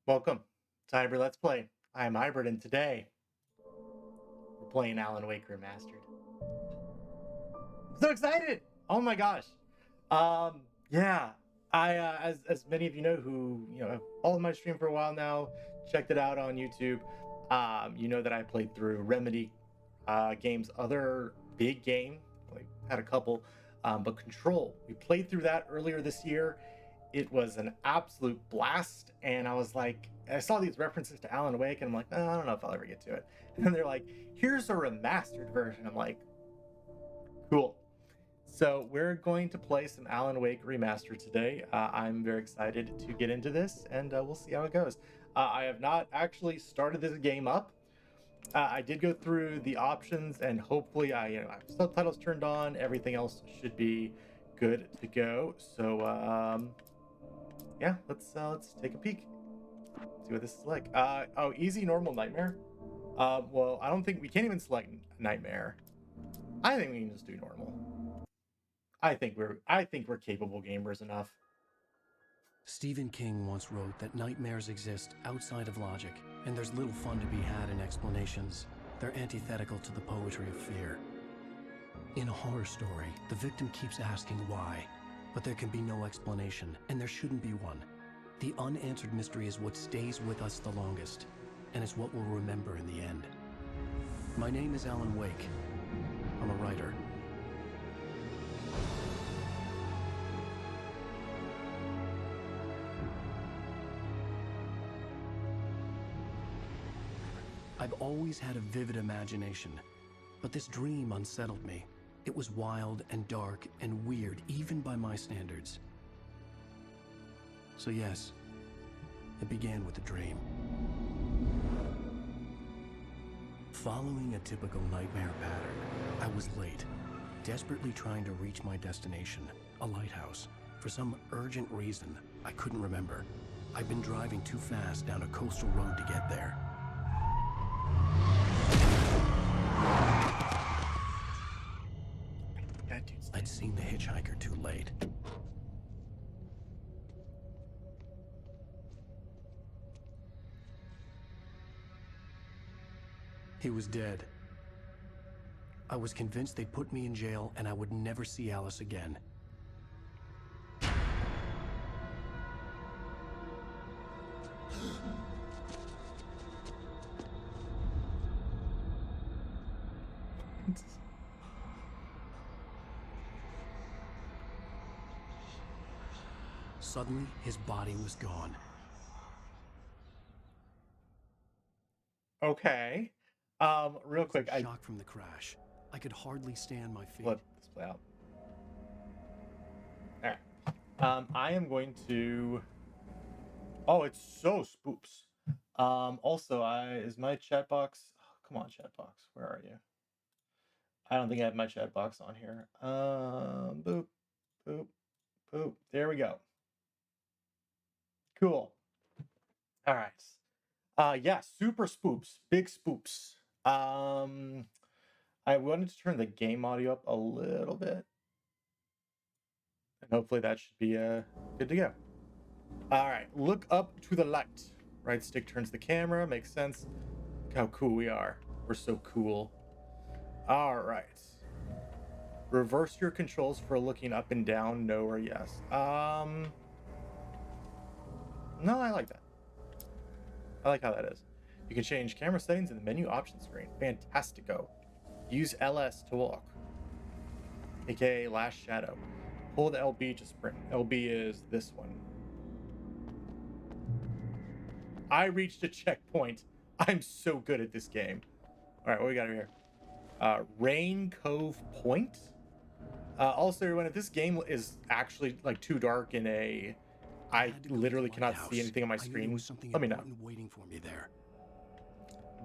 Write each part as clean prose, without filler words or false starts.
Welcome to Hybrid Let's Play. I am Hybrid, and today we're playing Alan Wake Remastered. I'm so excited! Oh my gosh! Yeah, as many of you know who have followed my stream for a while now, checked it out on YouTube. You know that I played through Remedy games, other big game, like had a couple, but Control. We played through that earlier this year. It was an absolute blast, and I saw these references to Alan Wake, and I'm like, I don't know if I'll ever get to it. And then they're like, here's a remastered version. I'm like, cool. So we're going to play some Alan Wake Remastered today. I'm very excited to get into this, and we'll see how it goes. I have not actually started this game up. I did go through the options, and hopefully I have subtitles turned on. Everything else should be good to go. So yeah, let's take a peek. See what this is like. Oh, easy, normal, nightmare. Well, I don't think we can't even select nightmare. I think we can just do normal. I think we're capable gamers enough. Stephen King once wrote that nightmares exist outside of logic, and there's little fun to be had in explanations. They're antithetical to the poetry of fear. In a horror story, the victim keeps asking why, but there can be no explanation, and there shouldn't be one. The unanswered mystery is what stays with us the longest, and it's what we'll remember in the end. My name is Alan Wake. I'm a writer. I've always had a vivid imagination, but this dream unsettled me. It was wild and dark and weird, even by my standards. So yes, it began with a dream. Following a typical nightmare pattern, I was late, desperately trying to reach my destination, a lighthouse. For some urgent reason, I couldn't remember. I'd been driving too fast down a coastal road to get there. I'd seen the hitchhiker too late. He was dead. I was convinced they'd put me in jail and I would never see Alice again. Suddenly, his body was gone. Okay. Real quick, I shocked from the crash. I could hardly stand my feet. let this play out. All right. I am going to. Oh, it's so spoops. Also, is my chat box? Oh, come on, chat box. Where are you? I don't think I have my chat box on here. Boop, boop, boop. There we go. Cool. All right. Yeah, super spoops, big spoops. I wanted to turn the game audio up a little bit, and hopefully that should be good to go. All right, look up to the light. Right stick turns the camera. Makes sense. Look how cool we are. We're so cool. All right. Reverse your controls for looking up and down. No or yes. No, I like that. I like how that is. You can change camera settings in the menu options screen. Fantastico. Use LS to walk, aka Last Shadow. Hold LB to sprint. LB is this one. I reached a checkpoint. I'm so good at this game. All right, what we got here? Rain Cove Point. Also, everyone, if this game is actually like too dark in I literally cannot see anything on my screen, let me know. Waiting for me there.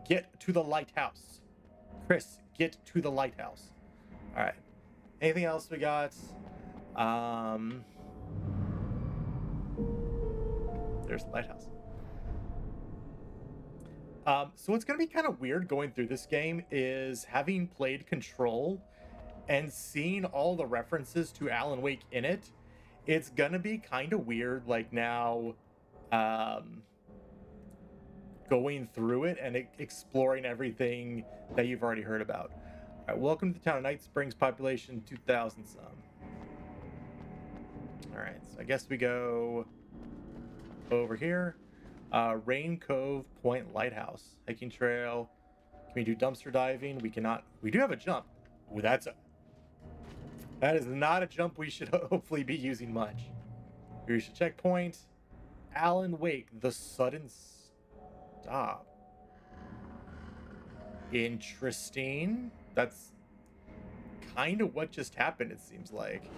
Get to the lighthouse. Chris, get to the lighthouse. All right. Anything else we got? There's the lighthouse. So what's going to be kind of weird going through this game is having played Control and seeing all the references to Alan Wake in it. It's going to be kind of weird, like now going through it and exploring everything that you've already heard about. All right, welcome to the town of Night Springs, population 2,000 some. All right, so I guess we go over here. Rain Cove Point Lighthouse, hiking trail. Can we do dumpster diving? We cannot. We do have a jump. Ooh, that is not a jump we should hopefully be using much. We should checkpoint. Alan Wake, the sudden stop. Interesting. That's kind of what just happened, it seems like.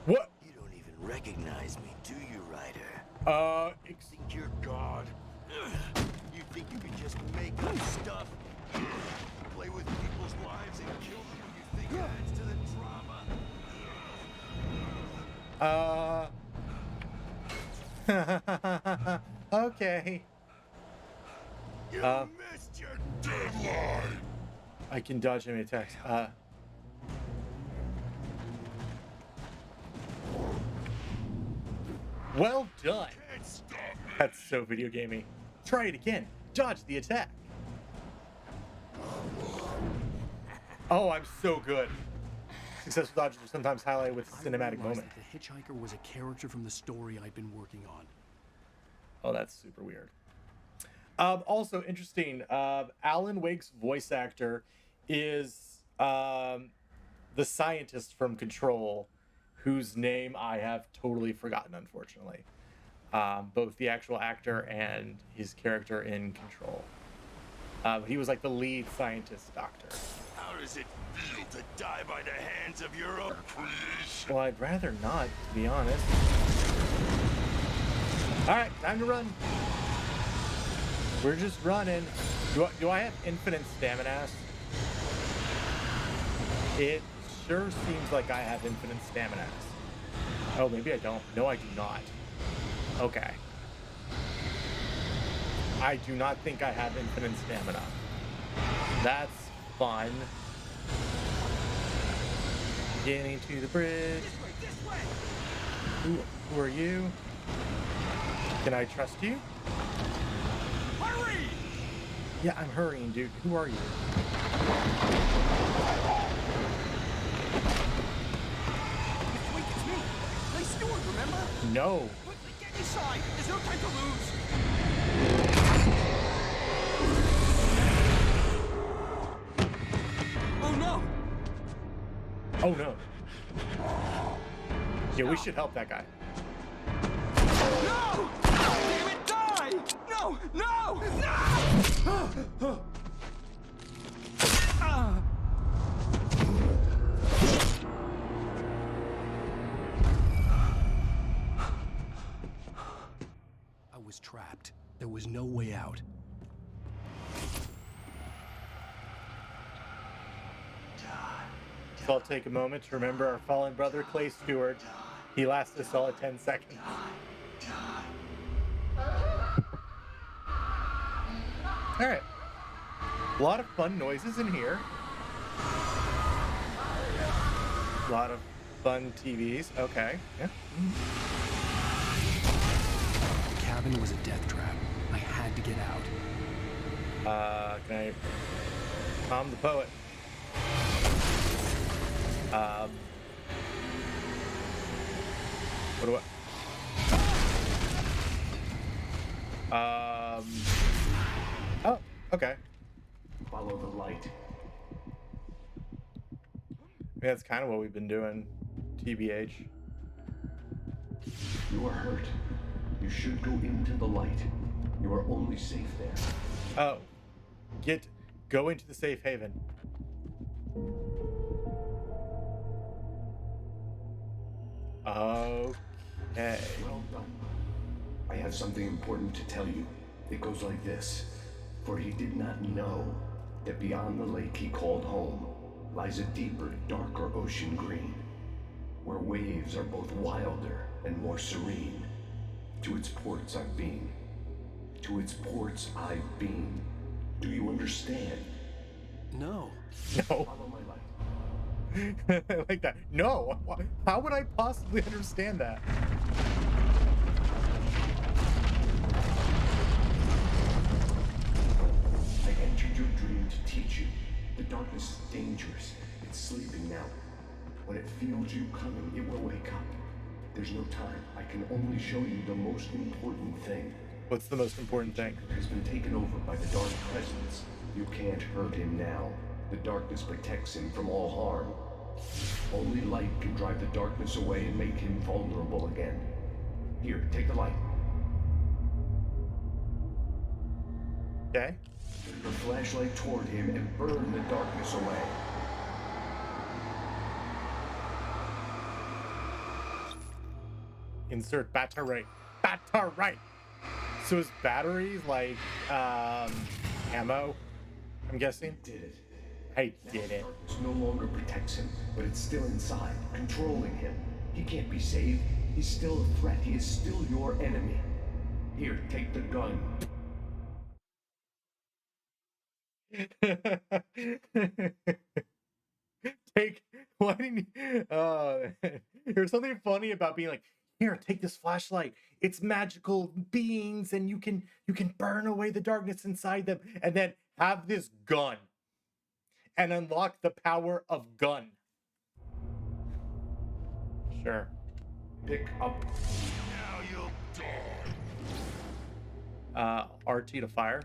What? You don't even recognize me, do you, Ryder? Think you're God? You think you can just make up stuff? Play with people's lives and kill them when you think it adds to the drama? Okay. You missed your deadline! I can dodge enemy attacks. Well done. That's so video gamey. Try it again. Dodge the attack. Oh, I'm so good. Successful dodges are sometimes highlighted with a cinematic moment. The hitchhiker was a character from the story I'd been working on. Oh, that's super weird. Also interesting, Alan Wake's voice actor is the scientist from Control, whose name I have totally forgotten, unfortunately. Both the actual actor and his character in Control. He was like the lead scientist doctor. How does it feel to die by the hands of your own creation? Well, I'd rather not, to be honest. Alright, time to run. We're just running. Do I have infinite stamina? It sure seems like I have infinite stamina. Oh, maybe I don't. No, I do not. Okay. I do not think I have infinite stamina. That's fun. Getting to the bridge. This way. Who are you? Can I trust you? Hurry! Yeah, I'm hurrying, dude. Who are you? Wait, it's me. Play Stewart, remember? No. Quickly, get inside. There's no time to lose. Oh no! Oh no. Yeah, we should help that guy. No! Damn it, die! No! No! No! I was trapped. There was no way out. So I'll take a moment to remember our fallen brother, Clay Stewart. He lasted a solid 10 seconds. Alright. A lot of fun noises in here. A lot of fun TVs. Okay. Yeah. The cabin was a death trap. I had to get out. Can I calm the poet? What do I... Oh, okay. Follow the light. Yeah, that's kind of what we've been doing. TBH. You are hurt. You should go into the light. You are only safe there. Oh. Go into the safe haven. Okay. Well done. I have something important to tell you. It goes like this. For he did not know that beyond the lake he called home lies a deeper, darker ocean green, where waves are both wilder and more serene. To its ports I've been. To its ports I've been. Do you understand? No. No. Follow my light. Like that. No. How would I possibly understand that? I entered your dream to teach you. The darkness is dangerous. It's sleeping now. When it feels you coming, it will wake up. There's no time. I can only show you the most important thing. What's the most important thing? Has been taken over by the dark presence. You can't hurt him now. The darkness protects him from all harm. Only light can drive the darkness away and make him vulnerable again. Here, take the light. Okay. Turn your flashlight toward him and burn the darkness away. Insert battery. Battery. So is batteries like ammo? I'm guessing. Did it. I did it. Darkness no longer protects him, but it's still inside, controlling him. He can't be saved. He's still a threat. He is still your enemy. Here, take the gun. Take why didn't there's something funny about being like, here, take this flashlight. It's magical beings, and you can burn away the darkness inside them, and then have this gun and unlock the power of gun. Sure. Pick up. Now you'll die. RT to fire.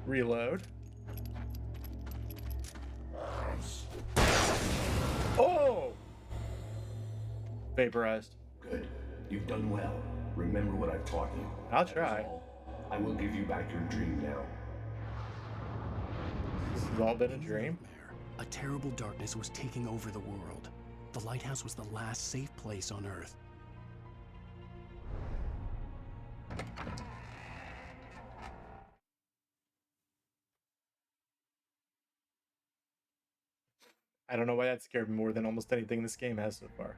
Reload. Oh! Vaporized. Good. You've done well. Remember what I've taught you. I'll That is try. all. I will give you back your dream now. This has all been a dream. A terrible darkness was taking over the world. The lighthouse was the last safe place on Earth. I don't know why that scared me more than almost anything this game has so far.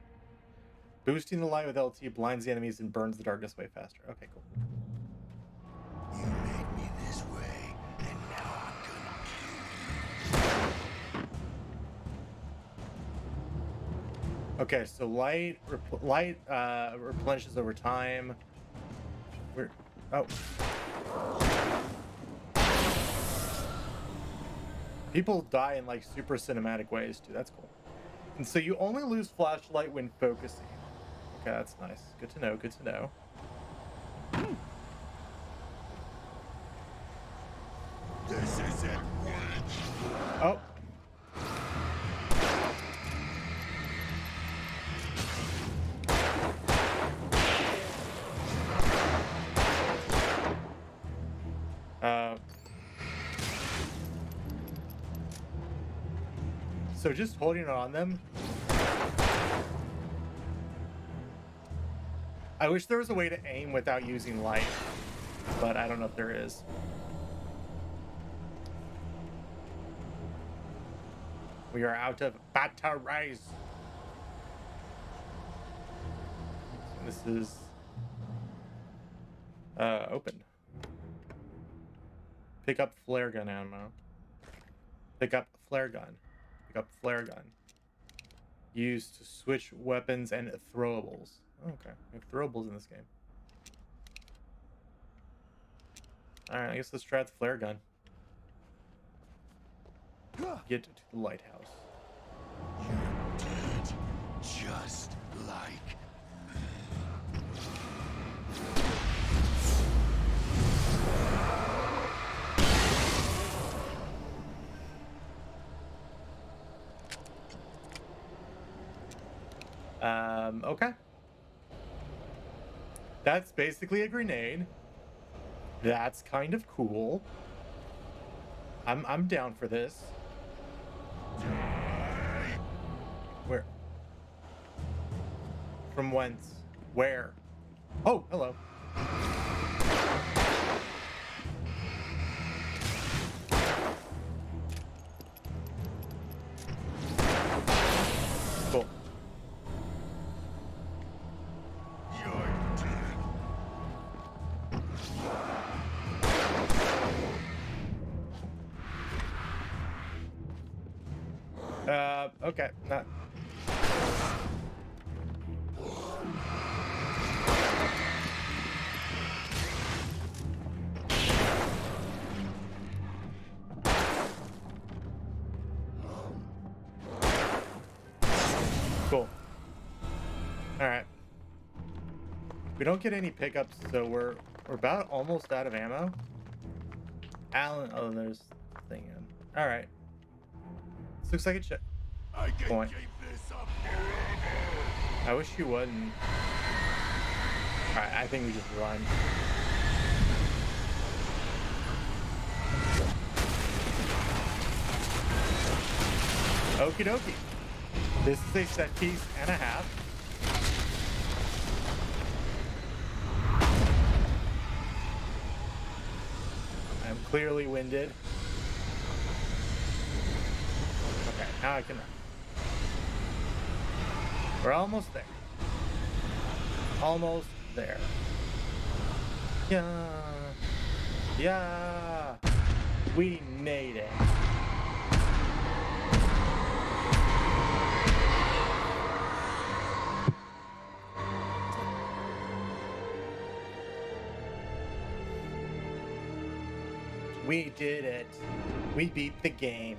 Boosting the light with LT blinds the enemies and burns the darkness way faster. Okay, cool. You made me this way, and now I'm gonna Okay, so light replenishes over time. Oh. People die in like super cinematic ways too. That's cool. And so you only lose flashlight when focusing. Okay, that's nice. Good to know. Good to know. This isn't right. Oh. So just holding it on them. I wish there was a way to aim without using light, but I don't know if there is. We are out of batteries. This is open. Pick up flare gun ammo. Pick up flare gun. Pick up flare gun. Used to switch weapons and throwables. Oh, okay, we have throwables in this game. Alright, I guess let's try the flare gun. Get to the lighthouse. You're dead, just like Okay. That's basically a grenade. That's kind of cool. I'm down for this. Where? From whence? Where? Oh, hello. Cool. you're dead. Okay. Not. Cool. All right. We don't get any pickups, so we're about almost out of ammo. Alan, oh, there's the thing in. All right. This looks like a check I can point. keep this up forever. I wish you wouldn't. All right, I think we just run. Okie dokie. This is a set piece and a half. I'm clearly winded. Okay, now I can run. We're almost there. Almost there. Yeah. Yeah. We made it. We did it. We beat the game.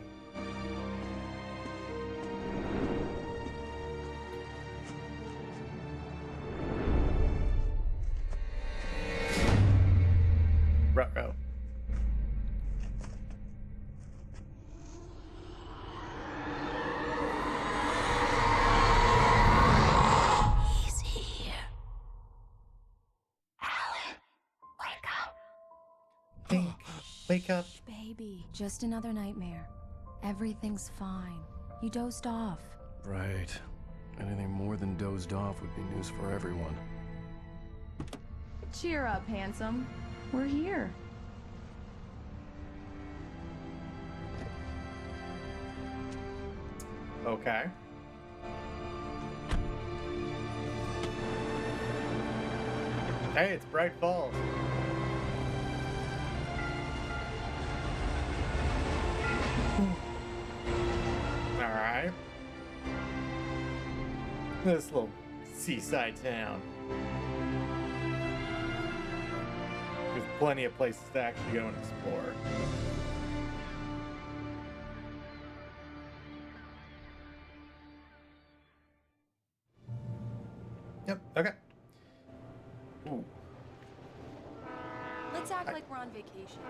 Ruh-roh. He's here. Alan, wake up. Think. Wake up. Shh, baby. Just another nightmare. Everything's fine. You dozed off. Right. Anything more than dozed off would be news for everyone. Cheer up, handsome. We're here. Okay. Hey, it's Bright Falls. Alright. This little seaside town. With plenty of places to actually go and explore. Yep, okay. Ooh. Let's act like we're on vacation.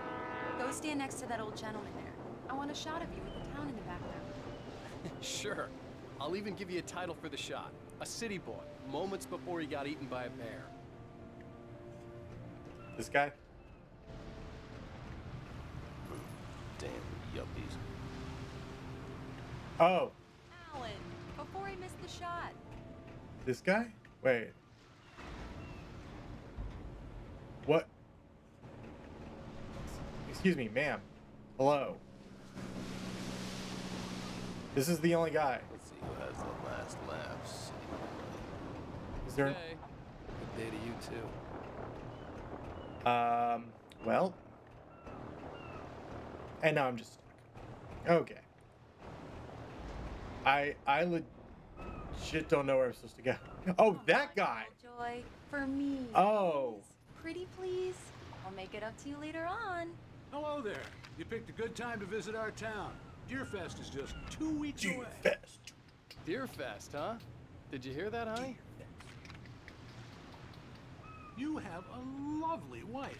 Go stand next to that old gentleman there. I want a shot of you with the town in the background. Sure. I'll even give you a title for the shot. A city boy, moments before he got eaten by a bear. This guy? Damn yuppies. Oh, Alan, before I miss the shot. this guy? Wait. What? Excuse me, ma'am. Hello. This is the only guy. Let's see who has the last laugh. City boy. Is there? Hey. Good day to you too. Well. And now I'm just stuck. Okay. I legit don't know where I'm supposed to go. Oh, that guy. Joy, for me. Oh. Pretty please. I'll make it up to you later on. Hello there. You picked a good time to visit our town. Deerfest is just 2 weeks away. Fest. Deerfest, huh? Did you hear that, honey? You have a lovely wife,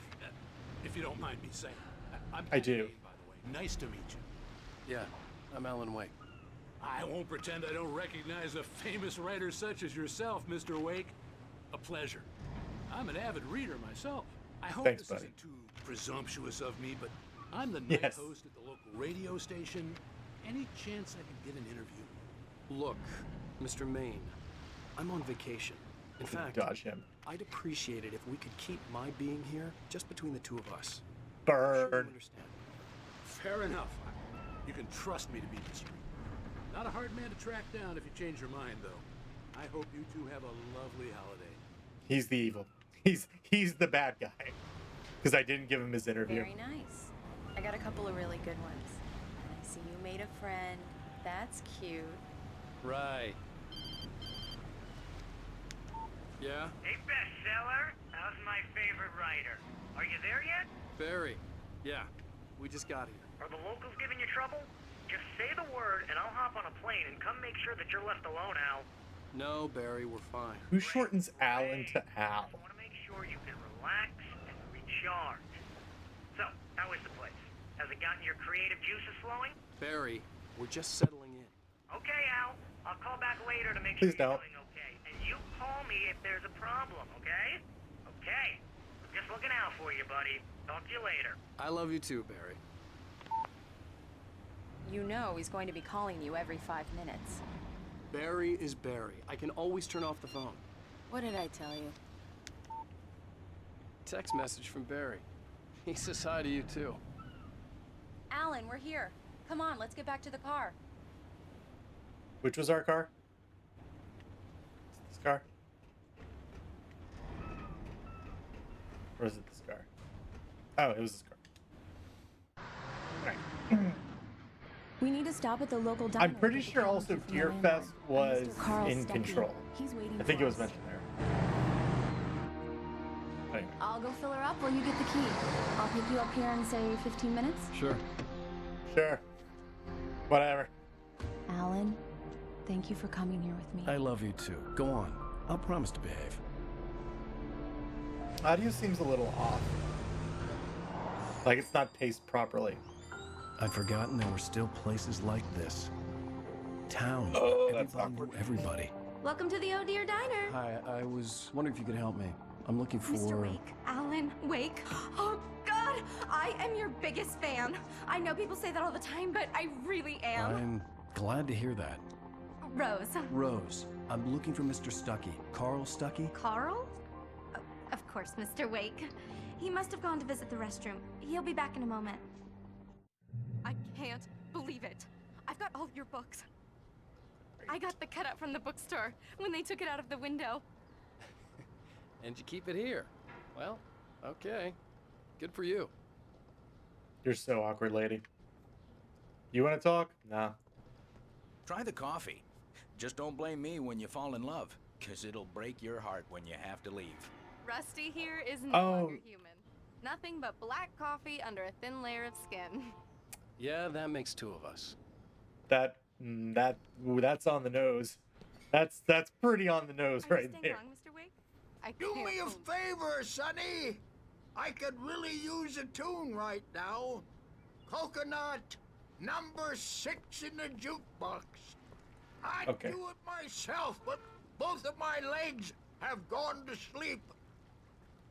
if you don't mind me saying. I'm I do. Dave, by the way. Nice to meet you. Yeah, I'm Alan Wake. I won't pretend I don't recognize a famous writer such as yourself, Mr. Wake. A pleasure. I'm an avid reader myself. I hope Thanks, this buddy. isn't too presumptuous of me, but I'm the night Yes. host at the local radio station. Any chance I could get an interview? Look, Mr. Maine, I'm on vacation. In fact, Dodge him. I'd appreciate it if we could keep my being here just between the two of us. I'm sure you Burn. understand. Fair enough. You can trust me to be discreet. Not a hard man to track down if you change your mind, though. I hope you two have a lovely holiday. He's the evil. He's the bad guy. Because I didn't give him his interview. Very nice. I got a couple of really good ones. And I see you made a friend. That's cute. Right. Yeah? Hey, bestseller. How's my favorite writer? Are you there yet? Barry. Yeah. We just got here. Are the locals giving you trouble? Just say the word and I'll hop on a plane and come make sure that you're left alone, Al. No, Barry, we're fine. Who shortens Alan to Al? I want to make sure you can relax and recharge. So, how is the place? Has it gotten your creative juices flowing? Barry, we're just settling in. Okay, Al. I'll call back later to make Please sure don't. you're doing okay. And you call me if there's a problem, okay? Okay. Just looking out for you, buddy. Talk to you later. I love you too, Barry. You know he's going to be calling you every 5 minutes. Barry is Barry. I can always turn off the phone. What did I tell you? Text message from Barry. He says hi to you too. Alan, we're here. Come on, let's get back to the car. Which was our car? Is it this car? Or is it this car? Oh, it was this car. Alright. We need to stop at the local diner. I'm pretty to get sure the also calendar from the Deer landlord. Fest was Mr. Carl in Stuckey. Control. He's waiting I think for it was us. mentioned there. Anyway. I'll go fill her up while you get the key. I'll pick you up here in, say, 15 minutes. Sure. Sure. Whatever. Alan, thank you for coming here with me. I love you too. Go on. I'll promise to behave. Audio seems a little off. Like it's not paced properly. I'd forgotten there were still places like this. Town. Oh, that's Everybody awkward. knew everybody. Welcome to the Oh Dear Diner. Hi, I was wondering if you could help me. I'm looking for... Mr. Wake. Alan Wake. Oh, God! I am your biggest fan. I know people say that all the time, but I really am. I'm glad to hear that. Rose. Rose, I'm looking for Mr. Stuckey. Carl Stuckey? Carl? Oh, of course, Mr. Wake. He must have gone to visit the restroom. He'll be back in a moment. I can't believe it. I've got all your books. I got the cutout from the bookstore when they took it out of the window. And you keep it here. Well, okay. Good for you. You're so awkward, lady. You want to talk? Nah. Try the coffee. Just don't blame me when you fall in love, 'cause it'll break your heart when you have to leave. Rusty here is no Oh. longer human. Nothing but black coffee under a thin layer of skin. Yeah, that makes 2 of us. That's on the nose. That's pretty on the nose Are you right staying there. wrong, Mr. Wake? I Do can't me a move. favor, Sonny. I could really use a tune right now. Coconut, number 6 in the jukebox. I'd Okay. do it myself, but both of my legs have gone to sleep.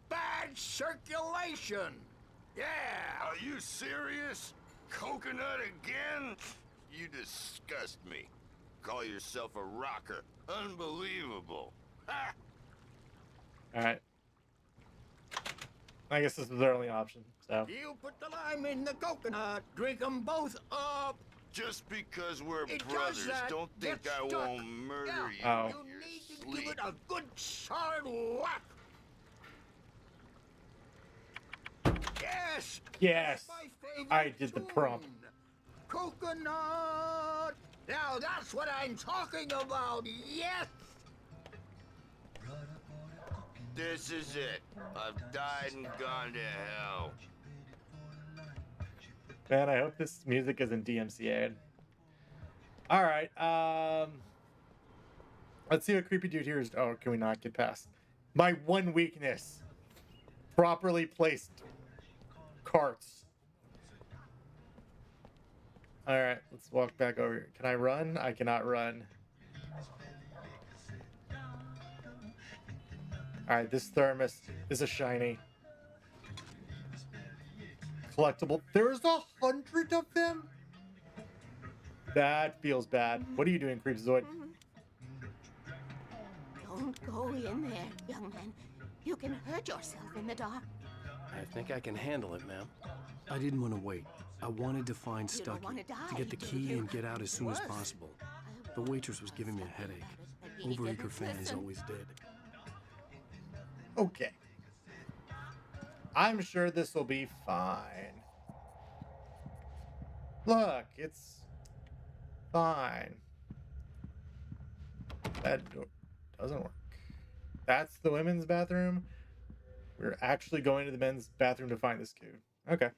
Bad circulation. Yeah. Are you serious? Coconut again? You disgust me. Call yourself a rocker. Unbelievable. Ha! All right. I guess this was our only option. So You put the lime in the coconut. Drink 'em both up. Just because we're It does brothers, that. don't think Get I stuck. won't murder Yeah. you Oh. in You your need to sleep. give it a good solid whack. Yes. Yes, That's my favorite I did the prompt. tune. Coconut. Now that's what I'm talking about. Yes. This is it. I've died and gone to hell. Man, I hope this music isn't DMCA'd. All right. Let's see what creepy dude here is. Oh, can we not get past my one weakness? Properly placed carts. All right, let's walk back over here. Can I run? I cannot run. All right, this thermos is a shiny. Collectible. There's 100 of them? That feels bad. What are you doing, Creepzoid? Don't go in there, young man. You can hurt yourself in the dark. I think I can handle it, ma'am. I didn't want to wait. I wanted to find You don't Stuckey, wanna die, to get the do key you? and get out as soon as Worse. possible. The waitress was giving me a headache. Overeager families always did. Okay. I'm sure this will be fine. Look, it's fine. That doesn't work. That's the women's bathroom. We're actually going to the men's bathroom to find this code. Okay.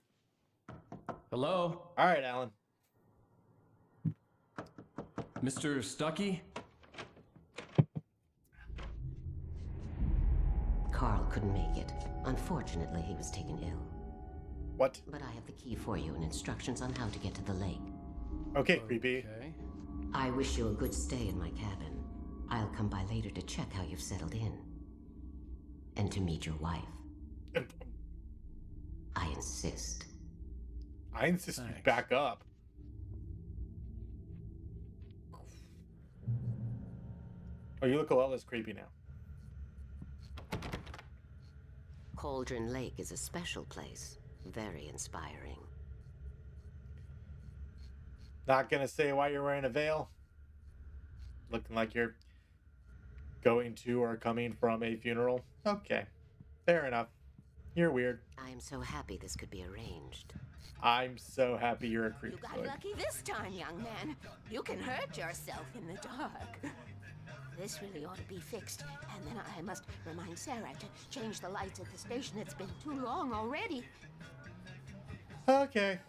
Hello? All right, Alan. Mr. Stucky? Carl couldn't make it. Unfortunately, he was taken ill. What? But I have the key for you and instructions on how to get to the lake. Okay, creepy. Okay. I wish you a good stay in my cabin. I'll come by later to check how you've settled in. And to meet your wife. I insist. I insist you back up. Oh, you look a lot less creepy now. Cauldron Lake is a special place. Very inspiring. Not gonna say why you're wearing a veil. Looking like you're going to or coming from a funeral. Okay, fair enough. You're weird. I am so happy this could be arranged. I'm so happy you're a creep. You got lucky this time, young man. You can hurt yourself in the dark. This really ought to be fixed. And then I must remind Sarah to change the lights at the station. It's been too long already. Okay.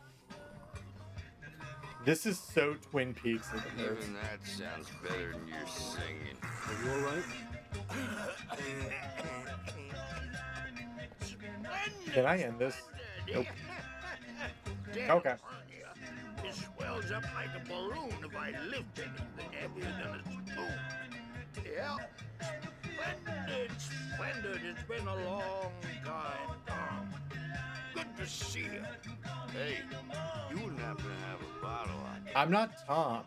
This is so Twin Peaks. Even that sounds better than your singing. Are you all right? Can I end this? Nope. Okay. It swells up like a balloon if I lift anything heavier than a spoon. Yeah. Splendid, splendid. It's been a long time, Tom. Good to see you. Hey, you wouldn't happen to have a bottle on you? I'm not Tom.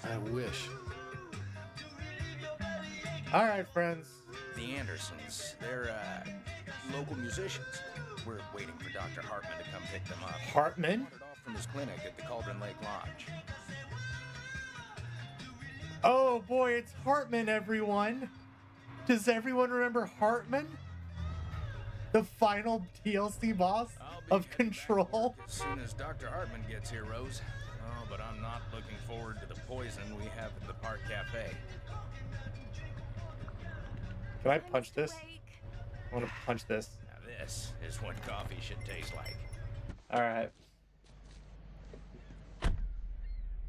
I wish. All right, friends. The Andersons, they're local musicians. We're waiting for Dr. Hartman to come pick them up. Hartman? Wandered off from his clinic at the Cauldron Lake Lodge. Oh boy, it's Hartman, everyone. Does everyone remember Hartman? The final DLC boss of Control? As soon as Dr. Hartman gets here, Rose. Oh, but I'm not looking forward to the poison we have at the Park Cafe. Can I punch this? I want to punch this. Now this is what coffee should taste like. All right.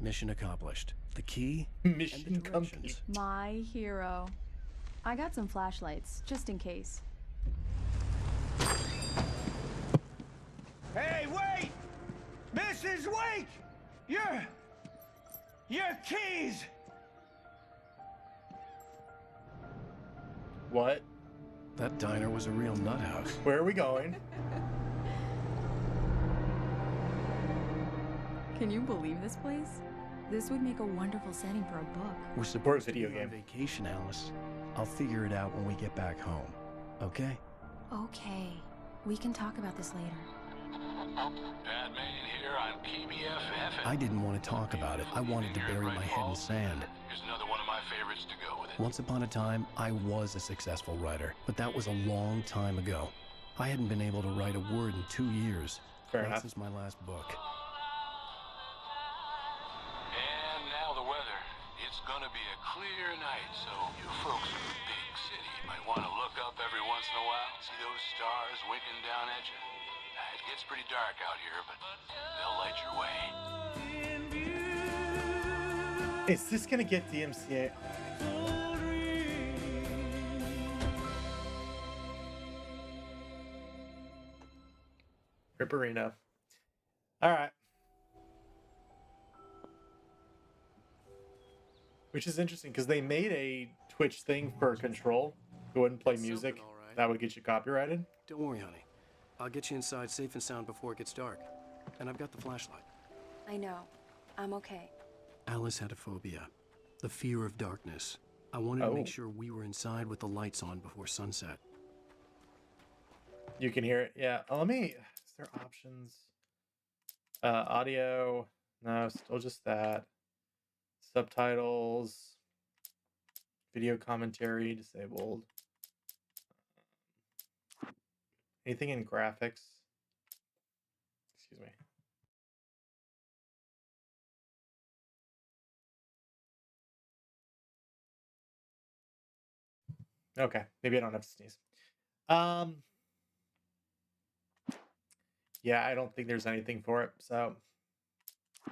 Mission accomplished. The key? Mission complete. My hero. I got some flashlights, just in case. Hey, wait! Mrs. Wake! Your keys! What? That diner was a real nut house. Where are we going? Can you believe this place? This would make a wonderful setting for a book. We're supposed to be on vacation, Alice. I'll figure it out when we get back home. Okay? Okay. We can talk about this later. Batman here on PBFF. I didn't want to talk about it. I wanted to bury my head in sand. Here's another one of my favorites to go with it. Once upon a time, I was a successful writer, but that was a long time ago. I hadn't been able to write a word in 2 years. Fair not enough. Since my last book. And now the weather. It's gonna be a clear night, so you folks in the big city might want to look up every once in a while. See those stars winking down at you? It gets pretty dark out here, but they'll light your way. Is this gonna get DMCA? Ripperino. All right. Which is interesting because they made a Twitch thing for Control. Go ahead and play music. That would get you copyrighted. Don't worry, honey. I'll get you inside safe and sound before it gets dark. And I've got the flashlight. I know. I'm okay. Alice had a phobia. The fear of darkness. I wanted to make sure we were inside with the lights on before sunset. You can hear it. Yeah. Let me. Is there options? Audio. No, still just that. Subtitles. Video commentary disabled. Anything in graphics? Excuse me. Okay, maybe I don't have to sneeze. Um, yeah, I don't think there's anything for it. So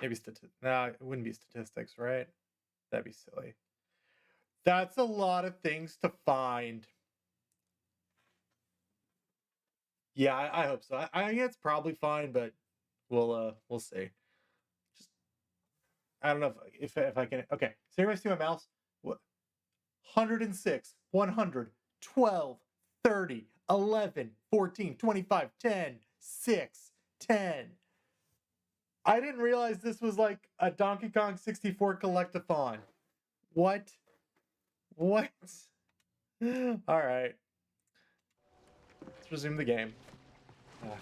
maybe no, it wouldn't be statistics, right? That'd be silly. That's a lot of things to find. Yeah, I hope so. I think it's probably fine, but we'll see. Just I don't know if I can. Okay, so everybody see my mouse? What? 106, 100, 12, 30, 11, 14, 25, 10, 6, 10. I didn't realize this was like a Donkey Kong 64 collectathon. What? What? All right. Let's resume the game. There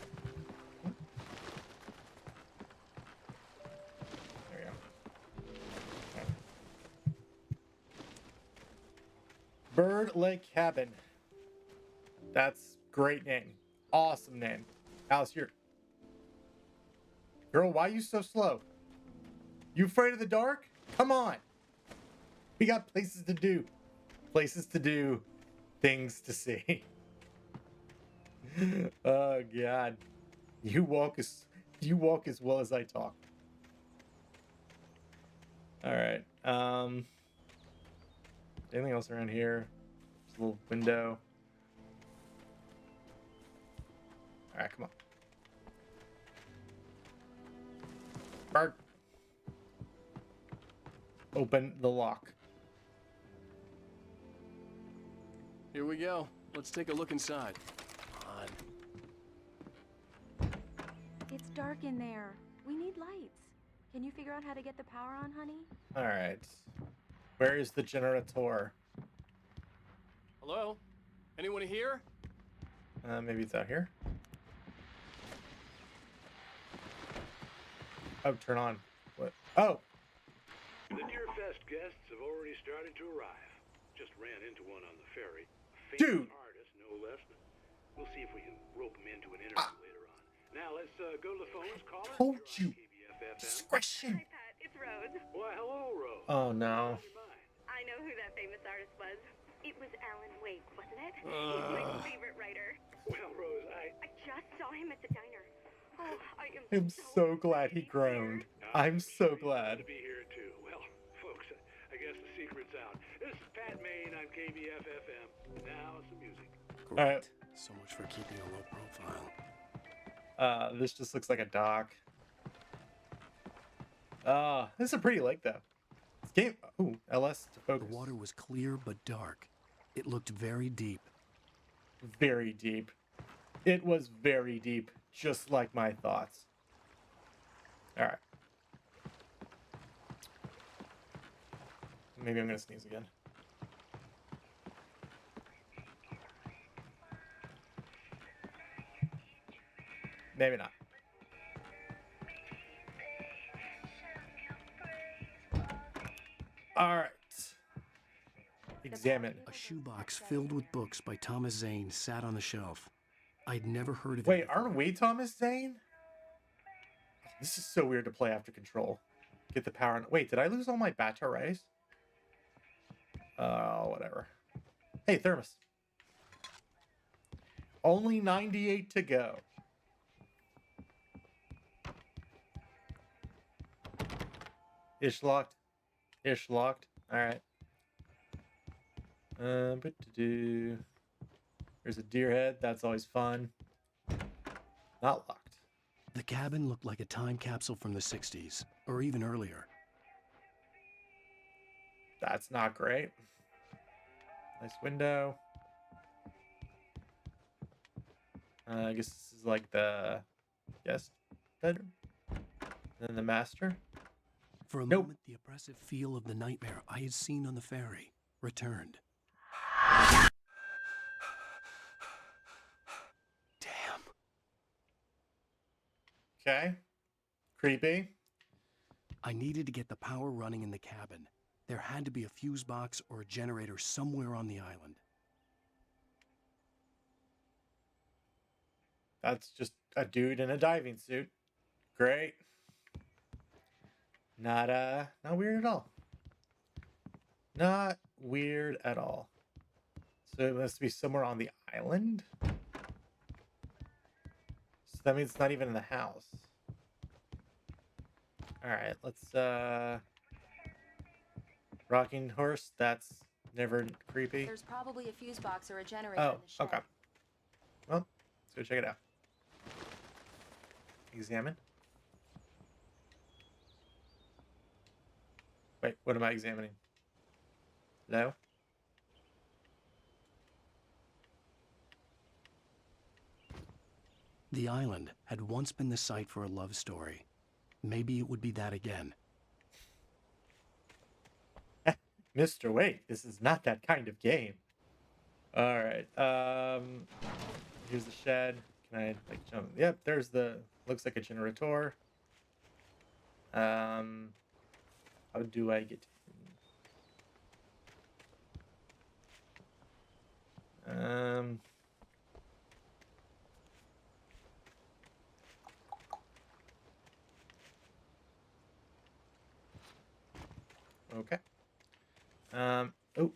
we go. Bird Lake Cabin. That's great name. Awesome name. Alice, you're... Girl, why are you so slow? You afraid of the dark? Come on. We got places to do. Places to do. Things to see. Oh, God. You walk as well as I talk. All right. Anything else around here? Just a little window. All right, come on. Bird. Open the lock. Here we go. Let's take a look inside. Come on. It's dark in there. We need lights. Can you figure out how to get the power on, honey? All right. Where is the generator? Hello? Anyone here? Maybe it's out here. Oh, turn on. What? Oh! The Deer Fest guests have already started to arrive. Just ran into one on the ferry. Dude! Artist, no less. We'll see if we can rope him into an interview later on. Now let's go to the phones. Caller. Told you. Discretion. Hi, Pat. It's Rose. Why, hello, Rose. Oh, no. I know who that famous artist was. It was Alan Wake, wasn't it? He's my favorite writer. Well, Rose, I just saw him at the diner. Oh, I'm so glad he groaned. I'm so glad. to be here too. Well, folks, I guess the secret's out. This is Pat Maine on KBF-FM. Now some music. Great. All right. So much for keeping a low profile. This just looks like a dock. This is a pretty lake, though. This game... Ooh, LS to focus. The water was clear but dark. It looked very deep. Very deep. It was very deep, just like my thoughts. All right. Maybe I'm going to sneeze again. Maybe not. All right. Examine. A shoebox filled with books by Thomas Zane sat on the shelf. I'd never heard of it. Wait, aren't we Thomas Zane? This is so weird to play after Control. Get the power on. Wait, did I lose all my batteries? Whatever. Hey, Thermos. Only 98 to go. Ish locked. Ish locked. All right. There's a deer head. That's always fun. Not locked. The cabin looked like a time capsule from the 60s, or even earlier. That's not great. Nice window. I guess this is like the guest bedroom. Then the master. For a moment, the oppressive feel of the nightmare I had seen on the ferry returned. Damn. Okay. Creepy. I needed to get the power running in the cabin. There had to be a fuse box or a generator somewhere on the island. That's just a dude in a diving suit. Great. Not weird at all. Not weird at all. So it must be somewhere on the island. So that means it's not even in the house. Alright, let's rocking horse, that's never creepy. There's probably a fuse box or a generator Oh, in the shed. okay. Well, let's go check it out. Examine. Wait, what am I examining? No? The island had once been the site for a love story. Maybe it would be that again. Mr. Wake, this is not that kind of game. Alright, here's the shed. Can I, like, jump? Yep, there's the, looks like a generator. How do I get in? Okay. Oh.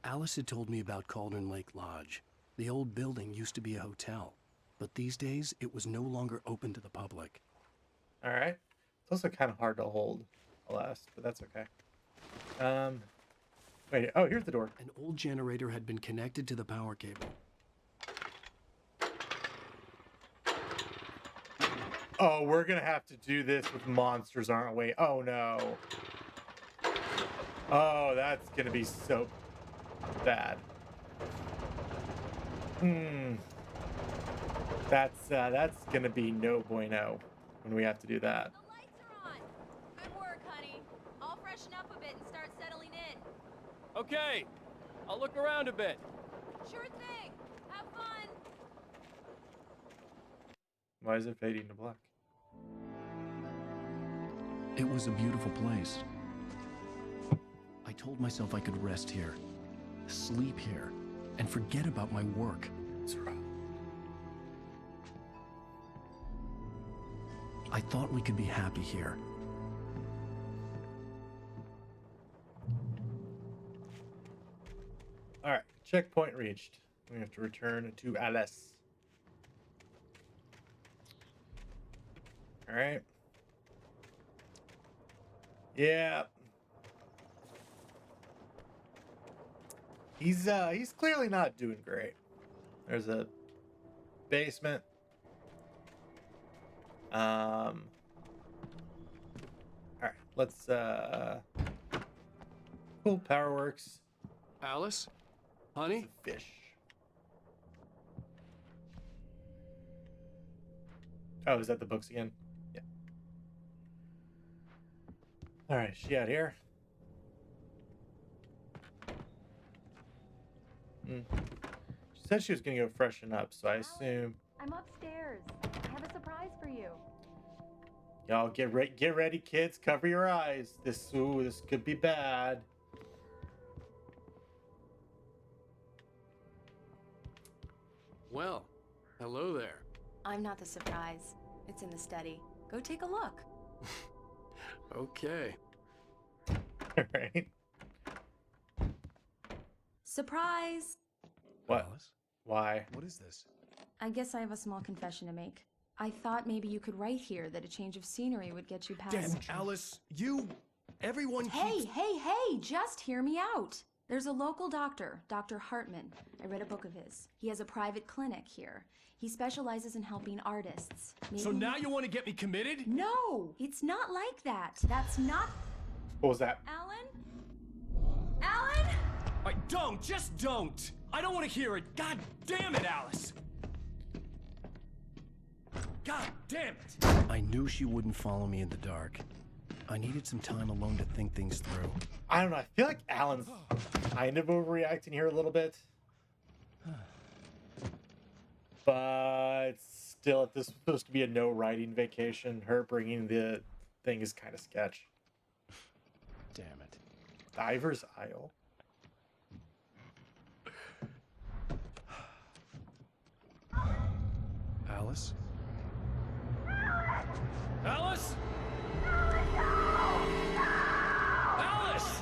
Alice had told me about Cauldron Lake Lodge. The old building used to be a hotel, but these days it was no longer open to the public. All right. It's also kind of hard to hold, alas, but that's okay. Wait. Oh, here's the door. An old generator had been connected to the power cable. Oh, we're gonna have to do this with monsters, aren't we? Oh no. Oh, that's gonna be so bad. That's gonna be no bueno when we have to do that. The lights are on. Good work, honey. I'll freshen up a bit and start settling in. Okay, I'll look around a bit. Sure thing. Have fun. Why is it fading to black? It was a beautiful place. I told myself I could rest here, sleep here, and forget about my work. That's right. I thought we could be happy here. All right, checkpoint reached. We have to return to Alice. All right. Yeah. He's clearly not doing great. There's a basement. All right, let's cool, power works. Alice? Honey? Fish. Oh, is that the books again? Yeah. All right, she out here. She said she was gonna go freshen up, so I assume. I'm upstairs. I have a surprise for you. Y'all get ready, kids. Cover your eyes. This could be bad. Well, hello there. I'm not the surprise. It's in the study. Go take a look. Okay. All right. Surprise! What? Why? What is this? I guess I have a small confession to make. I thought maybe you could write here that a change of scenery would get you past... Damn, Alice, everyone Hey, just hear me out. There's a local doctor, Dr. Hartman. I read a book of his. He has a private clinic here. He specializes in helping artists. So now you want to get me committed? No, it's not like that. That's not... What was that? Alan? Alan? Just don't! I don't want to hear it. God damn it, Alice! God damn it! I knew she wouldn't follow me in the dark. I needed some time alone to think things through. I don't know. I feel like Alan's kind of overreacting here a little bit. But still, if this was supposed to be a no writing vacation, her bringing the thing is kind of sketch. Damn it. Diver's Isle. Alice? Alice? Alice!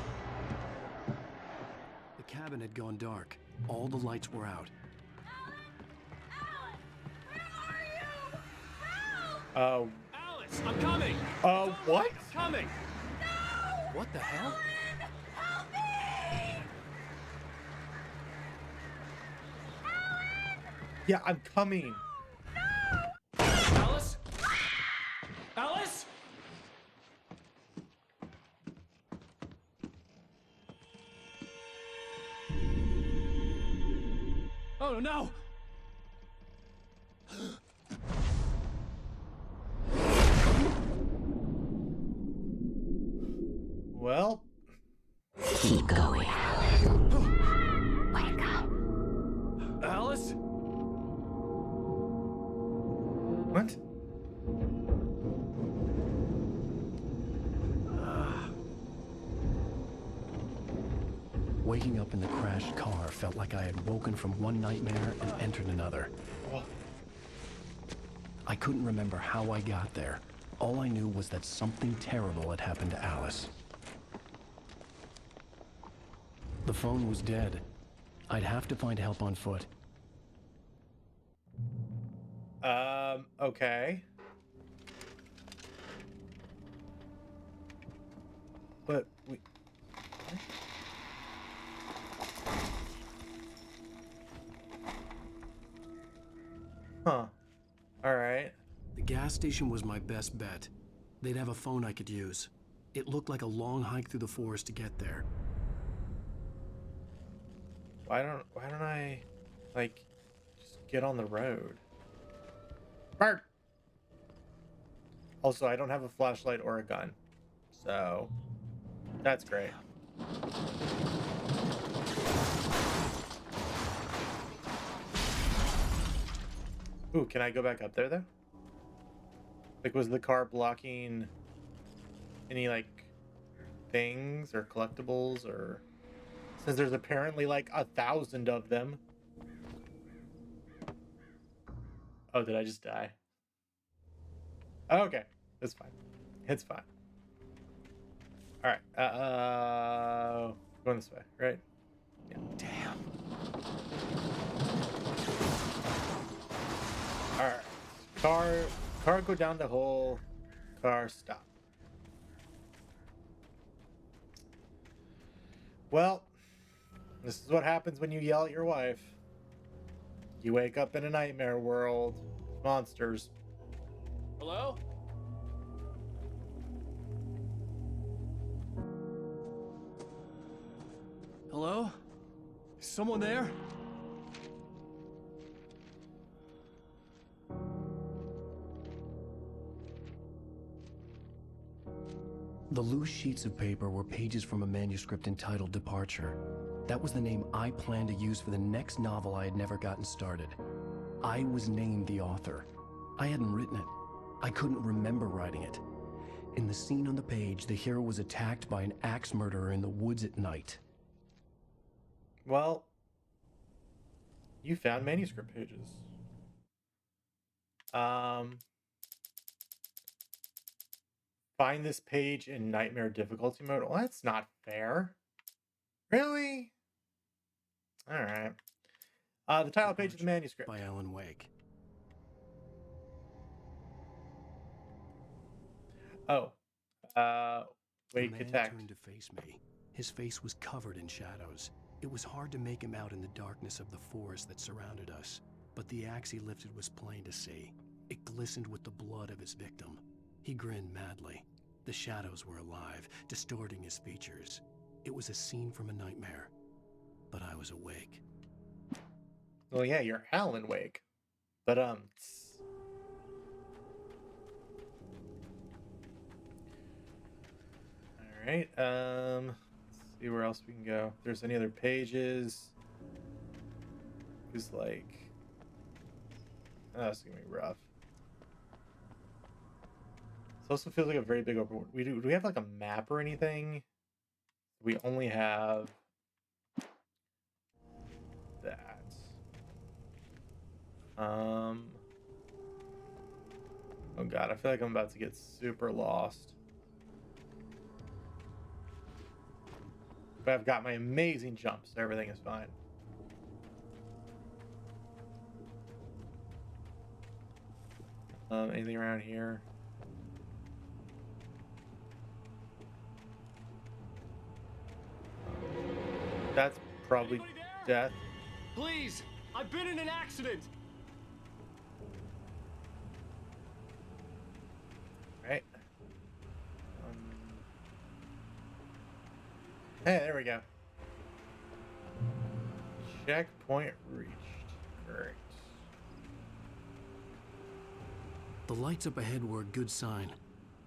The cabin had gone dark. All the lights were out. Alice, I'm coming! What? I'm coming! No! What the hell? Help me! Yeah, I'm coming. Alice? Alice? Oh no! Well, Keep going. Wake up. Alice? what? Waking up in the crashed car felt like I had woken from one nightmare and entered another. Oh. I couldn't remember how I got there. All I knew was that something terrible had happened to Alice. The phone was dead. I'd have to find help on foot. Okay. But we... Huh. Alright. The gas station was my best bet. They'd have a phone I could use. It looked like a long hike through the forest to get there. Why don't I, like, just get on the road? Bart! Also, I don't have a flashlight or a gun. So, that's great. Ooh, can I go back up there, though? Like, was the car blocking any, like, things or collectibles or... Since there's apparently, like, 1,000 of them. Oh, did I just die? Okay, it's fine. It's fine. Alright, going this way, right? Yeah. Damn. Alright. Car go down the hole. Car stop. Well, this is what happens when you yell at your wife. You wake up in a nightmare world. Monsters. Hello? Hello? Is someone there? The loose sheets of paper were pages from a manuscript entitled Departure. That was the name I planned to use for the next novel I had never gotten started. I was named the author. I hadn't written it. I couldn't remember writing it. In the scene on the page, the hero was attacked by an axe murderer in the woods at night. Well, you found manuscript pages. Find this page in nightmare difficulty mode. Well, that's not fair. Really? All right. The title page of the manuscript. By Alan Wake. Oh. Wake the man attacked. turned to face me. His face was covered in shadows. It was hard to make him out in the darkness of the forest that surrounded us, but the axe he lifted was plain to see. It glistened with the blood of his victim. He grinned madly. The shadows were alive, distorting his features. It was a scene from a nightmare, but I was awake. Well, yeah, you're Alan Wake. But, all right, let's see where else we can go. If there's any other pages. It's like... Oh, it's gonna be rough. This also feels like a very big open... Do we have, like, a map or anything? We only have... that. Oh god, I feel like I'm about to get super lost. but I've got my amazing jumps, so everything is fine. Anything around here? That's probably death. Please, I've been in an accident. Right. Hey, there we go. Checkpoint reached. Great. The lights up ahead were a good sign.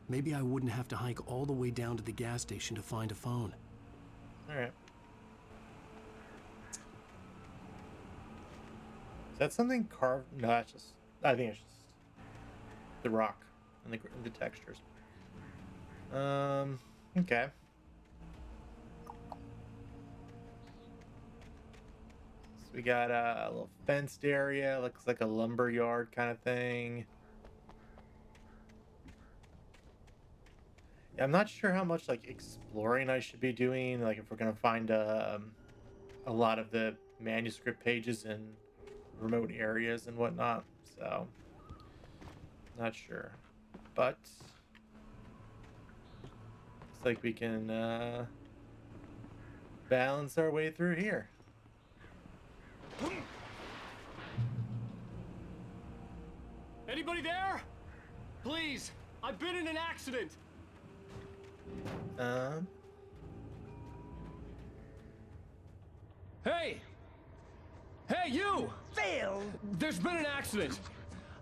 Maybe I wouldn't have to hike all the way down to the gas station to find a phone. All right. Is that something carved? No, that's just. I think it's just the rock and the textures. Okay. So we got a little fenced area. Looks like a lumber yard kind of thing. I'm not sure how much like exploring I should be doing. Like if we're gonna find a lot of the manuscript pages in remote areas and whatnot. So not sure, but looks like we can balance our way through here. Anybody there? Please, I've been in an accident. Hey! Hey, you! Phil! There's been an accident.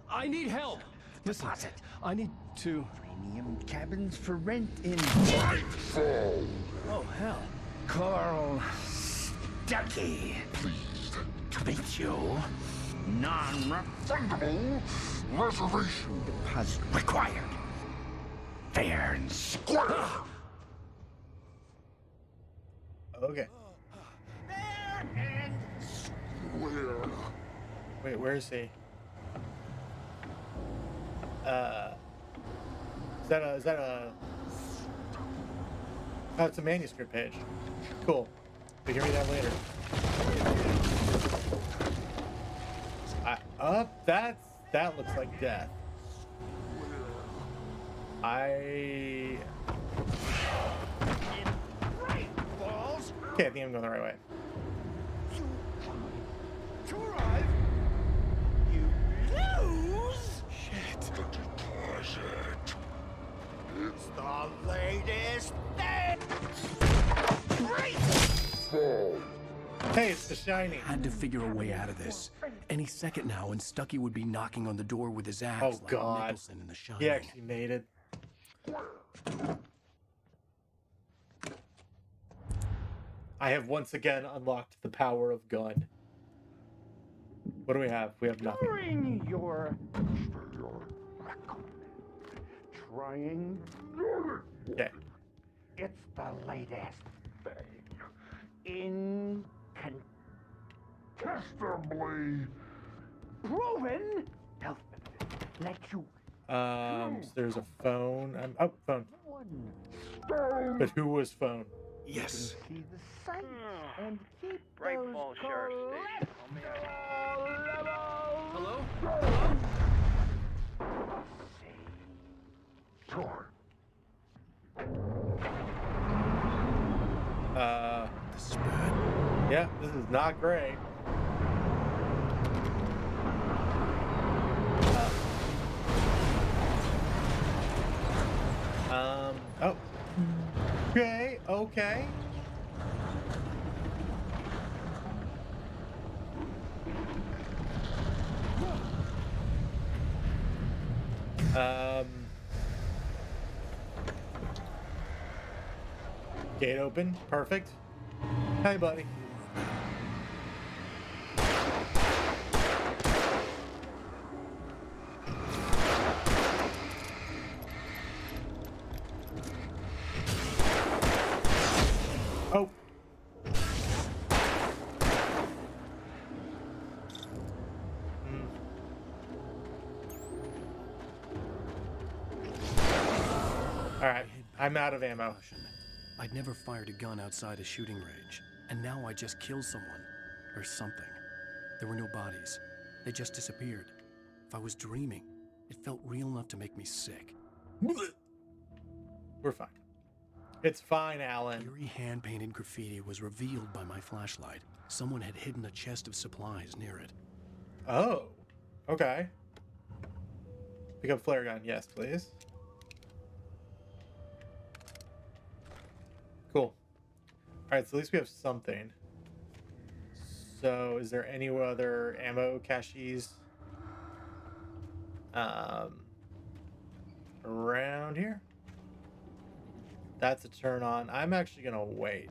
I need help. Listen, Deposit. I need to... Premium cabins for rent in... Oh, hell. Carl Stuckey. Pleased to meet you. Non-refundable reservation deposit required. Fair and square. Okay. Fair and square. Wait, where is he? Is that a? Oh, it's a manuscript page. Cool. We can read that later. That looks like death. Okay, I think I'm going the right way. To arrive, you lose. Shit. The deposit. It's the latest thing. Hey, it's The Shining. Had to figure a way out of this. Any second now, and Stuckey would be knocking on the door with his axe. Oh like God! Nicholson in The Shining. He actually made it. I have once again unlocked the power of gun. What do we have? We have nothing. During your record, trying. Okay. It's the latest thing. Incontestably proven health benefit. Let you. So there's a phone. Phone. Stone. But who was phone? Yes. See the sight and keep Great those ball, Sheriff Steve. Hello? This is bad. Yeah, this is not great. Oh. Okay. Gate open. Perfect. Hey, buddy. Oh. All right, I'm out of ammo. I'd never fired a gun outside a shooting range, and now I just killed someone. Or something. There were no bodies. They just disappeared. If I was dreaming, it felt real enough to make me sick. We're fine. It's fine, Alan. Eerie hand-painted graffiti was revealed by my flashlight. Someone had hidden a chest of supplies near it. Oh, okay. Pick up flare gun. Yes, please. Cool. All right, so at least we have something. So is there any other ammo caches around here? That's a turn on. I'm actually gonna wait,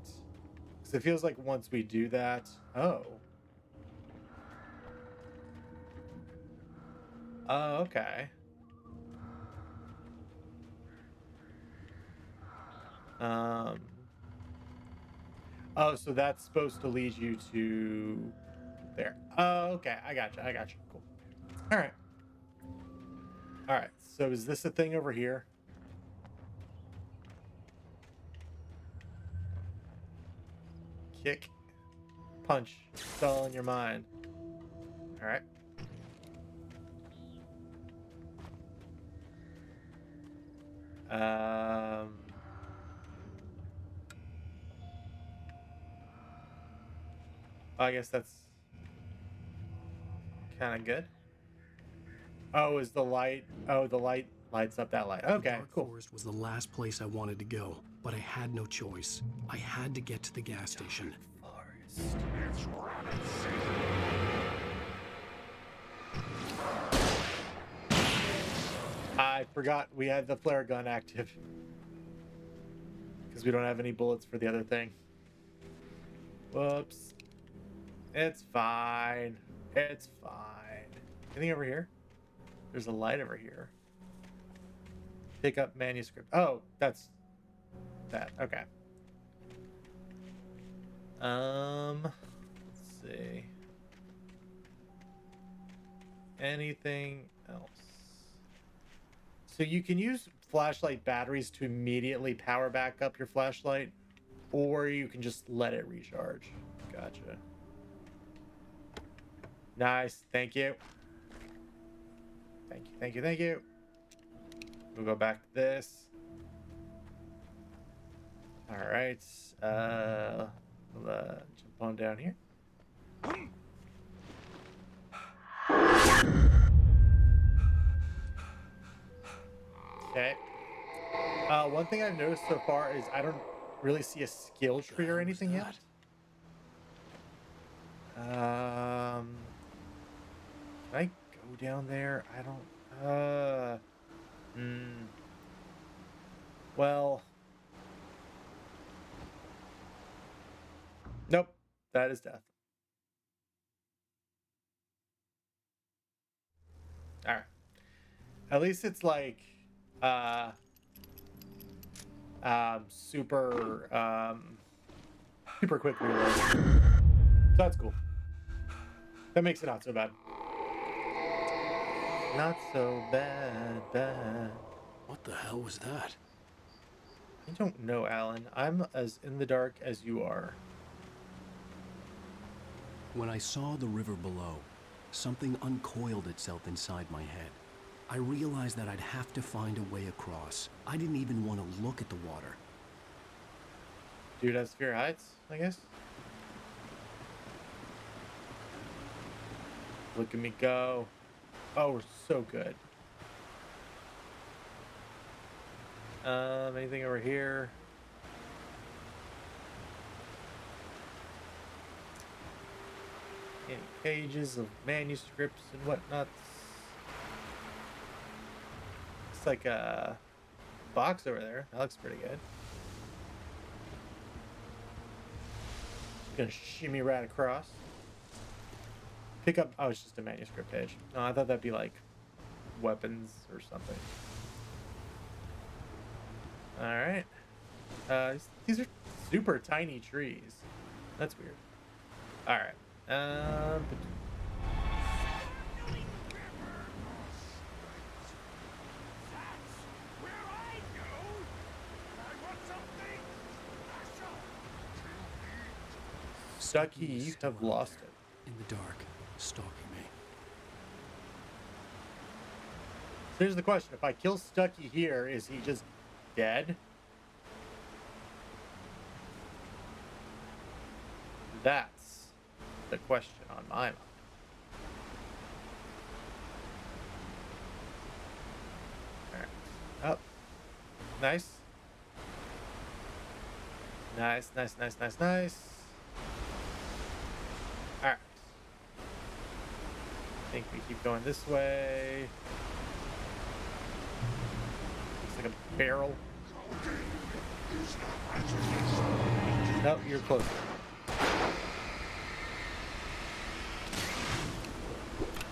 because it feels like once we do that, okay. Oh, so that's supposed to lead you to there. Oh, okay. I got you. Cool. All right. So is this a thing over here? Kick, punch. It's all in your mind. All right. I guess that's kind of good. Oh, is the light? Oh, the light lights up that light. Okay, Dark cool. Forest was the last place I wanted to go, but I had no choice. I had to get to the gas station. I forgot we had the flare gun active, because we don't have any bullets for the other thing. Whoops. It's fine. It's fine. Anything over here? There's a light over here. Pick up manuscript. Oh, that's that. Okay. Let's see. Anything else? So you can use flashlight batteries to immediately power back up your flashlight, or you can just let it recharge. Gotcha. Nice. Thank you. Thank you. We'll go back to this. All right. We'll jump on down here. Okay. One thing I've noticed so far is I don't really see a skill tree or anything yet. Can I go down there? I don't. Well. Nope. That is death. All right. At least it's like, super quick reload. So that's cool. That makes it not so bad. Not so bad. What the hell was that? I don't know, Alan. I'm as in the dark as you are. When I saw the river below, something uncoiled itself inside my head. I realized that I'd have to find a way across. I didn't even want to look at the water. Dude has fear heights, I guess. Look at me go. Oh, we're so good. Anything over here? Any pages of manuscripts and whatnot? It's like a box over there. That looks pretty good. Just gonna shimmy right across. Pick up. Oh, it's just a manuscript page. No, I thought that'd be like weapons or something. All right. These are super tiny trees. That's weird. All right. Stucky, you have lost it. In the dark, stalking me. So here's the question. If I kill Stucky here, is he just dead? That's the question on my mind. Alright. Up. Nice. Nice, nice, nice, nice, nice. Alright. I think we keep going this way. Looks like a barrel. Nope, you're closer.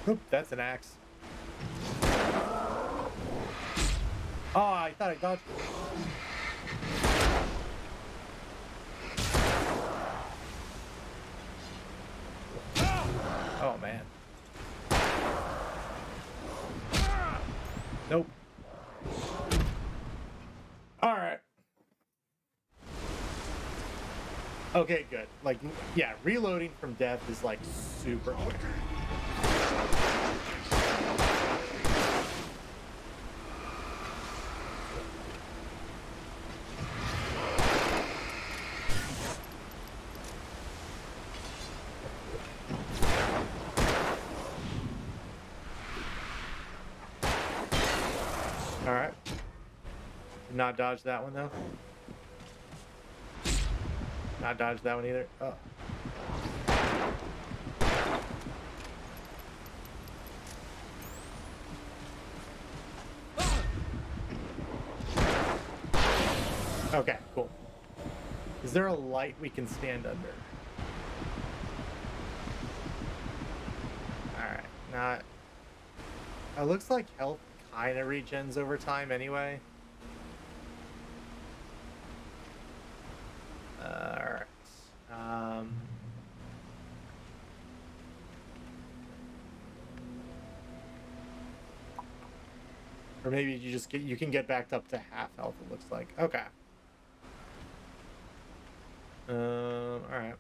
Oop, that's an axe. Oh, I thought I dodged it. Oh, man. Nope. Alright. Okay, good. Like, yeah, reloading from death is, like, super quick. Alright. Did not dodge that one, though. Not dodge that one either. Oh. Okay, cool. Is there a light we can stand under? Alright, not... It looks like health kind of regens over time anyway. Alright. Or maybe you can get back up to half health, it looks like. Okay. Alright.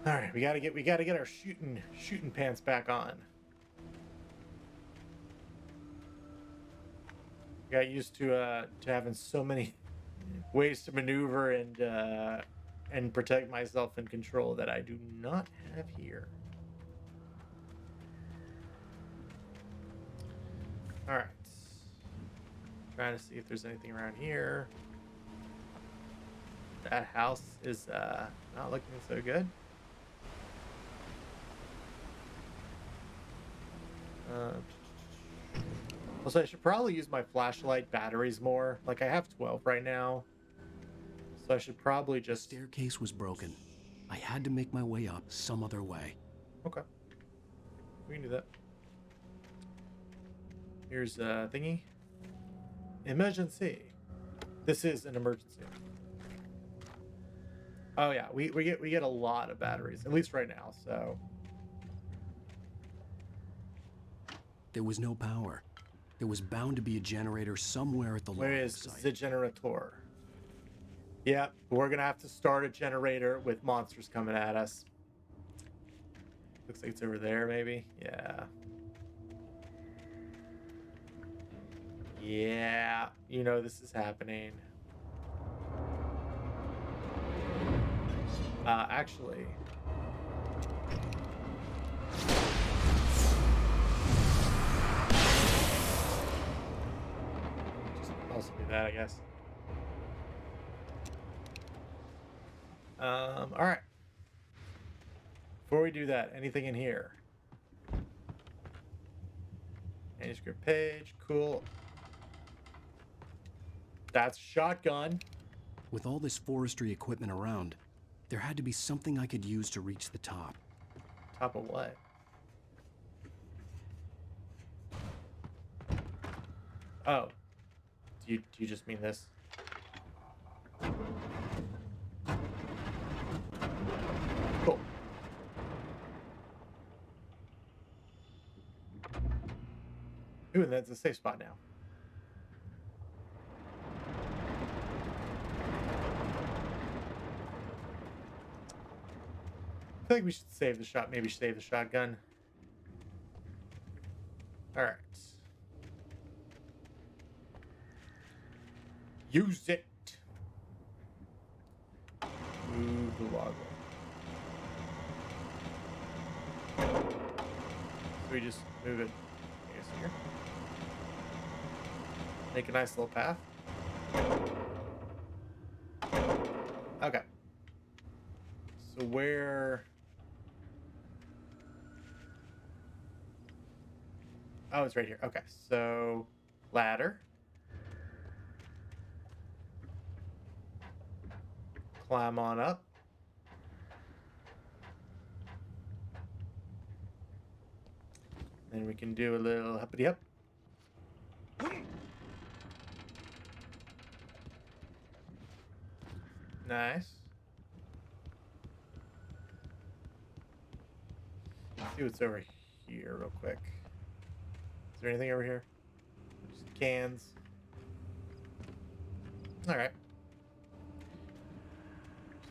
Alright, we gotta get our shooting pants back on. Got used to having so many ways to maneuver and protect myself and control that I do not have here. Alright. Trying to see if there's anything around here. That house is not looking so good. Also, I should probably use my flashlight batteries more. Like, I have 12 right now. So I should probably just... The staircase was broken. I had to make my way up some other way. Okay. We can do that. Here's a thingy. Emergency. This is an emergency. Oh yeah, we get a lot of batteries, at least right now, so... There was no power. There was bound to be a generator somewhere at the Where logging is site. the generator? Yeah, we're gonna have to start a generator with monsters coming at us. Looks like it's over there, maybe. Yeah. Yeah, you know this is happening. Actually... also do that, I guess. All right. Before we do that, anything in here? Manuscript page, cool. That's shotgun. With all this forestry equipment around, there had to be something I could use to reach the top. Top of what? Oh. Do you just mean this? Cool. Ooh, and that's a safe spot now. feel like we should save the shot. Maybe save the shotgun. All right. Use it. Move the log. So we just move it, I guess, here. Make a nice little path. Okay. So where... Oh, it's right here. Okay, so ladder. Climb on up. Then we can do a little uppity up. Nice. Let's see what's over here real quick. Is there anything over here? Just cans. Alright.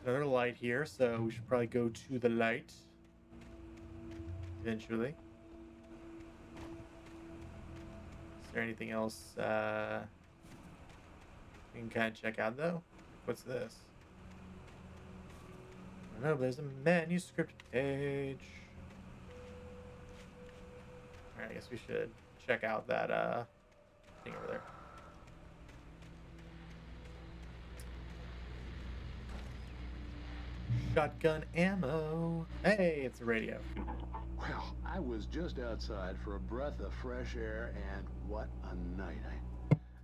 There's another light here, so we should probably go to the light. Eventually. Is there anything else we can kind of check out, though? What's this? I don't know, there's a manuscript page. Alright, I guess we should check out that thing over there. Shotgun ammo. Hey, it's a radio. Well, I was just outside for a breath of fresh air, and what a night.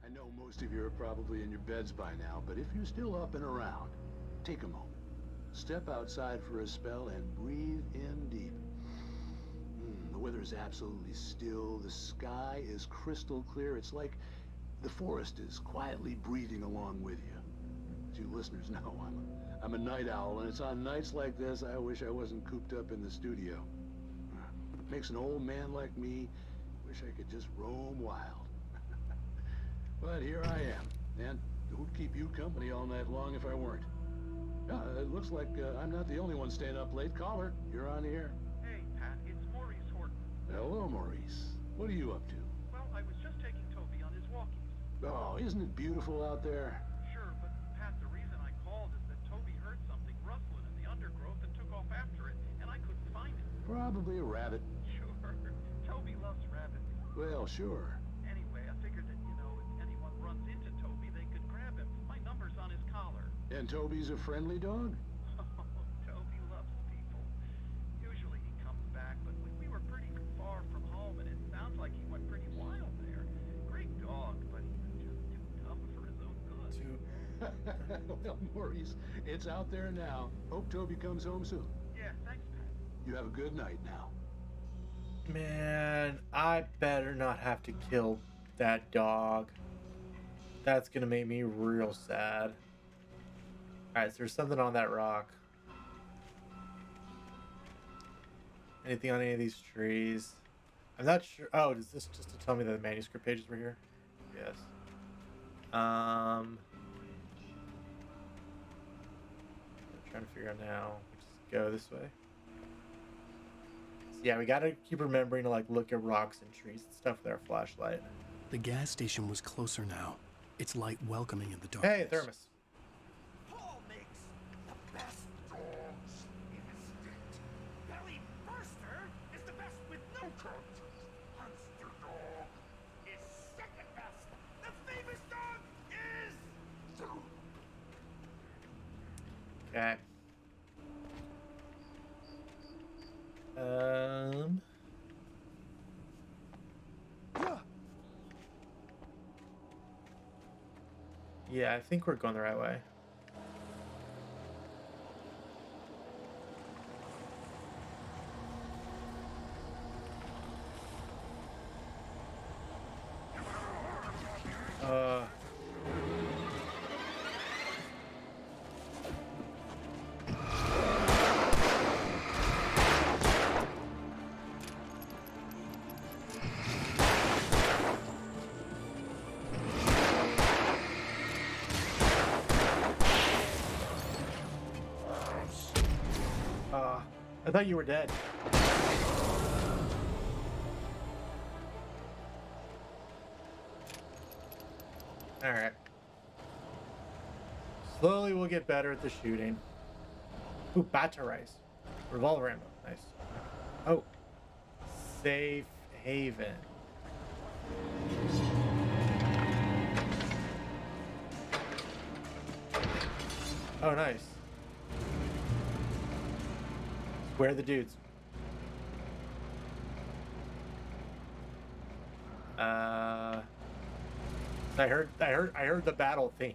I know most of you are probably in your beds by now, but if you're still up and around, take a moment. Step outside for a spell and breathe in deep. The weather is absolutely still. The sky is crystal clear. It's like the forest is quietly breathing along with you. As you listeners know, I'm a night owl, and it's on nights like this I wish I wasn't cooped up in the studio. Makes an old man like me wish I could just roam wild. But here I am, and who'd keep you company all night long if I weren't? It looks like I'm not the only one staying up late. Caller, you're on the air. Hey, Pat, it's Maurice Horton. Hello, Maurice. What are you up to? Well, I was just taking Toby on his walkies. Oh, isn't it beautiful out there? Sure, but Pat, the reason I called is that Toby heard something rustling in the undergrowth and took off after it, and I couldn't find it. Probably a rabbit. Sure. Toby loves rabbits. Well, sure. Anyway, I figured that, if anyone runs into Toby, they could grab him. My number's on his collar. And Toby's a friendly dog? Oh, Toby loves people. Usually he comes back, but we were pretty far from home, and it sounds like he went pretty wild there. Great dog, but he was just too tough for his own good. Well, Maurice, it's out there now. Hope Toby comes home soon. Yeah, thanks, Pat. You have a good night now. Man, I better not have to kill that dog. That's gonna make me real sad. Alright, so there's something on that rock. Anything on any of these trees? I'm not sure. Oh, is this just to tell me that the manuscript pages were here? Yes. I'm trying to figure out now. Just go this way. So yeah, we gotta keep remembering to look at rocks and trees and stuff with our flashlight. The gas station was closer now, its light welcoming in the darkness. Hey, thermos. Paul makes the best dogs. Instinct. Belly Burster is the best with no coat. Monster Dog is second best. The famous dog is... Okay. Yeah, I think we're going the right way. I thought you were dead. Alright. Slowly we'll get better at the shooting. Ooh, batteries. Revolver ammo. Nice. Oh. Safe haven. Oh, nice. Where are the dudes? I heard the battle theme.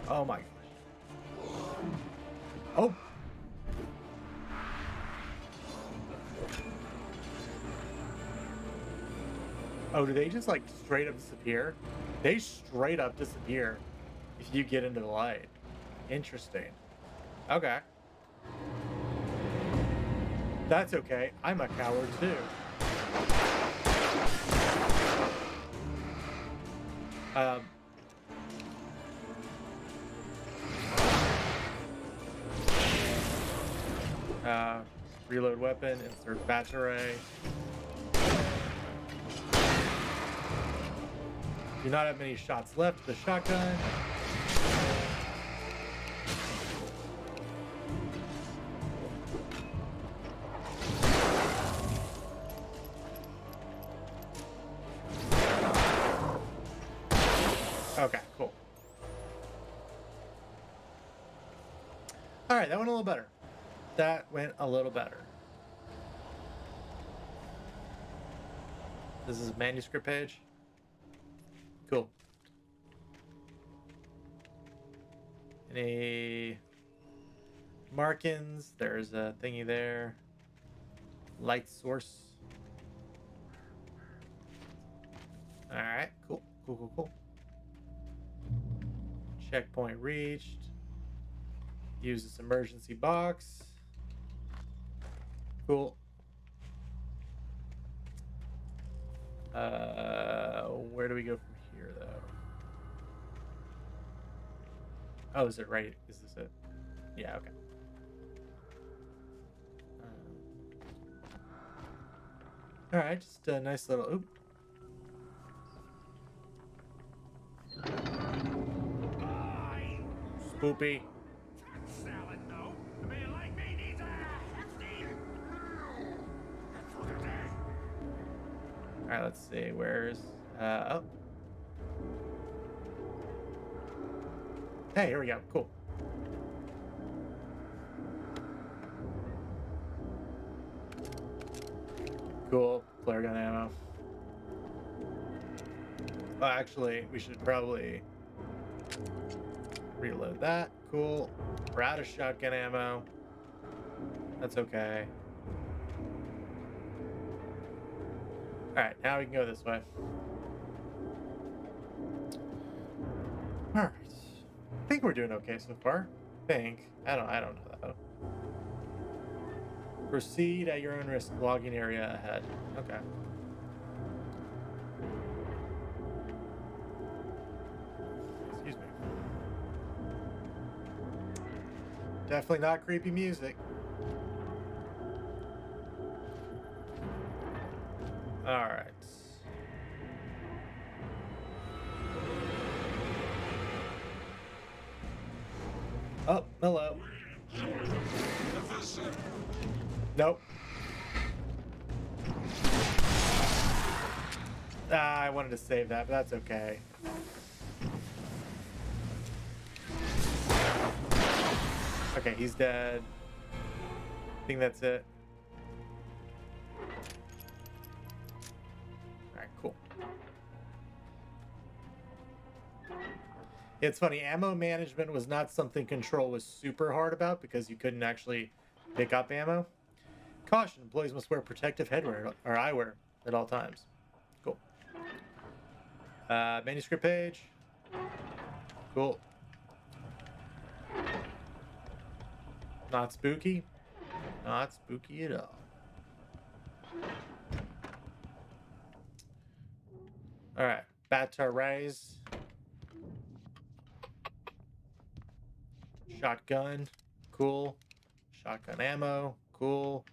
Oh my gosh. Oh. Oh, do they just like straight up disappear? They straight up disappear if you get into the light. Interesting. Okay. That's okay. I'm a coward too. Reload weapon, insert battery. Do not have many shots left. The shotgun. Okay, cool. All right, that went a little better. That went a little better. This is a manuscript page. Cool. Any markings? There's a thingy there. Light source. All right, cool, cool, cool, cool. Checkpoint reached. Use this emergency box. Cool. Where do we go from here, though? Oh, is it right? Is this it? Yeah, okay. All right, just a nice little... Oop. Spoopy. All right, let's see. Where's... oh. Hey, here we go. Cool. Cool. Flare gun ammo. Oh, actually, we should probably reload that. Cool. We're out of shotgun ammo. That's okay. Alright, now we can go this way. Alright. I think we're doing okay so far. I don't know though. Proceed at your own risk. Logging area ahead. Okay. Excuse me. Definitely not creepy music. Alright. Oh, hello. Nope. I wanted to save that, but that's okay. Okay, he's dead. I think that's it. Alright, cool. It's funny, ammo management was not something Control was super hard about because you couldn't actually pick up ammo. Caution, employees must wear protective headwear or eyewear at all times. Cool. Manuscript page. Cool. Not spooky. Not spooky at all. Alright. Bata raise. Shotgun. Cool. Shotgun ammo. Cool.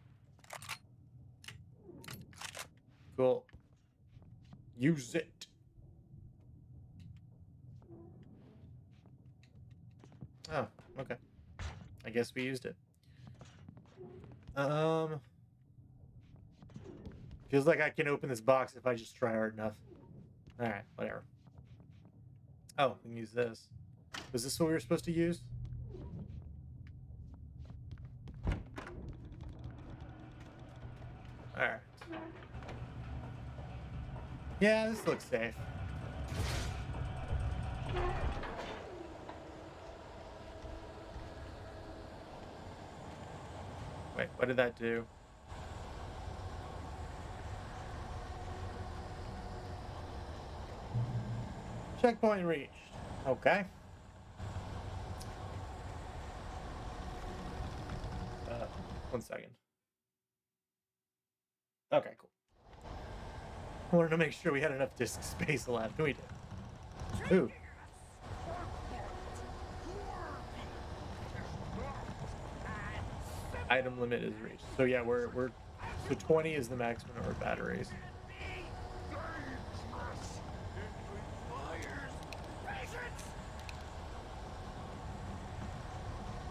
Cool. Use it. Oh, okay. I guess we used it. Feels like I can open this box if I just try hard enough. Alright, whatever. Oh, we can use this. Was this what we were supposed to use? Alright. Yeah, this looks safe. Wait, what did that do? Checkpoint reached. Okay. 1 second. Okay, cool. I wanted to make sure we had enough disk space left. We did. Ooh. Item limit is reached. So yeah, we're so 20 is the maximum number of batteries.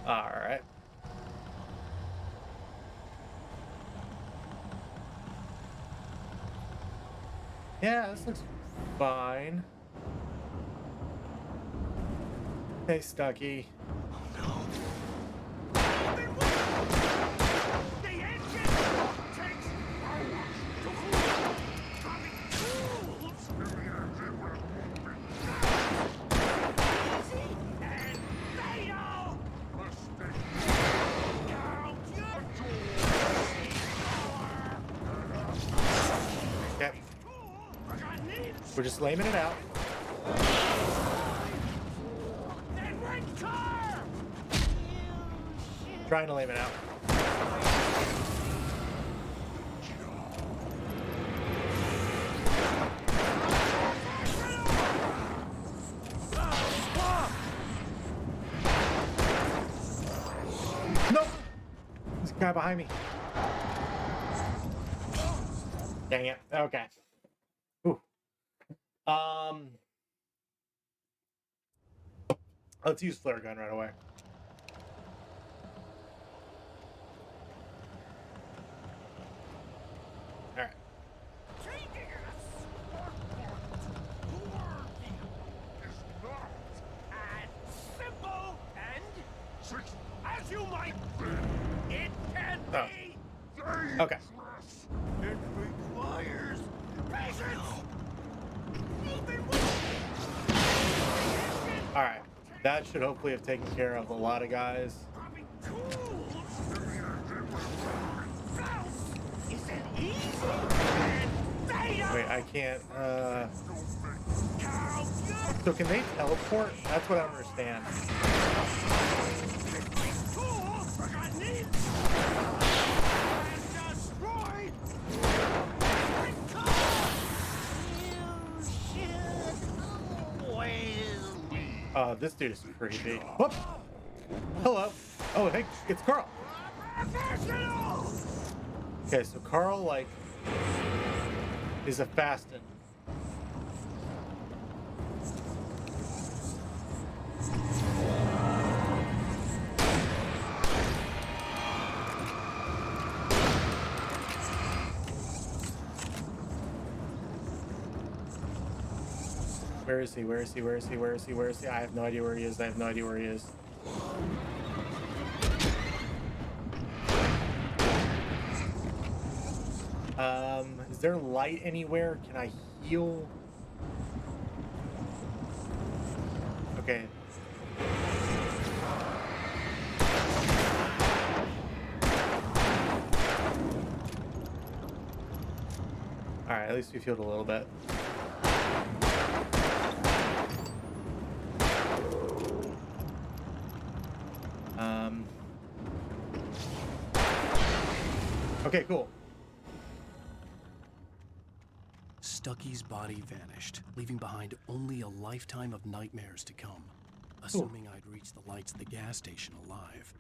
All right. Yeah, this looks fine. Hey, Stucky. We're just laming it out. Trying to lame it out. Nope. This guy behind me. Dang it. Okay. Ooh. Let's use flare gun right away. All right. Simple and as you might think, it can be. Okay. It requires patience. All right. That should hopefully have taken care of a lot of guys. Wait, I can't. So can they teleport? That's what I don't understand. This dude is creepy. Whoop! Hello. Oh, hey, it's Carl. Okay, so Carl, like, is a fastin'. Where is he? Where is he? Where is he? Where is he? Where is he? I have no idea where he is. I have no idea where he is. Is there light anywhere? Can I heal? Okay. Alright, at least we healed a little bit. Okay, cool. Stucky's body vanished, leaving behind only a lifetime of nightmares to come, assuming I'd reach the lights at the gas station alive.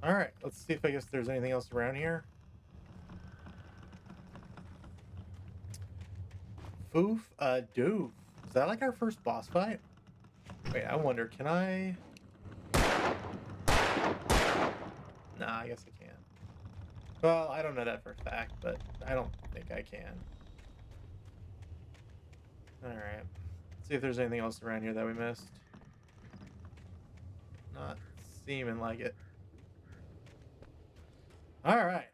All right, let's see if I guess there's anything else around here. Foof, doof. Is that like our first boss fight? Wait, I wonder, can I? Nah, I guess I can. Well, I don't know that for a fact, but I don't think I can. Alright. Let's see if there's anything else around here that we missed. Not seeming like it. Alright.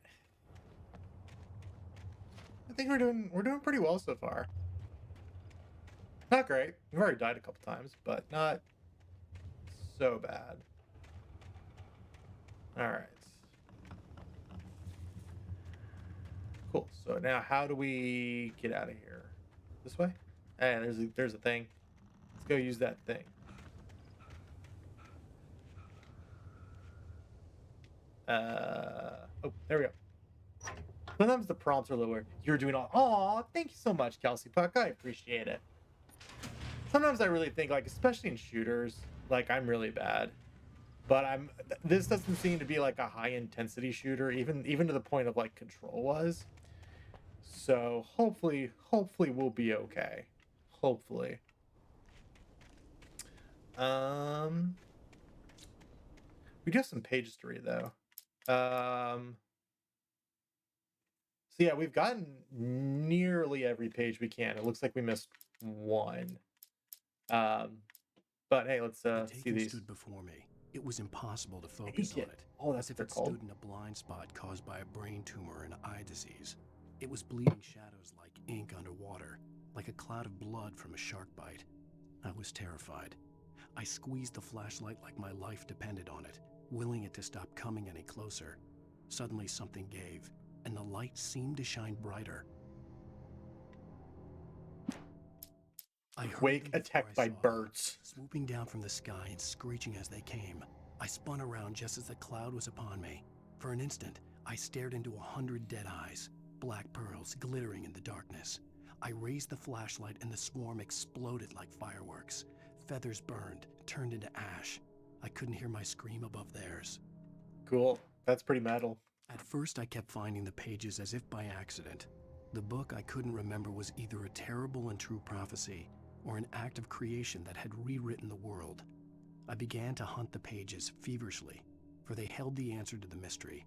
I think we're doing pretty well so far. Not great. We've already died a couple times, but not so bad. Alright. Cool. So now how do we get out of here? This way? Hey, there's a thing. Let's go use that thing. Oh, there we go. Sometimes the prompts are a little weird. You're doing all. Aw, thank you so much, Kelsey Puck. I appreciate it. Sometimes I really think, like, especially in shooters, like, I'm really bad. But this doesn't seem to be like a high intensity shooter, even to the point of like Control was. So hopefully we'll be okay. Hopefully. We do have some pages to read though. So yeah, we've gotten nearly every page we can. It looks like we missed one. But hey, let's see these. Stood before me. It was impossible to focus on it. Oh, that's as if what it they're called. stood in a blind spot caused by a brain tumor and eye disease. It was bleeding shadows like ink underwater, like a cloud of blood from a shark bite. I was terrified. I squeezed the flashlight like my life depended on it, willing it to stop coming any closer. Suddenly something gave, and the light seemed to shine brighter. Wake attacked by birds. Swooping down from the sky and screeching as they came. I spun around just as the cloud was upon me. For an instant, I stared into 100 dead eyes, black pearls glittering in the darkness. I raised the flashlight and the swarm exploded like fireworks. Feathers burned, turned into ash. I couldn't hear my scream above theirs. Cool. That's pretty metal. At first, I kept finding the pages as if by accident. The book I couldn't remember was either a terrible and true prophecy or an act of creation that had rewritten the world. I began to hunt the pages feverishly, for they held the answer to the mystery.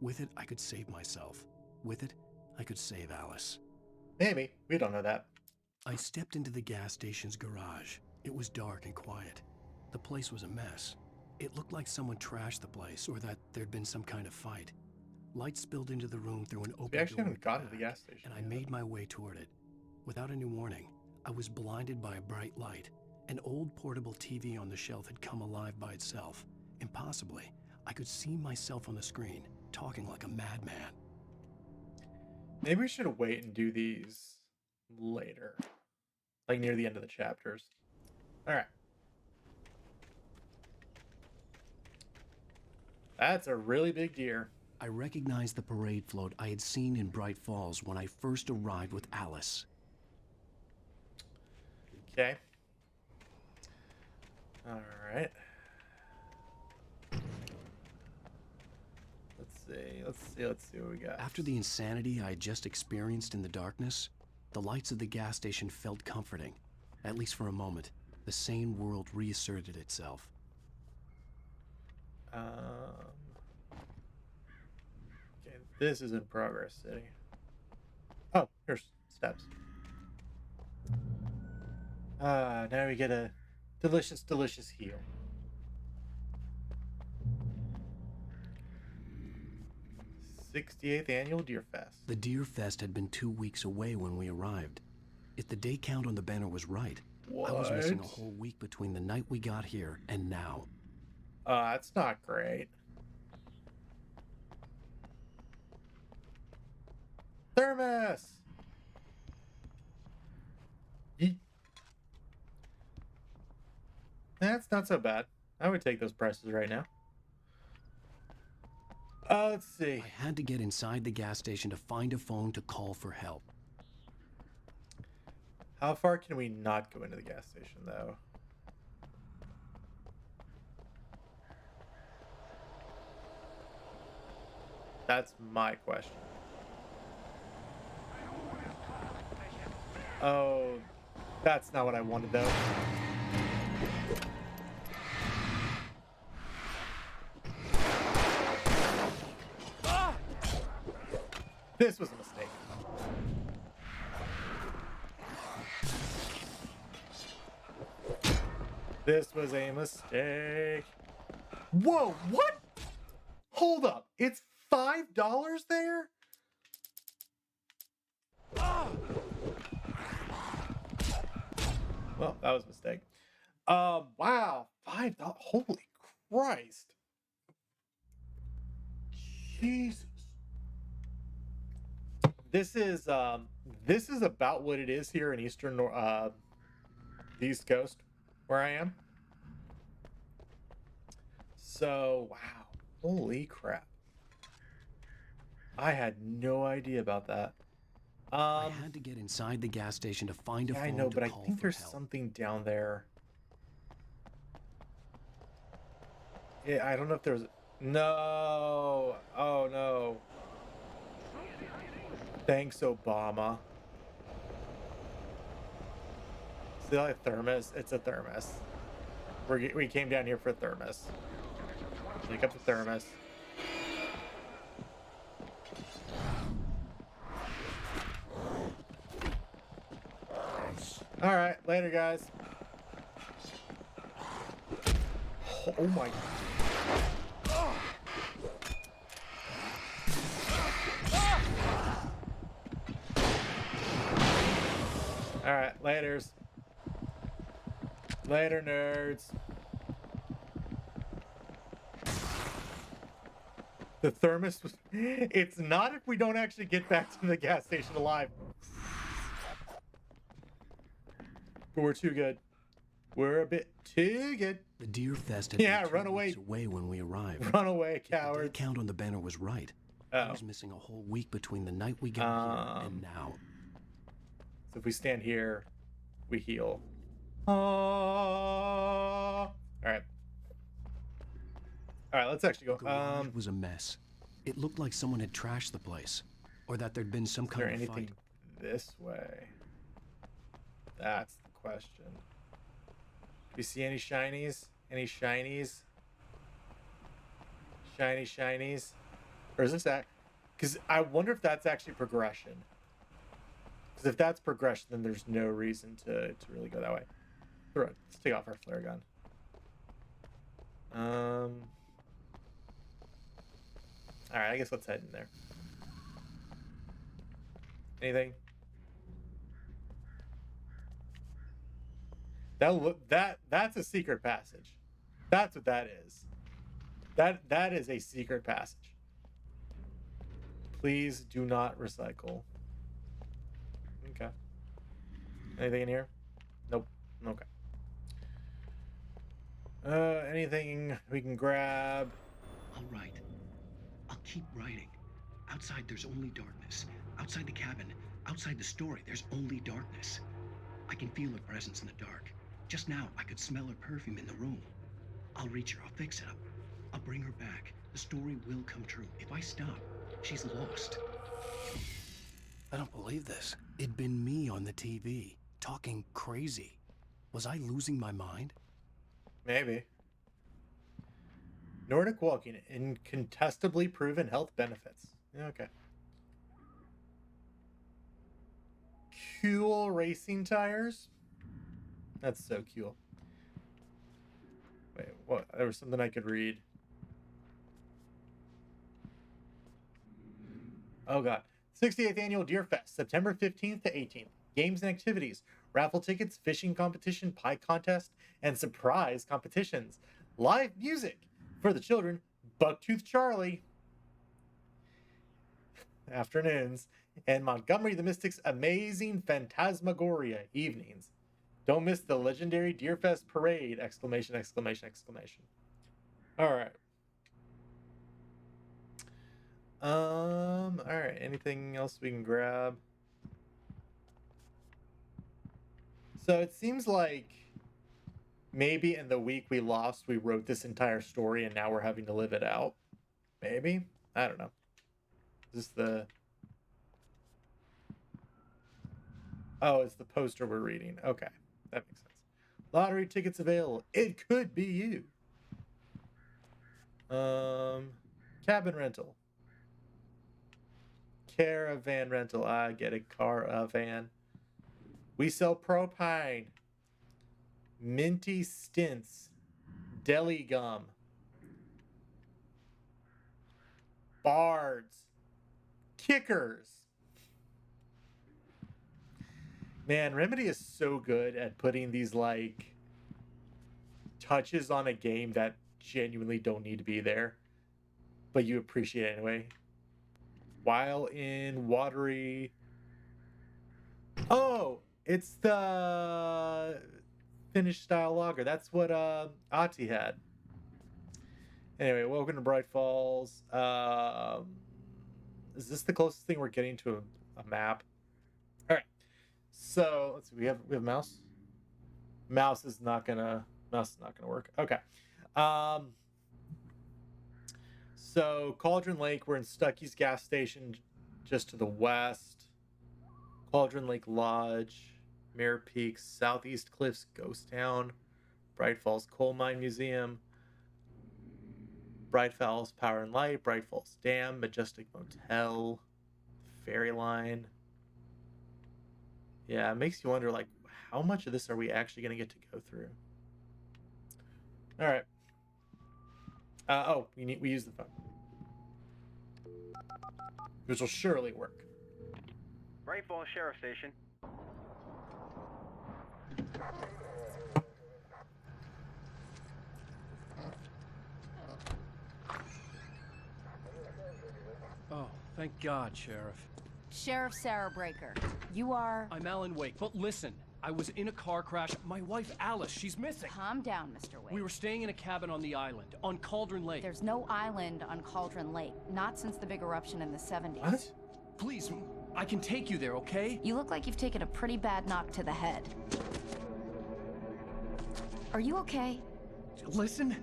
With it, I could save myself. With it, I could save Alice. Maybe. We don't know that. I stepped into the gas station's garage. It was dark and quiet. The place was a mess. It looked like someone trashed the place or that there'd been some kind of fight. Light spilled into the room through an open door. We actually haven't gotten to the gas station. And I made my way toward it. Without any warning, I was blinded by a bright light. An old portable TV on the shelf had come alive by itself. Impossibly, I could see myself on the screen, talking like a madman. Maybe we should wait and do these later. Like near the end of the chapters. Alright. That's a really big deer. I recognized the parade float I had seen in Bright Falls when I first arrived with Alice. Okay. Alright. Let's see what we got. After the insanity I had just experienced in the darkness, the lights of the gas station felt comforting. At least for a moment, the sane world reasserted itself. Okay, this is in Progress City. Oh, here's steps. Now we get a delicious heal. '68th Annual Deer Fest. The Deer Fest had been 2 weeks away when we arrived. If the day count on the banner was right, I was missing a whole week between the night we got here and now. That's not great. Thermos! Yeet. That's not so bad. I would take those prices right now. Let's see. I had to get inside the gas station to find a phone to call for help. How far can we not go into the gas station, though? That's my question. Oh, that's not what I wanted, though. This was a mistake. This was a mistake. Whoa, what? Hold up. It's $5 there? Well, that was a mistake. Wow. $5. Holy Christ. Jesus. This is about what it is here in Eastern the East Coast where I am. So, wow. Holy crap. I had no idea about that. I had to get inside the gas station to find a phone. I know, to but I call think for there's help. something down there. Yeah, I don't know if there's... No. Oh, no. Thanks, Obama. Is it like a thermos? It's a thermos. We came down here for a thermos. Pick up the thermos. All right, later, guys. Oh my. All right, laters. Later, nerds. The thermos was... It's not if we don't actually get back to the gas station alive. But we're too good. We're a bit too good. The Deer Fest had been 2 run away. weeks away when we arrived. Run away, The coward. day count on the banner was right. I was missing a whole week between the night we got here and now. So if we stand here, we heal. All right. All right, let's actually go. The garage was a mess. It looked like someone had trashed the place, or that there'd been some Is there kind of anything fight. this way? That's the question. Do we see any shinies? Any shinies? Shiny shinies? Or is this that? Because I wonder if that's actually progression. Because if that's progression, then there's no reason to really go that way. Let's take off our flare gun. All right, I guess let's head in there. Anything? That's a secret passage. That's what that is. That is a secret passage. Please do not recycle. Okay. Anything in here? Nope. Okay. Anything we can grab? I'll write. I'll keep writing. Outside, there's only darkness. Outside the cabin, outside the story, there's only darkness. I can feel her presence in the dark. Just now, I could smell her perfume in the room. I'll reach her. I'll fix it up. I'll bring her back. The story will come true. If I stop, she's lost. I don't believe this. It'd been me on the TV, talking crazy. Was I losing my mind? Maybe. Nordic walking, incontestably proven health benefits. Yeah, okay. Cool racing tires. That's so cool. Wait, what? There was something I could read. Oh god. 68th Annual Deer Fest, September 15th to 18th. Games and activities, raffle tickets, fishing competition, pie contest, and surprise competitions. Live music for the children, Bucktooth Charlie. Afternoons. And Montgomery the Mystic's amazing Phantasmagoria evenings. Don't miss the legendary Deerfest parade! Exclamation, exclamation, exclamation. All right. All right. Anything else we can grab? So it seems like maybe in the week we lost, we wrote this entire story and now we're having to live it out. Maybe? I don't know. Is this the... Oh, it's the poster we're reading. Okay. That makes sense. Lottery tickets available. It could be you. Cabin rental. Caravan rental. I get a caravan. We sell propine. Minty stints. Deli gum. Bards. Kickers. Man, Remedy is so good at putting these like touches on a game that genuinely don't need to be there, but you appreciate it anyway. While in watery... Oh, it's the Finnish style lager. That's what Ati had. Anyway, welcome to Bright Falls. Is this the closest thing we're getting to a map? All right. So let's see. We have a mouse. Mouse is not gonna work. Okay. So Cauldron Lake. We're in Stuckey's gas station, just to the west. Cauldron Lake Lodge, Mirror Peaks, Southeast Cliffs Ghost Town, Bright Falls Coal Mine Museum, Bright Falls Power and Light, Bright Falls Dam, Majestic Motel, Ferry Line. Yeah, it makes you wonder, like, how much of this are we actually going to get to go through? All right. We use the phone, which will surely work. Bright Falls Sheriff Station. Oh, thank God, Sheriff. Sheriff Sarah Breaker, you are... I'm Alan Wake, but listen, I was in a car crash. My wife, Alice, she's missing. Calm down, Mr. Wake. We were staying in a cabin on the island, on Cauldron Lake. There's no island on Cauldron Lake, not since the big eruption in the 70s. What? Please, I can take you there, okay? You look like you've taken a pretty bad knock to the head. Are you okay? Listen.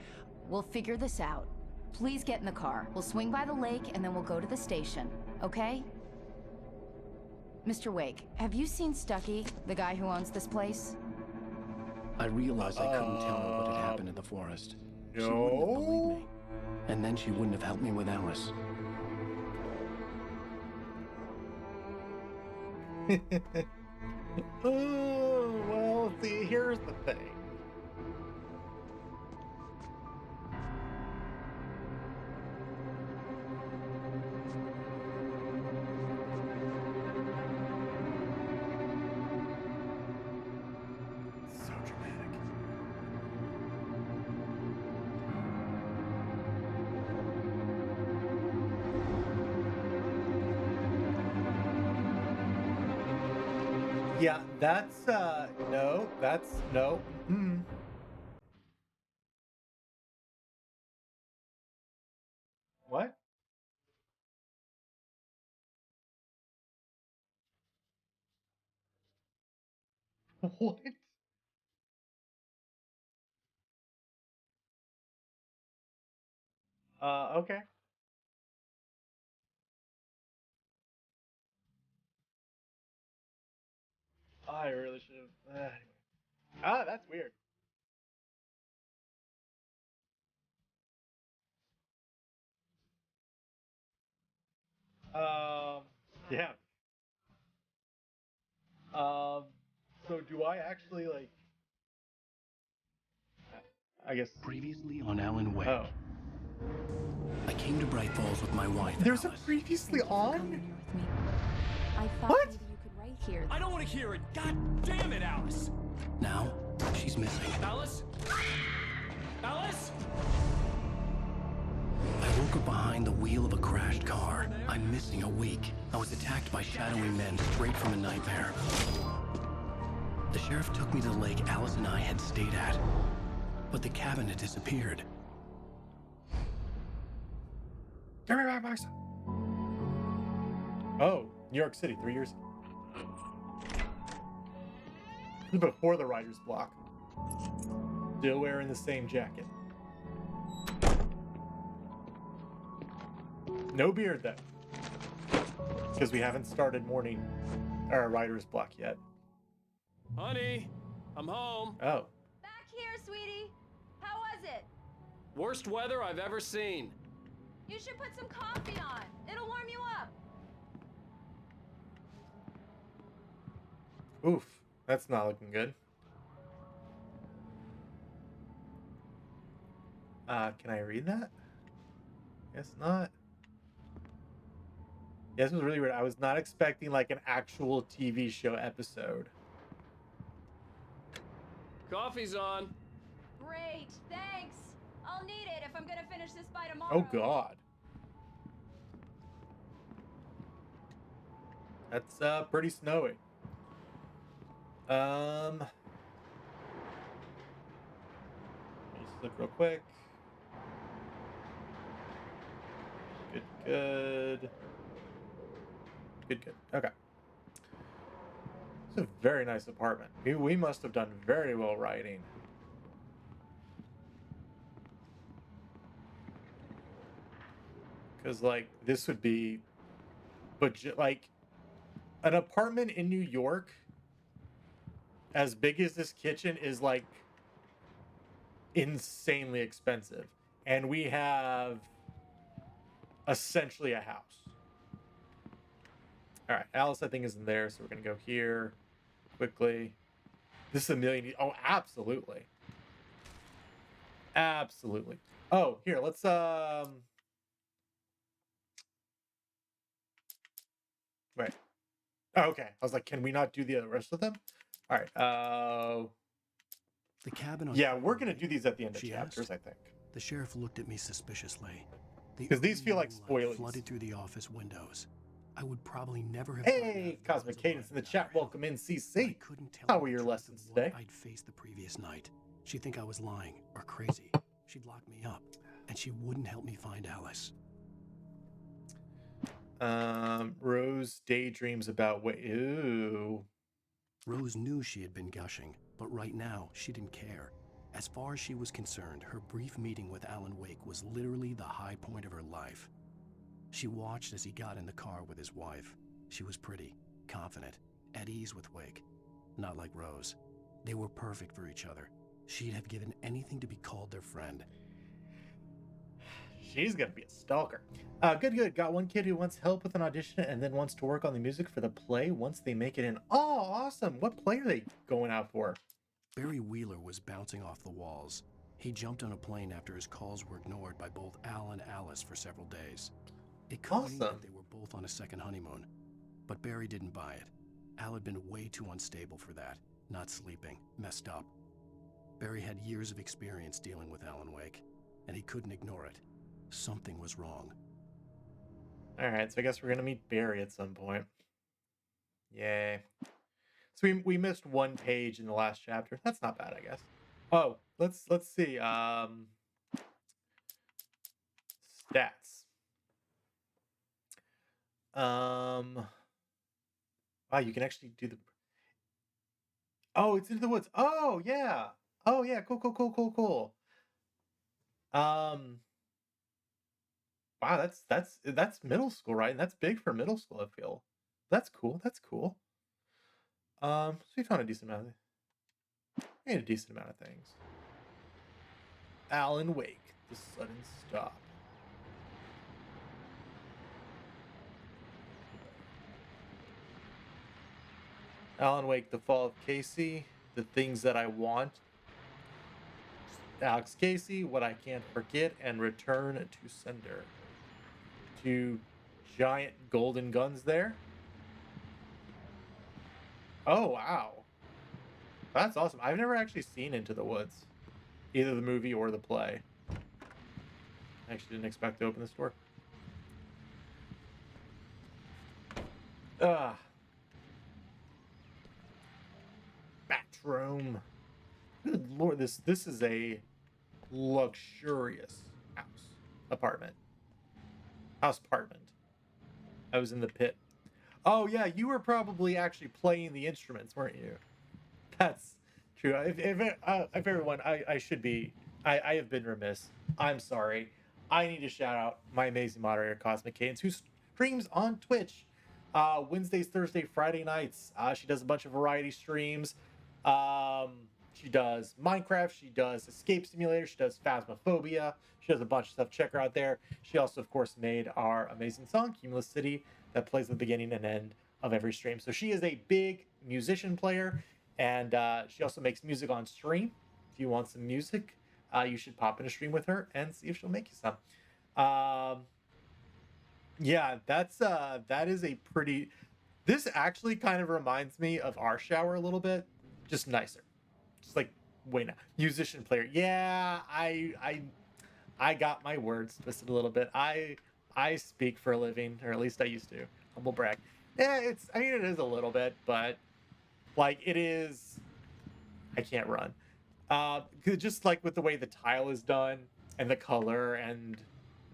We'll figure this out. Please get in the car. We'll swing by the lake and then we'll go to the station, okay? Mr. Wake, have you seen Stuckey, the guy who owns this place? I realized I couldn't tell her what had happened in the forest. No. She wouldn't have believed me. And then she wouldn't have helped me with Alice. Oh, well, see, here's the thing. So dramatic. Yeah, that's, no, that's, no. Mm. What? What? Okay. I really should have. Anyway. Ah, that's weird. Yeah. So do I actually like? I guess. Previously on Alan Wake. Oh. I came to Bright Falls with my wife. There's Alice. a previously on? I thought What? maybe you could write here. I don't want to hear it. God damn it, Alice. Now, she's missing. Alice? Alice? I woke up behind the wheel of a crashed car. I'm missing a week. I was attacked by shadowy men straight from a nightmare. The sheriff took me to the lake Alice and I had stayed at, but the cabin had disappeared. Give me back my son. Oh, New York City, 3 years. Before the writer's block. Still wearing the same jacket. No beard, though. Because we haven't started morning or writer's block yet. Honey, I'm home. Oh. Back here, sweetie. How was it? Worst weather I've ever seen. You should put some coffee on. It'll warm you up. Oof, that's not looking good. Can I read that? Guess not. Yeah, this was really weird. I was not expecting like an actual TV show episode. Coffee's on. Great, thanks. I'll need it if I'm gonna finish this by tomorrow. Oh God. That's pretty snowy. Let me just look real quick. Good. Okay. It's a very nice apartment. We must have done very well writing. Because, like, this would be... But, like, an apartment in New York as big as this kitchen is, like, insanely expensive. And we have essentially a house. All right, Alice, I think, is in there, so we're going to go here quickly. This is a million... Oh, absolutely. Absolutely. Oh, here, let's... Right. Oh, okay. I was like, can we not do the rest of them? All right. The cabin on Yeah, we're going to do these at the end of chapters, I think. The sheriff looked at me suspiciously. Because these feel like spoilers. Flooded through the office windows. I would probably never have. Hey, Cosmic Cadence in the chat. Welcome in, CC. How were your lessons today? I'd faced the previous night. She'd think I was lying or crazy. She'd lock me up, and she wouldn't help me find Alice. Rose daydreams about Ooh. Rose knew she had been gushing, but right now she didn't care. As far as she was concerned, her brief meeting with Alan Wake was literally the high point of her life. She watched as he got in the car with his wife. She was pretty, confident, at ease with Wake. Not like Rose. They were perfect for each other. She'd have given anything to be called their friend. She's gonna be a stalker. Good. Got one kid who wants help with an audition and then wants to work on the music for the play once they make it in. Oh, awesome. What play are they going out for? Barry Wheeler was bouncing off the walls. He jumped on a plane after his calls were ignored by both Al and Alice for several days. It could mean that they were both on a second honeymoon. But Barry didn't buy it. Al had been way too unstable for that. Not sleeping. Messed up. Barry had years of experience dealing with Alan Wake, and he couldn't ignore it. Something was wrong. Alright, so I guess we're gonna meet Barry at some point. Yay. So we missed one page in the last chapter. That's not bad, I guess. Oh, let's see. Stats. Wow, you can actually do the... Oh, it's Into the Woods. Oh, yeah. Oh, yeah. Cool. Wow, that's middle school, right? And that's big for middle school, I feel. That's cool. So we found a decent amount of things. Alan Wake, the sudden stop. Alan Wake, the fall of Casey, the things that I want. Alex Casey, what I can't forget, and return to sender. 2 giant golden guns there. Oh, wow. That's awesome. I've never actually seen Into the Woods. Either the movie or the play. I actually didn't expect to open this door. Bathroom. Good lord, this is a luxurious apartment. I was in the pit. Oh yeah, you were probably actually playing the instruments, weren't you? That's true. If everyone, I should be. I have been remiss. I'm sorry. I need to shout out my amazing moderator, Cosmic Cadence, who streams on Twitch Wednesdays, Thursday, Friday nights. She does a bunch of variety streams. She does Minecraft. She does Escape Simulator. She does Phasmophobia. She does a bunch of stuff. Check her out there. She also, of course, made our amazing song, Cumulus City, that plays at the beginning and end of every stream. So she is a big musician player, and she also makes music on stream. If you want some music, you should pop in a stream with her and see if she'll make you some. Yeah, that is a pretty. This actually kind of reminds me of our shower a little bit, just nicer, just like way now. Musician player, yeah, I got my words twisted a little bit. I speak for a living, or at least I used to. Humble brag. Yeah, I mean, it is a little bit, but like it is. I can't run. 'Cause just like with the way the tile is done and the color and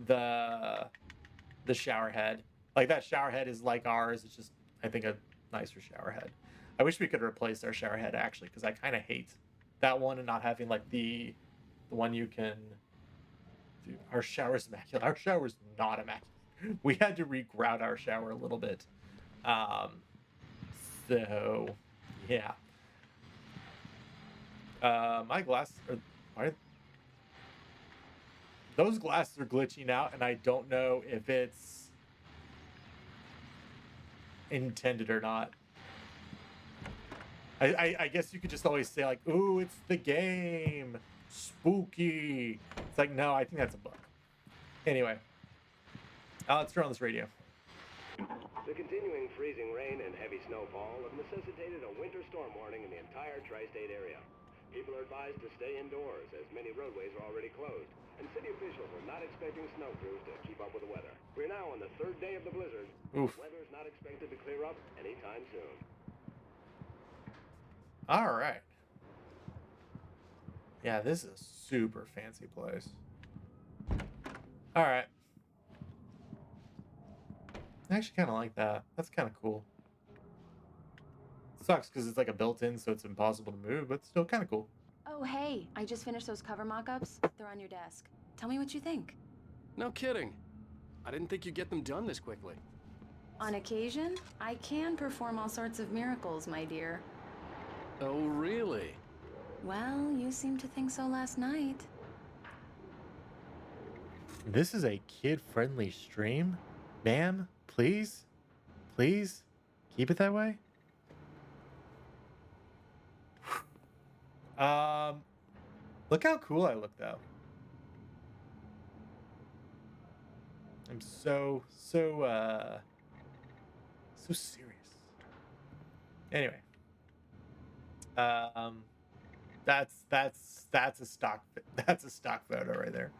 the shower head, like that shower head is like ours. It's just I think a nicer shower head. I wish we could replace our shower head actually, because I kind of hate that one and not having like the one you can. Dude, our shower's immaculate. Our shower's not immaculate. We had to regrout our shower a little bit. So yeah. My glasses are those glasses are glitching out, and I don't know if it's intended or not. I guess you could just always say like, "Ooh, it's the game, spooky." It's like, no, I think that's a bug. Anyway, let's turn on this radio. The continuing freezing rain and heavy snowfall have necessitated a winter storm warning in the entire tri-state area. People are advised to stay indoors as many roadways are already closed, and city officials are not expecting snow crews to keep up with the weather. We're now on the third day of the blizzard. Oof. The weather is not expected to clear up anytime soon. All right. Yeah, this is a super fancy place. All right. I actually kind of like that. That's kind of cool. Sucks because it's like a built-in, so it's impossible to move, but still kind of cool. Oh, hey, I just finished those cover mock-ups. They're on your desk. Tell me what you think. No kidding. I didn't think you'd get them done this quickly. On occasion, I can perform all sorts of miracles, my dear. Oh, really? Well, you seemed to think so last night. This is a kid-friendly stream? Ma'am, please? Please? Keep it that way? Look how cool I look, though. I'm so serious. Anyway. That's a stock photo right there.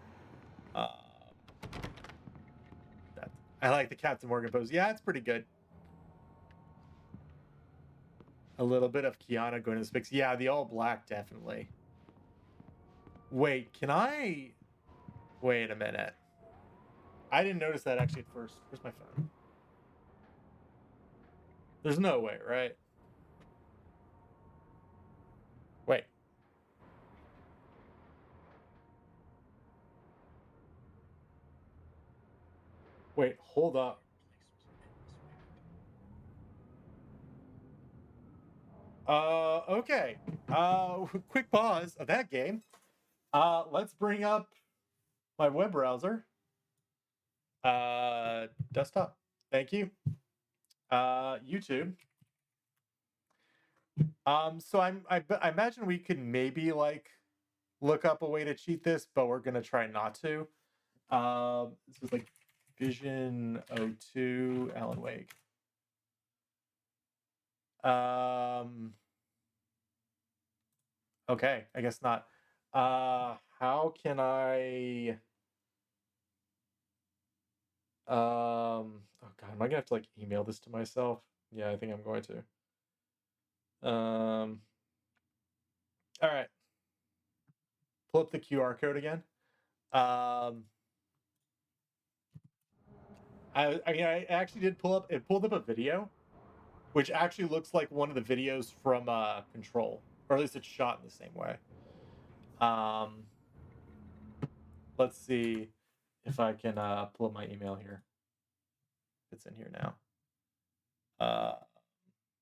I like the Captain Morgan pose. Yeah, it's pretty good. A little bit of Kiana going to the specs. Yeah, the all black, definitely. Wait, can I... Wait a minute. I didn't notice that actually at first. Where's my phone? There's no way, right? Wait. Wait, hold up. Okay. Quick pause of that game. Let's bring up my web browser. Desktop. Thank you. YouTube. So I imagine we could maybe like look up a way to cheat this, but we're gonna try not to. This is like Vision 02 Alan Wake. Okay, I guess not. How can I? Oh God, am I gonna have to like email this to myself? Yeah, I think I'm going to. All right. Pull up the QR code again. I mean, I actually did pull up. It pulled up a video which actually looks like one of the videos from Control, or at least it's shot in the same way. Let's see if I can pull up my email here. It's in here now. I'm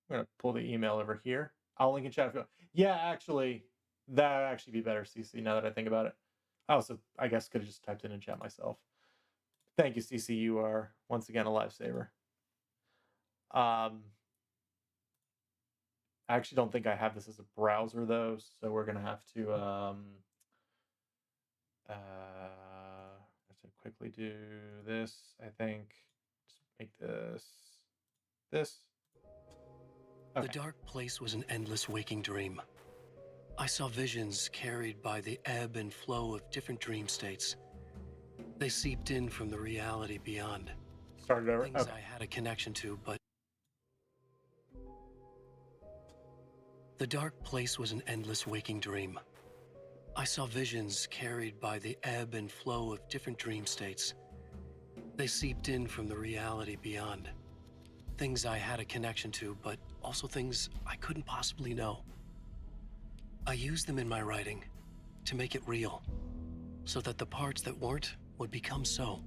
gonna pull the email over here. I'll link in chat. Yeah, actually, that would actually be better, CC. Now that I think about it, I also, I guess, could have just typed it in chat myself. Thank you, CC. You are once again a lifesaver. I actually don't think I have this as a browser though, so we're gonna have to quickly do this. I think just make this. Okay. The dark place was an endless waking dream. I saw visions carried by the ebb and flow of different dream states. They seeped in from the reality beyond. Started over. Things I had a connection to, but the dark place was an endless waking dream. I saw visions carried by the ebb and flow of different dream states. They seeped in from the reality beyond. Things I had a connection to, but also things I couldn't possibly know. I used them in my writing to make it real, so that the parts that weren't would become so.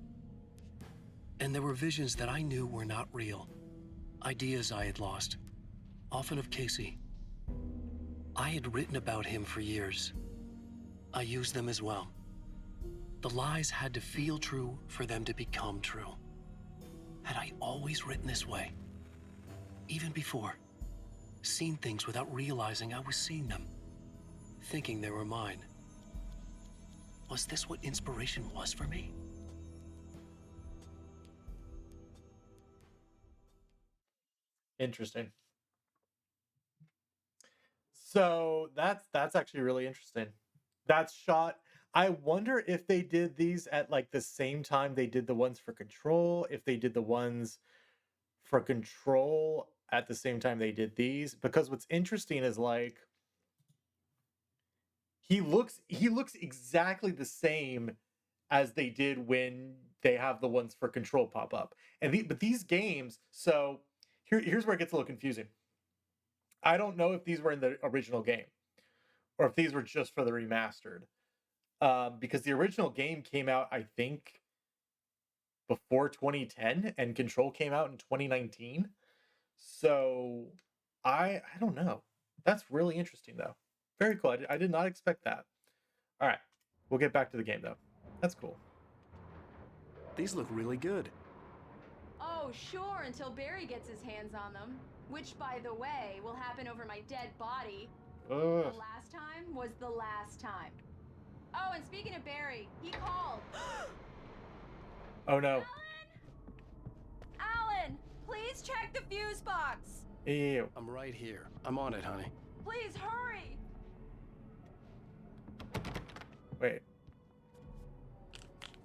And there were visions that I knew were not real, ideas I had lost, often of Casey. I had written about him for years. I used them as well. The lies had to feel true for them to become true. Had I always written this way? Even before? Seen things without realizing I was seeing them? Thinking they were mine? Was this what inspiration was for me? Interesting. So that's actually really interesting. That's shot. I wonder if they did these at like the same time they did the ones for Control, if they did the ones for Control at the same time they did these, because what's interesting is like he looks exactly the same as they did when they have the ones for Control pop up. But these games, so here's where it gets a little confusing. I don't know if these were in the original game or if these were just for the remastered. Because the original game came out, I think, before 2010, and Control came out in 2019. So I don't know. That's really interesting, though. Very cool. I did not expect that. All right, we'll get back to the game, though. That's cool. These look really good. Oh, sure, until Barry gets his hands on them. Which, by the way, will happen over my dead body. Ugh. The last time was the last time. Oh, and speaking of Barry, he called. Oh, no. Alan, please check the fuse box. Ew. I'm right here. I'm on it, honey. Please hurry. Wait.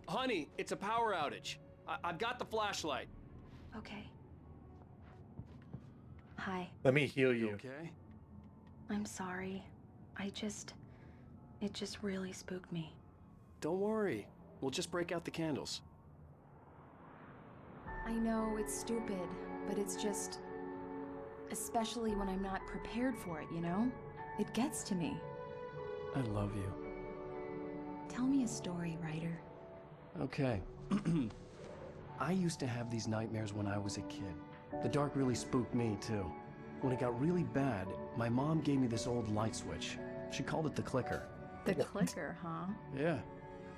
Honey, it's a power outage. I've got the flashlight. Okay. Hi. Let me heal you. Okay? I'm sorry. It just really spooked me. Don't worry. We'll just break out the candles. I know it's stupid, but it's just... Especially when I'm not prepared for it, you know? It gets to me. I love you. Tell me a story, writer. Okay. I used to have these nightmares when I was a kid. The dark really spooked me, too. When it got really bad, my mom gave me this old light switch. She called it the clicker. The clicker, huh? Yeah.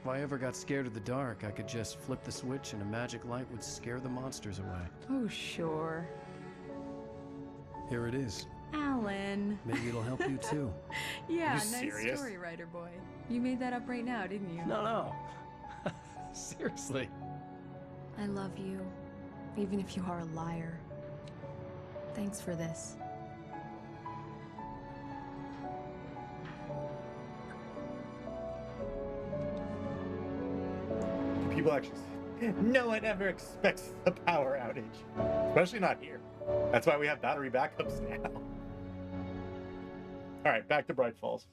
If I ever got scared of the dark, I could just flip the switch and a magic light would scare the monsters away. Oh, sure. Here it is. Alan. Maybe it'll help you, too. Yeah, You nice serious? story, writer boy. You made that up right now, didn't you? No. Seriously. I love you, even if you are a liar. Thanks for this. People actually say, no one ever expects the power outage. Especially not here. That's why we have battery backups now. All right, back to Bright Falls.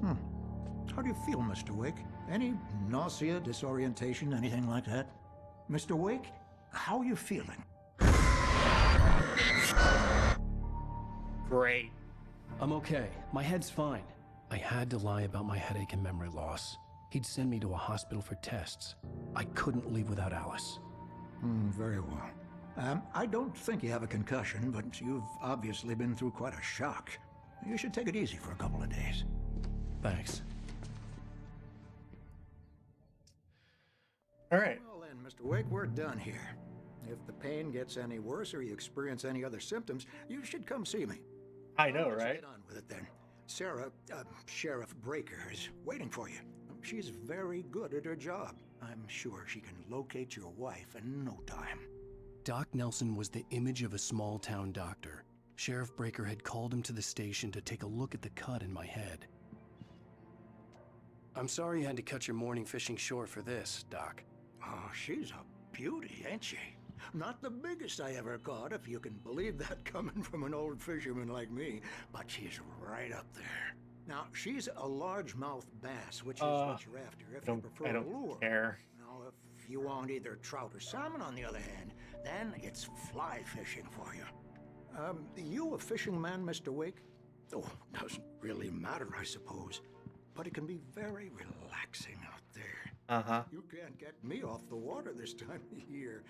How do you feel, Mr. Wake? Any nausea, disorientation, anything like that? Mr. Wake, how are you feeling? Great. I'm okay. My head's fine. I had to lie about my headache and memory loss. He'd send me to a hospital for tests. I couldn't leave without Alice. Very well. I don't think you have a concussion, but you've obviously been through quite a shock. You should take it easy for a couple of days. Thanks. All right. Well then, Mr. Wake, we're done here. If the pain gets any worse or you experience any other symptoms, you should come see me. I know, Let's right? get on with it then. Sarah, Sheriff Breaker, is waiting for you. She's very good at her job. I'm sure she can locate your wife in no time. Doc Nelson was the image of a small-town doctor. Sheriff Breaker had called him to the station to take a look at the cut in my head. I'm sorry you had to cut your morning fishing short for this, Doc. Oh, she's a beauty, ain't she? Not the biggest I ever caught, if you can believe that coming from an old fisherman like me, but she's right up there. Now, she's a largemouth bass, which is what you're after if you prefer I don't a lure. care. Now, if you want either trout or salmon, on the other hand, then it's fly fishing for you. You a fishing man, Mr. Wake? Oh, doesn't really matter, I suppose. But it can be very relaxing out there. Uh-huh. You can't get me off the water this time of year.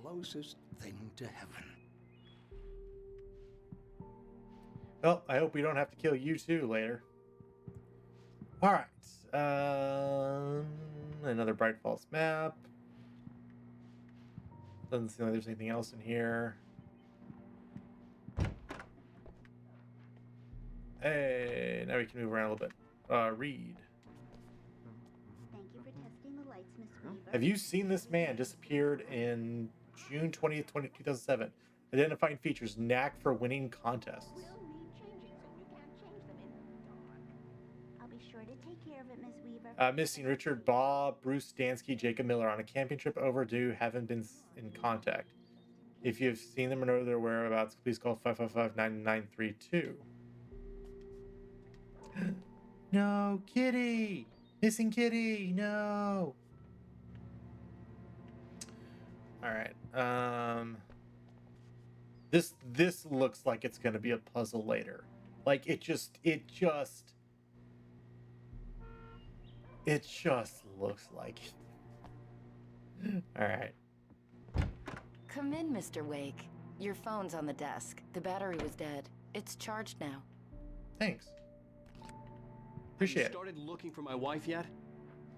Closest thing to heaven. Well, I hope we don't have to kill you too later. All right. Another Bright Falls map. Doesn't seem like there's anything else in here. Hey, now we can move around a little bit. Read. Thank you for testing the lights, Miss Weaver. Have you seen this man? Disappeared in June 20th, 2007. Identifying features, knack for winning contests. We'll need changing so you can't change them in the dark. I'll be sure to take care of it, Miss Weaver. Missing Richard, Bob, Bruce Stansky, Jacob Miller on a camping trip overdue. Haven't been in contact. If you've seen them or know their whereabouts, please call 555-9932. No, Kitty! Missing Kitty! No! Alright, This looks like it's gonna be a puzzle later. Like, it just looks like it. Alright. Come in, Mr. Wake. Your phone's on the desk. The battery was dead. It's charged now. Thanks. Appreciate Have you started looking for my wife yet?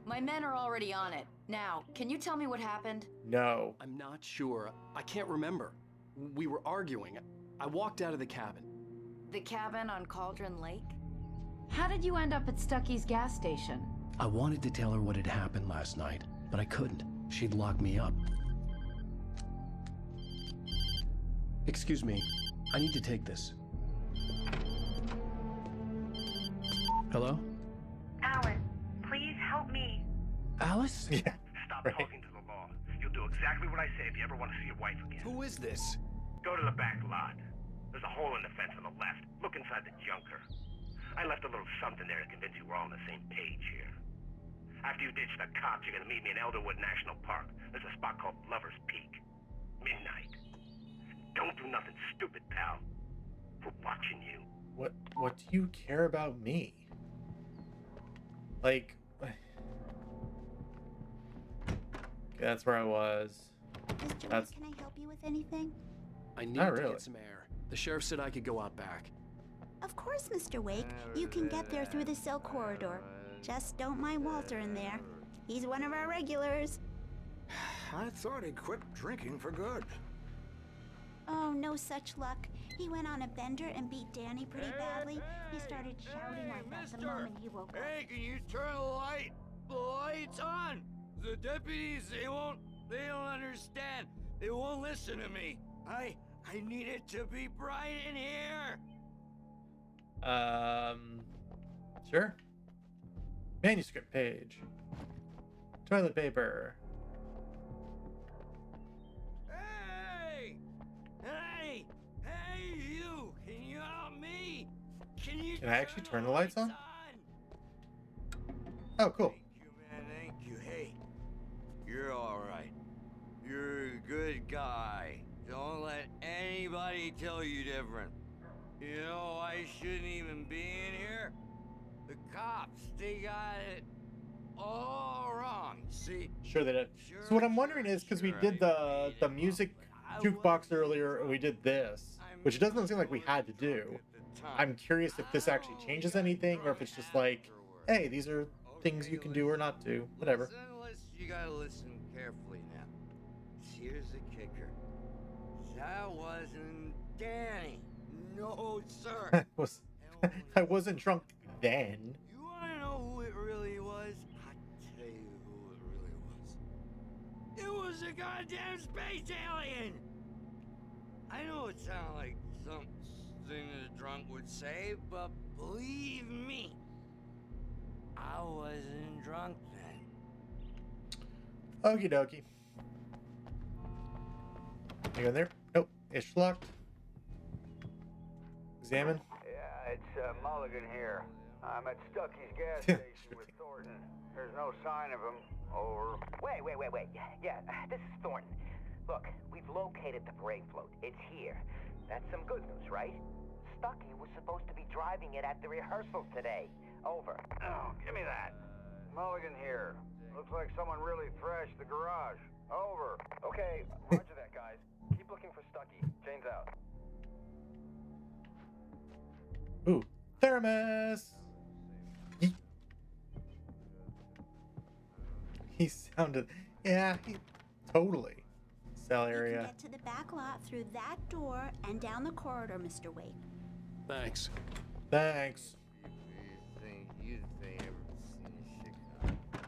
My men are already on it. Now, can you tell me what happened? No. I'm not sure. I can't remember. We were arguing. I walked out of the cabin. The cabin on Cauldron Lake? How did you end up at Stucky's gas station? I wanted to tell her what had happened last night, but I couldn't. She'd lock me up. Excuse me. I need to take this. Hello? Alan, please help me. Alice? Yeah. Stop talking to the law. You'll do exactly what I say if you ever want to see your wife again. Who is this? Go to the back lot. There's a hole in the fence on the left. Look inside the junker. I left a little something there to convince you we're all on the same page here. After you ditch the cops, you're gonna meet me in Elderwood National Park. There's a spot called Lover's Peak. Midnight. Don't do nothing stupid, pal. We're watching you. What do you care about me? Like, okay, that's where I was. Mr. That's Wake, can I help you with anything? I need Not to really. get some air. The sheriff said I could go out back. Of course, Mr. Wake. You can get there through the cell corridor. Just don't mind Walter in there. He's one of our regulars. I thought he quit drinking for good. Oh, no such luck. He went on a bender and beat Danny pretty badly. He started shouting like that the moment he woke up. Hey, can you turn the lights on? The deputies, they don't understand. They won't listen to me. I need it to be bright in here. Sure. Manuscript page. Toilet paper. Hey, you! Can you help me? Can I actually turn the lights on? Oh, cool. Thank you. Hey, you're all right. You're a good guy. Don't let anybody tell you different. You know, I shouldn't even be in here. The cops, they got it all wrong. See? Sure they did. So what I'm wondering is, because we did the music jukebox earlier, and we did this, which it doesn't seem like we had to do. I'm curious if this actually changes anything, or if it's just like, hey, these are things you can do or not do, whatever. You gotta listen carefully now. Here's the kicker. That wasn't Danny. No, sir. I wasn't drunk then. You wanna know who it really was? I'll tell you who it really was. It was a goddamn space alien! I know it sounds like something a drunk would say, but believe me, I wasn't drunk then. Okie dokie. You in there? Nope. It's locked. Examine. Yeah, it's Mulligan here. I'm at Stucky's gas station with Thornton. There's no sign of him. Over. Wait. Yeah, this is Thornton. Look, we've located the parade float. It's here. That's some good news, right? Stucky was supposed to be driving it at the rehearsals today. Over. Oh, give me that. Mulligan here. Looks like someone really thrashed the garage. Over. Okay, roger that, guys. Keep looking for Stucky. Jane's out. Ooh, thermos. He sounded, yeah, totally. Cell You area. can get to the back lot through that door and down the corridor, Mr. Wake. Thanks. Thanks.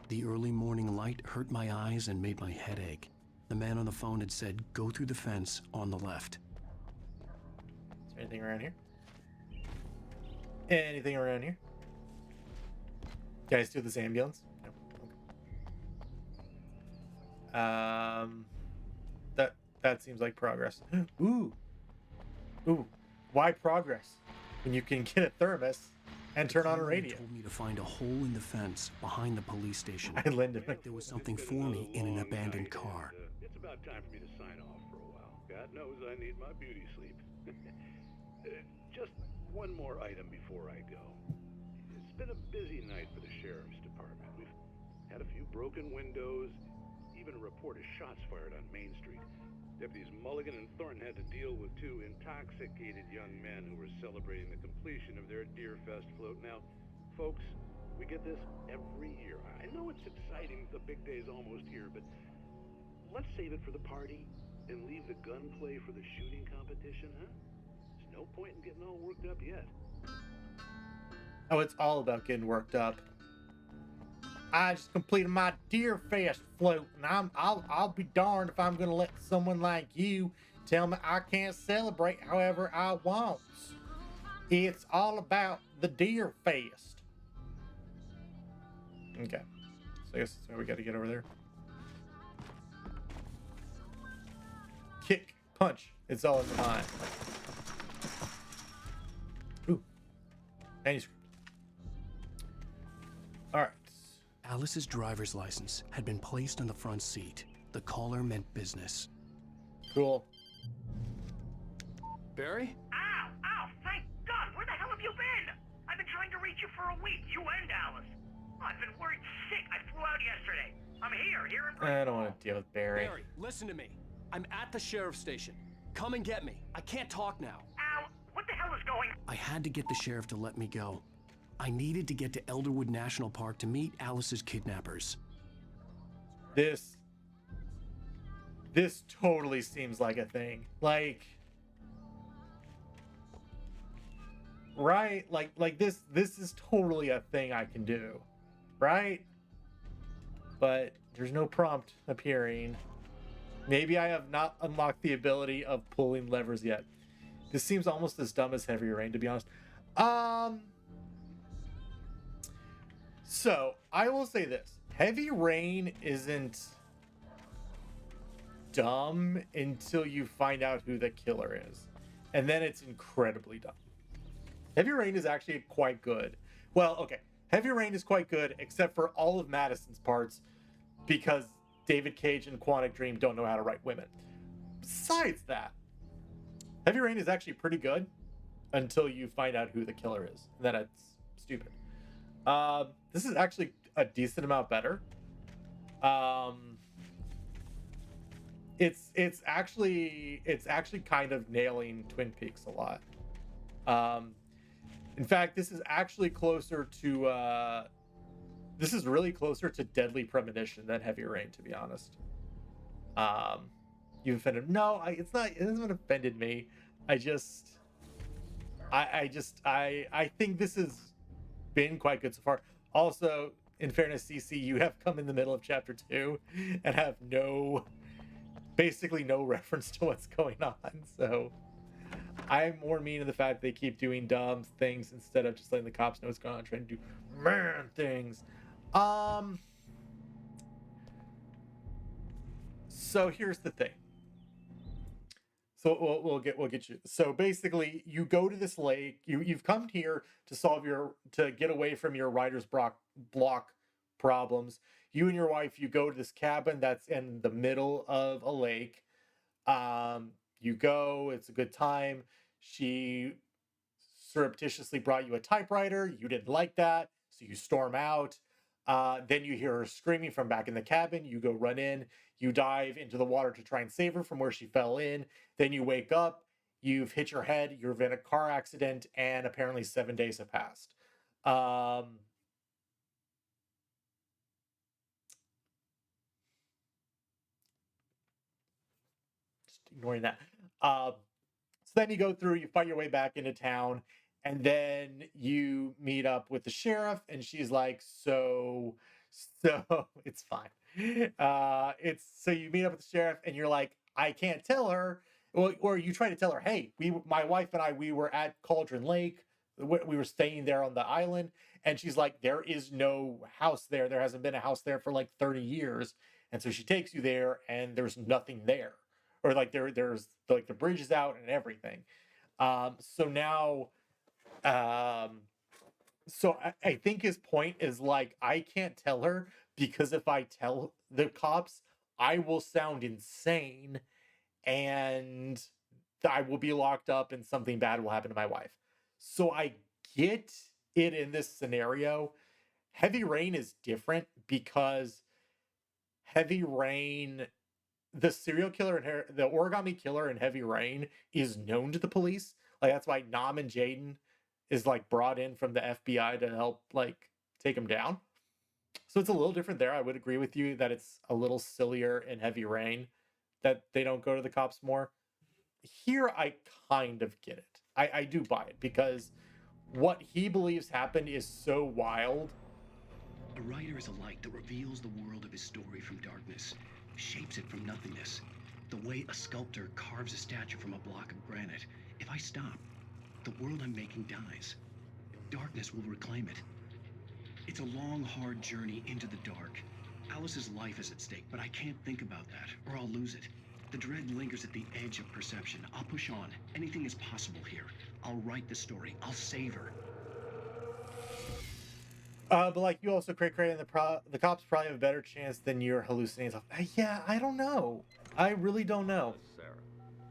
The early morning light hurt my eyes and made my head ache. The man on the phone had said, go through the fence on the left. Is there anything around here? Anything around here? Guys, do this ambulance? No. Okay. That seems like progress. Ooh. Why progress when you can get a thermos and turn on a radio? Told me to find a hole in the fence behind the police station. I lended him. There was something for me in an abandoned car. It's about time for me to sign off for a while. God knows I need my beauty sleep. Just one more item before I go. It's been a busy night for the sheriff's department. We've had a few broken windows, even a report of shots fired on Main Street. Deputies Mulligan and Thornton had to deal with two intoxicated young men who were celebrating the completion of their Deer Fest float. Now, folks, we get this every year. I know it's exciting, the big day's almost here, but let's save it for the party and leave the gunplay for the shooting competition, huh? There's no point in getting all worked up yet. Oh, it's all about getting worked up. I just completed my Deer Fest float, and I'll be darned if I'm gonna let someone like you tell me I can't celebrate however I want. It's all about the Deer Fest. Okay, so I guess that's why we got to get over there. Kick, punch. It's all in the mind. Ooh, manuscript. All right. Alice's driver's license had been placed on the front seat. The caller meant business. Cool. Barry? Ow! Thank God! Where the hell have you been? I've been trying to reach you for a week, you and Alice. I've been worried sick. I flew out yesterday. I'm here in I don't want to deal with Barry. Barry, listen to me. I'm at the sheriff's station. Come and get me. I can't talk now. Ow! What the hell is going on? I had to get the sheriff to let me go. I needed to get to Elderwood National Park to meet Alice's kidnappers. This totally seems like a thing. Like, right? Like this is totally a thing I can do. Right? But there's no prompt appearing. Maybe I have not unlocked the ability of pulling levers yet. This seems almost as dumb as Heavy Rain, to be honest. So, I will say this. Heavy Rain isn't dumb until you find out who the killer is. And then it's incredibly dumb. Heavy Rain is actually quite good. Well, okay. Heavy Rain is quite good, except for all of Madison's parts, because David Cage and Quantic Dream don't know how to write women. besides that, Heavy Rain is actually pretty good until you find out who the killer is. Then it's stupid. This is actually a decent amount better. It's actually kind of nailing Twin Peaks a lot. In fact, this is actually closer to this is really closer to Deadly Premonition than Heavy Rain, to be honest. You offended? No, it's not. It hasn't offended me. I think this has been quite good so far. Also, in fairness, CC, you have come in the middle of chapter 2 and have basically no reference to what's going on. So I'm more mean to the fact they keep doing dumb things instead of just letting the cops know what's going on, trying to do man things. So here's the thing. So we'll get you. So basically, you go to this lake. You've come here to get away from your writer's block problems. You and your wife, you go to this cabin that's in the middle of a lake. You go. It's a good time. She surreptitiously brought you a typewriter. You didn't like that, so you storm out. Then you hear her screaming from back in the cabin. You go run in. You dive into the water to try and save her from where she fell in. Then you wake up. You've hit your head. You're in a car accident, and apparently 7 days have passed. Just ignoring that. So then you go through. You fight your way back into town. And then you meet up with the sheriff, and she's like, so it's fine. So you meet up with the sheriff, and you're like, I can't tell her. Well, or you try to tell her, hey, my wife and I, we were at Cauldron Lake. We were staying there on the island. And she's like, there is no house there. There hasn't been a house there for like 30 years. And so she takes you there, and there's nothing there. Or like there's like the bridge is out and everything. So now... So I think his point is like, I can't tell her because if I tell the cops, I will sound insane and I will be locked up and something bad will happen to my wife. So I get it in this scenario. Heavy Rain is different because Heavy Rain, the serial killer and the origami killer in Heavy Rain is known to the police. Like that's why Nam and Jaden is like brought in from the FBI to help like take him down. So it's a little different there. I would agree with you that it's a little sillier in Heavy Rain that they don't go to the cops more. Here, I kind of get it. I do buy it because what he believes happened is so wild. A writer is a light that reveals the world of his story from darkness, shapes it from nothingness. The way a sculptor carves a statue from a block of granite. If I stop, the world I'm making dies. Darkness will reclaim it. It's a long, hard journey into the dark. Alice's life is at stake, but I can't think about that, or I'll lose it. The dread lingers at the edge of perception. I'll push on. Anything is possible here. I'll write the story. I'll save her. But like you also creating the cops probably have a better chance than your hallucinating. Yeah, I don't know. I really don't know.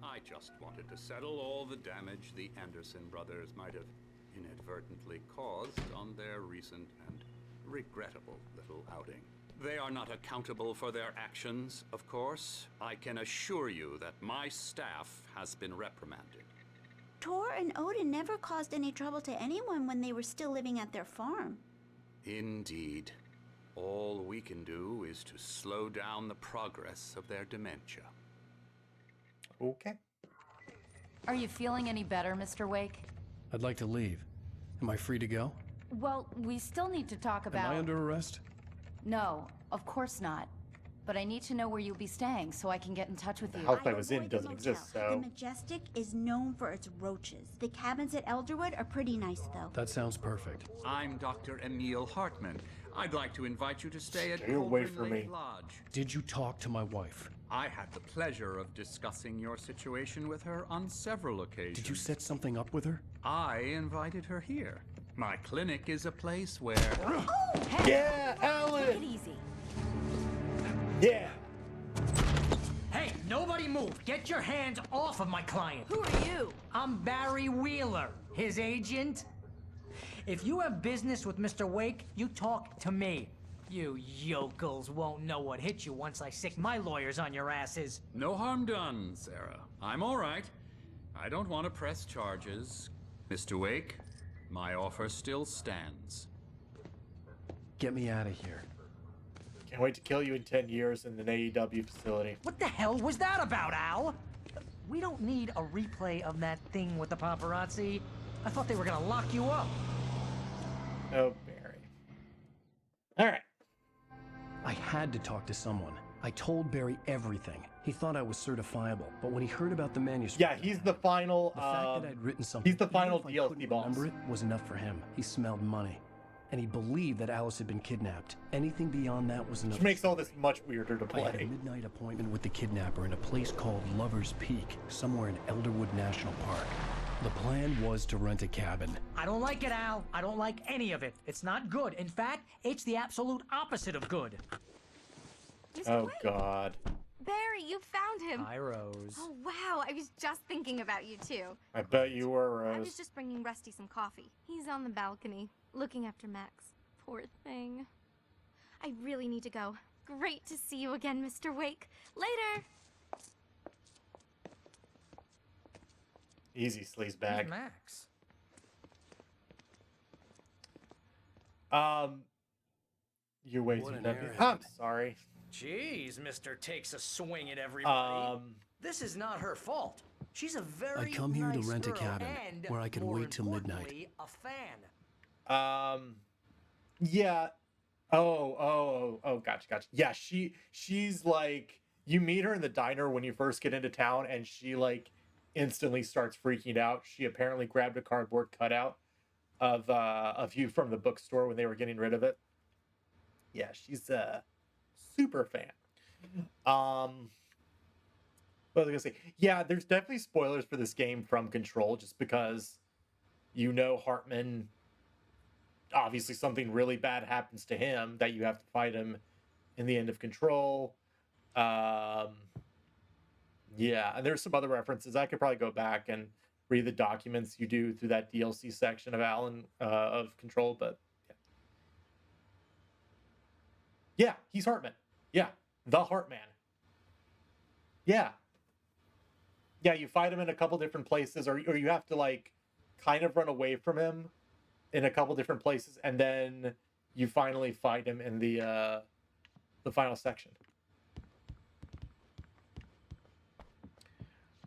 I just wanted to settle all the damage the Anderson brothers might have inadvertently caused on their recent and regrettable little outing. They are not accountable for their actions, of course. I can assure you that my staff has been reprimanded. Tor and Odin never caused any trouble to anyone when they were still living at their farm. Indeed. All we can do is to slow down the progress of their dementia. Okay. Are you feeling any better, Mr. Wake? I'd like to leave. Am I free to go? Well, we still need to talk about... Am I under arrest? No, of course not. But I need to know where you'll be staying so I can get in touch with you. The house I was in doesn't exist, so... The Majestic is known for its roaches. The cabins at Elderwood are pretty nice, though. That sounds perfect. I'm Dr. Emil Hartman. I'd like to invite you to stay at away Cauldron from Lake me. Lodge. Did you talk to my wife? I had the pleasure of discussing your situation with her on several occasions. Did you set something up with her? I invited her here. My clinic is a place where... Oh, hey! Yeah, Alan! Take it easy. Yeah! Hey, nobody move! Get Get your hands off of my client! Who are you? I'm Barry Wheeler, his agent. If you have business with Mr. Wake, you talk to me. You yokels won't know what hit you once I sick my lawyers on your asses. No harm done, Sarah. I'm all right. I don't want to press charges. Mr. Wake, my offer still stands. Get me out of here. Can't wait to kill you in 10 years in an AEW facility. What the hell was that about, Al? We don't need a replay of that thing with the paparazzi. I thought they were gonna lock you up. Oh, Barry. All right. I had to talk to someone. I told Barry everything. He thought I was certifiable, but when he heard about the manuscript... Yeah, he's the final... The fact that I'd written something... He's the final even if I DLC couldn't boss. remember it was enough for him. He smelled money. And he believed that Alice had been kidnapped. Anything beyond that was enough. Which makes all this much weirder to I had a play. midnight appointment with the kidnapper in a place called Lover's Peak, somewhere in Elderwood National Park. The plan was to rent a cabin. I don't like it, Al. I don't like any of it. It's not good. In fact, it's the absolute opposite of good. Oh, God. Barry, you found him. Hi, Rose. Oh, wow. I was just thinking about you, too. I bet you were, I Rose. was just bringing Rusty some coffee. He's on the balcony, looking after Max. Poor thing. I really need to go. Great to see you again, Mr. Wake. Later! Easy, sleazebag. Max. You're way What too an heavy. errand. I'm sorry. Jeez, Mr. Takes a swing at everybody. This is not her fault. She's a very I come here to nice rent a girl cabin and, where I can more wait till midnight. importantly, a fan. Yeah. Oh, gotcha. Yeah, she's like, you meet her in the diner when you first get into town, and she like instantly starts freaking out. She apparently grabbed a cardboard cutout of you from the bookstore when they were getting rid of it. Yeah, she's a super fan. What was I gonna say? Yeah, there's definitely spoilers for this game from Control, just because you know Hartman, obviously something really bad happens to him that you have to fight him in the end of Control. Yeah, and there's some other references. I could probably go back and read the documents you do through that DLC section of Alan of Control, but yeah, he's Hartman. Yeah, the Heartman. Yeah. Yeah, you fight him in a couple different places, or you have to like kind of run away from him in a couple different places, and then you finally fight him in the final section.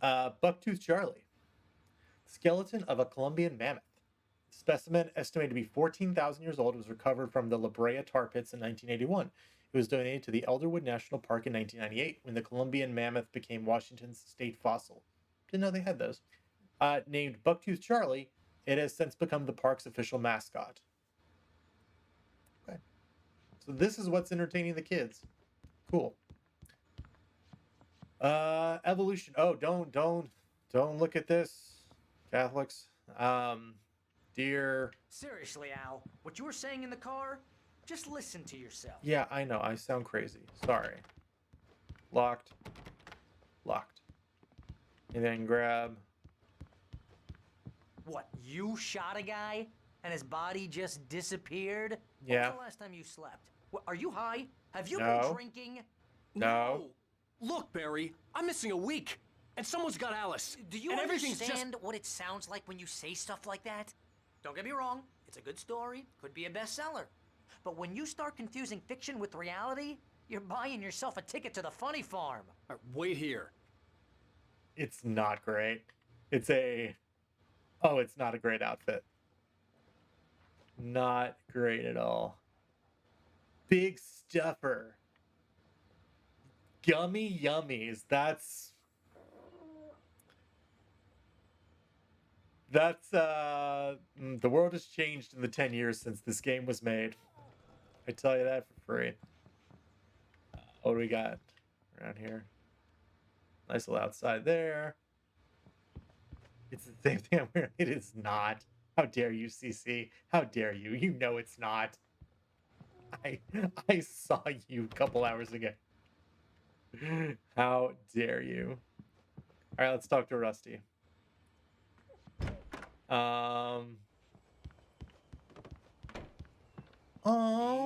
Bucktooth Charlie. Skeleton of a Colombian mammoth. Specimen estimated to be 14,000 years old was recovered from the La Brea tar pits in 1981. It was donated to the Elderwood National Park in 1998 when the Colombian mammoth became Washington's state fossil. Didn't know they had those. Named Bucktooth Charlie, it has since become the park's official mascot. Okay. So this is what's entertaining the kids. Cool. Evolution. Oh, don't look at this, Catholics. Dear. Seriously, Al, what you were saying in the car, just listen to yourself. Yeah, I know. I sound crazy. Sorry. Locked. And then grab. What, you shot a guy and his body just disappeared? Yeah. When was the last time you slept? What, are you high? Have you No. been drinking? No. Look, Barry, I'm missing a week, and someone's got Alice. Do you and everything's understand what it sounds like when you say stuff like that? Don't get me wrong, it's a good story, could be a bestseller. But when you start confusing fiction with reality, you're buying yourself a ticket to the funny farm. Wait here. It's not great. It's not a great outfit. Not great at all. Big stuffer. Gummy yummies. That's the world has changed in the 10 years since this game was made. I tell you that for free. What do we got around here? Nice little outside there. It's the same thing I'm wearing. It is not. How dare you, CC? How dare you? You know it's not. I saw you a couple hours ago. How dare you? right, let's talk to Rusty. Oh.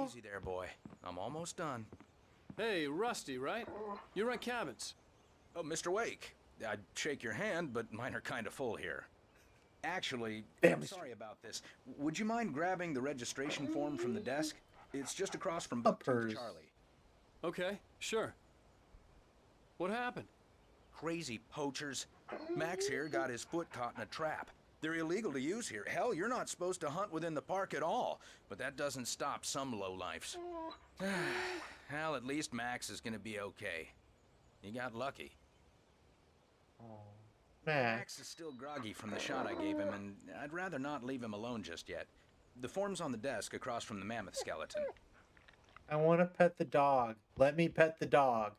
Easy there, boy. I'm almost done. Hey, Rusty, right? You rent cabins. Oh, Mr. Wake. I'd shake your hand, but mine are kind of full here. Actually, I'm sorry about this. Would you mind grabbing the registration form from the desk? It's just across from Bucktooth Charlie. Okay, sure. What happened? Crazy poachers. Max here got his foot caught in a trap. They're illegal to use here. Hell, you're not supposed to hunt within the park at all. But that doesn't stop some lowlifes. Well, at least Max is gonna be okay. You got lucky. Max is still groggy from the shot I gave him, and I'd rather not leave him alone just yet. The form's on the desk across from the mammoth skeleton. I want to pet the dog. Let me pet the dog.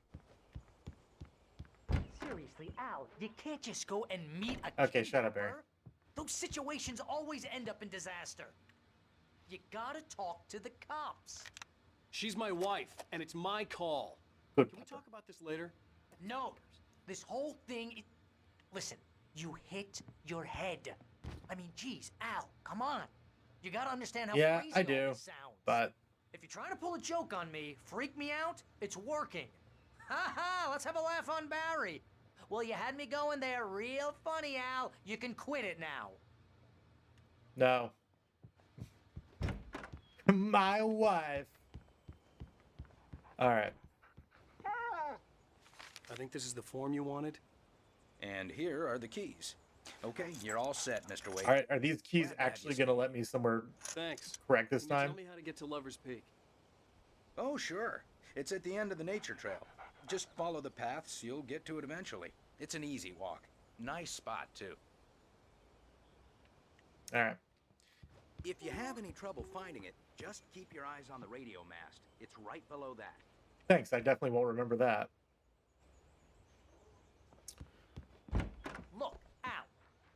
Seriously, Al, you can't just go and meet a Okay, shut up, Barry. Those situations always end up in disaster. You gotta talk to the cops. She's my wife, and it's my call. Good. Can we talk about this later? No, this whole thing is... Listen, you hit your head. I mean, geez, Al, come on. You gotta understand how crazy I do, all this sounds. but If you're trying to pull a joke on me, freak me out, it's working. Ha ha, let's have a laugh on Barry. Well, you had me going there real funny, Al. You can quit it now. no. My wife. All right. I think this is the form you wanted. And here are the keys. Okay, you're all set, Mr. Wake. All right, are these keys actually going to let me somewhere Thanks. correct this Can you time? tell me how to get to Lover's Peak? Oh, sure. It's at the end of the nature trail. Just follow the paths, you'll get to it eventually. It's an easy walk. Nice spot, too. All right. If you have any trouble finding it, just keep your eyes on the radio mast. It's right below that. Thanks, I definitely won't remember that. Look, Al,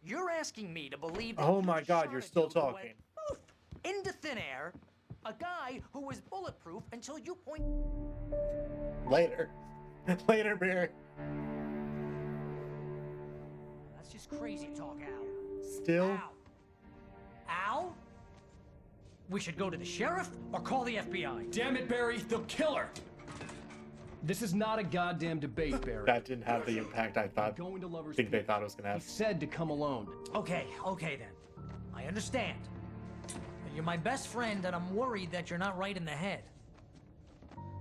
you're asking me to believe that Oh you my just God, shot you're a still dude who went talking. poof into thin air, a guy who was bulletproof until you point... Later. Later, Bear. That's just crazy talk, Al. Still? Al? We should go to the sheriff or call the FBI. Damn it, Barry, they'll kill her! This is not a goddamn debate, Barry. That didn't have the impact I thought. Going to Lover's Think they Peak. thought it was gonna have. He said to come alone. Okay then. I understand. But you're my best friend and I'm worried that you're not right in the head.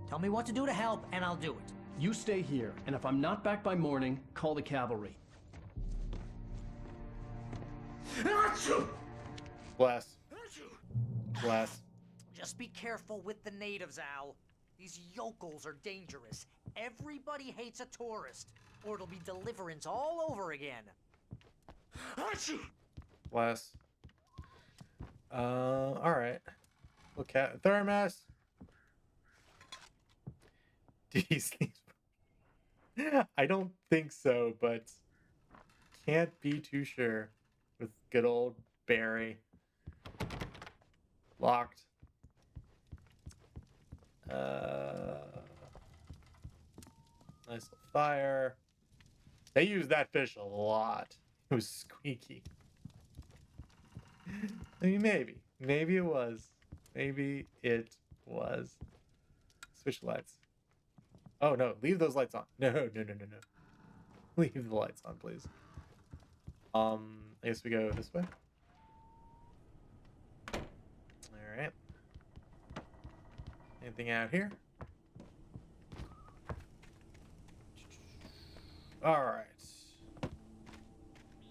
Tell me what to do to help and I'll do it. You stay here, and if I'm not back by morning, call the cavalry. Bless. Bless. Just be careful with the natives, Al. These yokels are dangerous. Everybody hates a tourist, or it'll be deliverance all over again. Bless. Alright. Look at Thermos. Did he sleep? I don't think so, but can't be too sure with good old Barry. Locked. Nice little fire. They use that fish a lot. It was squeaky. I mean, maybe it was. Maybe it was. Switch lights. Oh no, leave those lights on. No. Leave the lights on, please. I guess we go this way. Alright. Anything out here? Alright.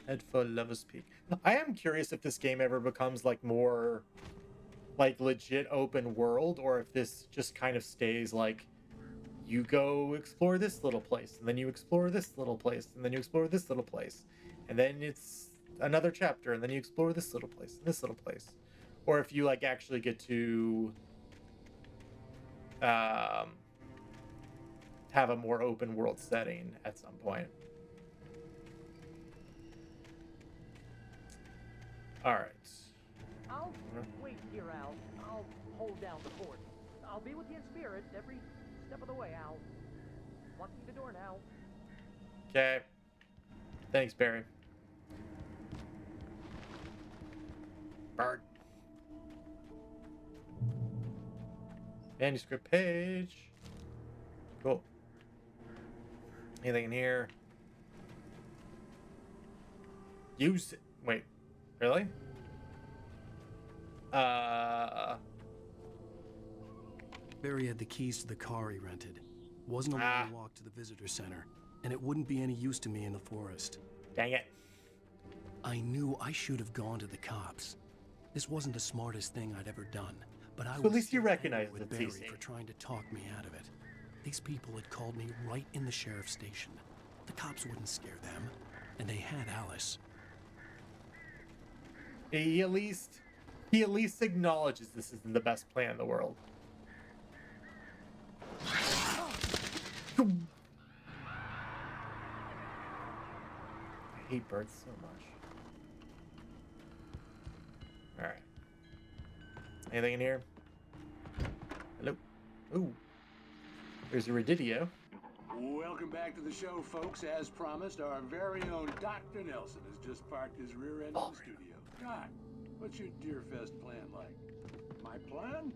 Head for Lover's Peak. I am curious if this game ever becomes like more like legit open world, or if this just kind of stays like you go explore this little place, and then you explore this little place, and then you explore this little place, and then it's another chapter, and then you explore this little place, and this little place. Or if you like actually get to have a more open world setting at some point. All right. I'll wait here, Al. I'll hold down the fort. I'll be with you in spirit every step of the way, Al. Locking the door now. Okay. Thanks, Barry. Bird. Manuscript page. Cool. Anything in here? Use it. Wait, really? Barry had the keys to the car he rented. Wasn't a long walk to the visitor center, and it wouldn't be any use to me in the forest. Dang it. I knew I should have gone to the cops. This wasn't the smartest thing I'd ever done, but I So was at least you still recognize angry with the Barry TC. for trying to talk me out of it. These people had called me right in the sheriff's station. The cops wouldn't scare them, and they had Alice. He at least acknowledges this isn't the best plan in the world. I hate birds so much. Alright. Anything in here? Hello? Ooh. There's a Redidio. Welcome back to the show, folks. As promised, our very own Dr. Nelson has just parked his rear end in the studio. Doc, what's your Deerfest plan like? My plan?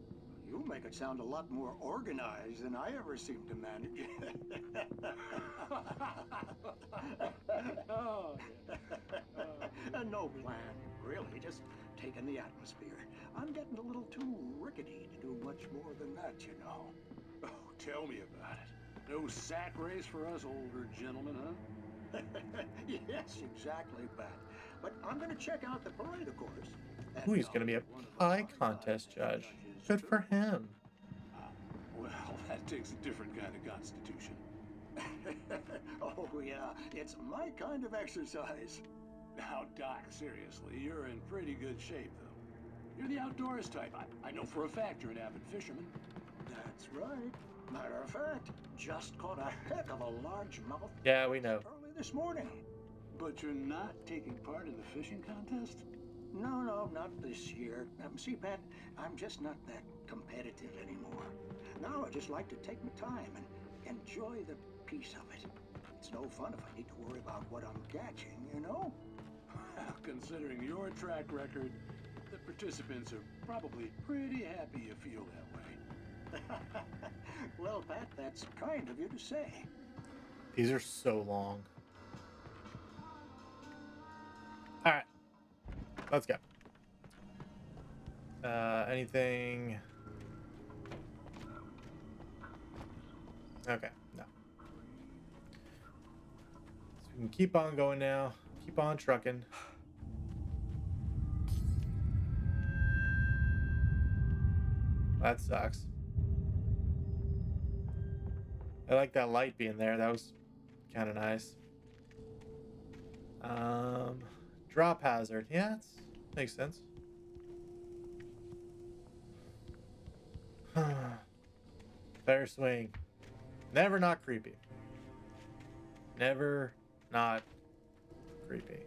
You make it sound a lot more organized than I ever seem to manage. No plan, really. Just taking the atmosphere. I'm getting a little too rickety to do much more than that, you know. Oh, tell me about it. No sack race for us older gentlemen, huh? Yes, exactly, Pat. But I'm going to check out the parade, of course. Ooh, he's going to be a pie contest judge. Good for him. Well, that takes a different kind of constitution. Oh, yeah. It's my kind of exercise. Now, Doc, seriously, you're in pretty good shape, though. You're the outdoors type. I know for a fact you're an avid fisherman. That's right. Matter of fact, just caught a heck of a largemouth. Yeah, we know. Early this morning. But you're not taking part in the fishing contest? No, not this year. See, Pat, I'm just not that competitive anymore. Now I just like to take my time and enjoy the peace of it. It's no fun if I need to worry about what I'm catching, you know? Well, considering your track record, the participants are probably pretty happy you feel that way. Well, Pat, that's kind of you to say. These are so long. Alright. Let's go. Anything? Okay, no. So we can keep on going now. Keep on trucking. That sucks. I like that light being there. That was kind of nice. Drop hazard. Yeah, it makes sense. Fair swing. Never not creepy. Never not creepy.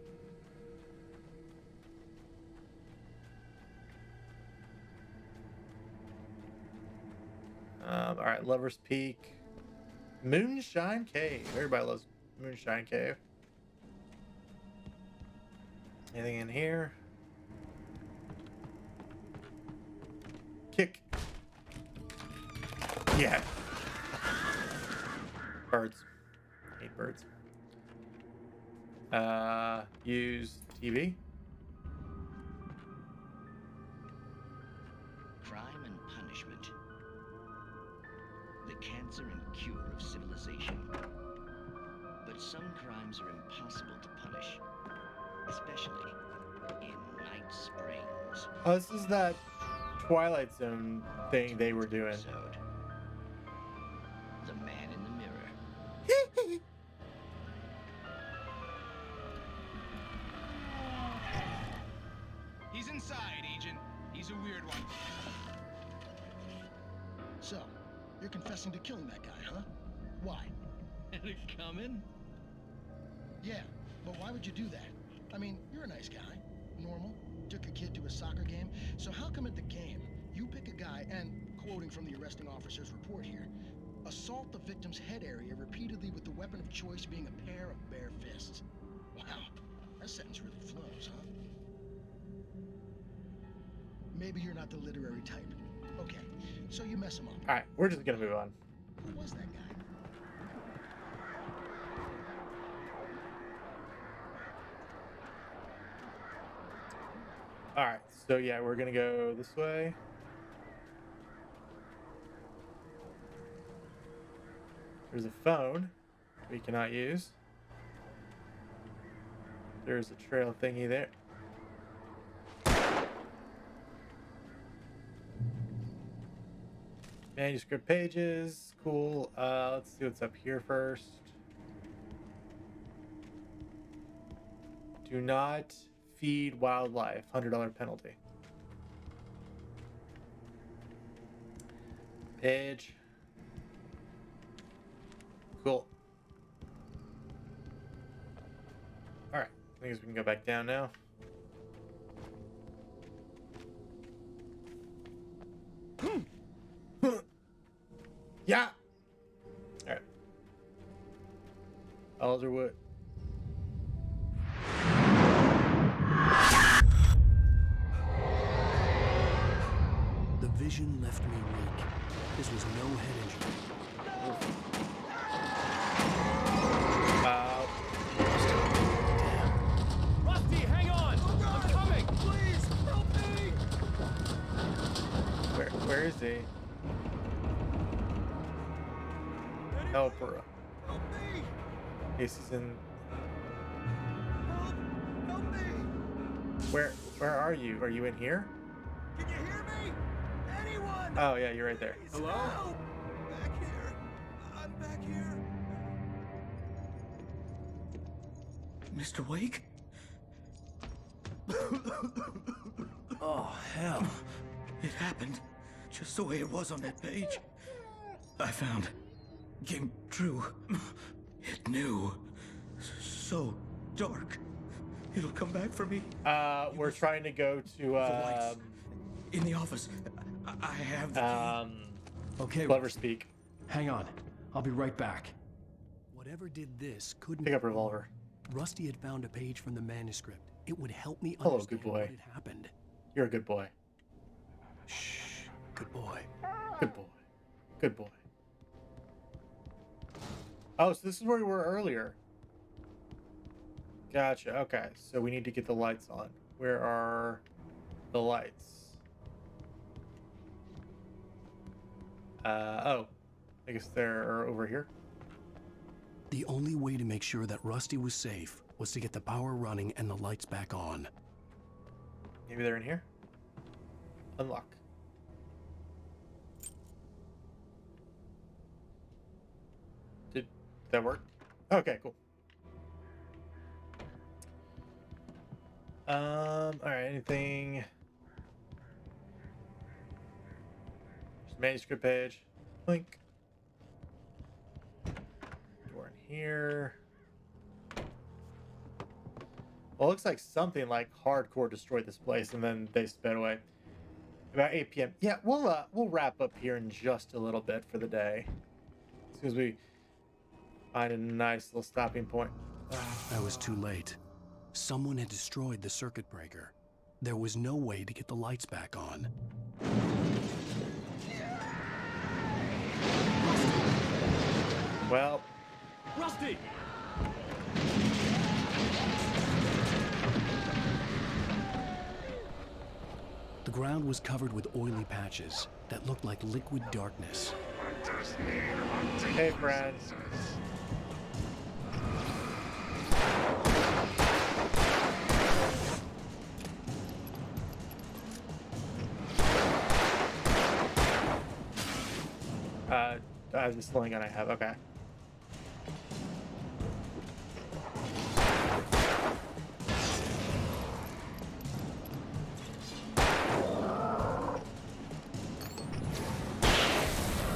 All right, Lover's Peak. Moonshine Cave. Everybody loves Moonshine Cave. Anything in here? Kick. Yeah. Birds. Hate birds. Use TV. Crime and punishment. The cancer and cure of civilization. But some crimes are impossible to punish. Especially in Night Springs. Oh, this is that Twilight Zone thing they were doing. The Man in the Mirror. He's inside, Agent. He's a weird one. So, you're confessing to killing that guy, huh? Why? Had it coming? Yeah, but why would you do that? I mean, you're a nice guy. Normal. Took your kid to a soccer game. So how come at the game, you pick a guy and, quoting from the arresting officer's report here, assault the victim's head area repeatedly with the weapon of choice being a pair of bare fists? Wow, that sentence really flows, huh? Maybe you're not the literary type. Okay, so you mess him up. All right, we're just gonna move on. Who was that guy? All right, so yeah, we're gonna go this way. There's a phone we cannot use. There's a trail thingy there. Manuscript pages, cool. Let's see what's up here first. Do not feed wildlife, $100 penalty. Page. Cool. Alright, I guess we can go back down now. Yeah! Alright. Alderwood. The vision left me weak. This was no head injury. Rusty, hang on! I'm coming! Please, help me! Where is he? Helper. Help me! Yes, he's in. Help me! Where are you? Are you in here? Can you hear me? Anyone? Oh yeah, you're right there. Hello? Help! Back here. I'm back here. Mr. Wake? Oh, hell. It happened just the way it was on that page. I found. Came true. It knew. So dark. It'll come back for me. We're trying to go to, In the office. I have the key. Okay, Clever speak. Hang on. I'll be right back. Whatever did this couldn't Pick up revolver. Rusty had found a page from the manuscript. It would help me Hello, understand good boy. what had happened. You're a good boy. Shh. Good boy. Good boy. Good boy. Oh, so this is where we were earlier. Gotcha. Okay, so we need to get the lights on. Where are the lights? Oh. I guess they're over here. The only way to make sure that Rusty was safe was to get the power running and the lights back on. Maybe they're in here? Unlock. Did that work? Okay, cool. Alright, anything? Just manuscript page. Link. Door in here. Well, it looks like something like hardcore destroyed this place and then they sped away. About 8 p.m. Yeah, we'll wrap up here in just a little bit for the day. As soon as we find a nice little stopping point. I was too late. Someone had destroyed the circuit breaker. There was no way to get the lights back on. Well, Rusty! The ground was covered with oily patches that looked like liquid darkness. Hey, friends. That's the sling gun I have. Okay.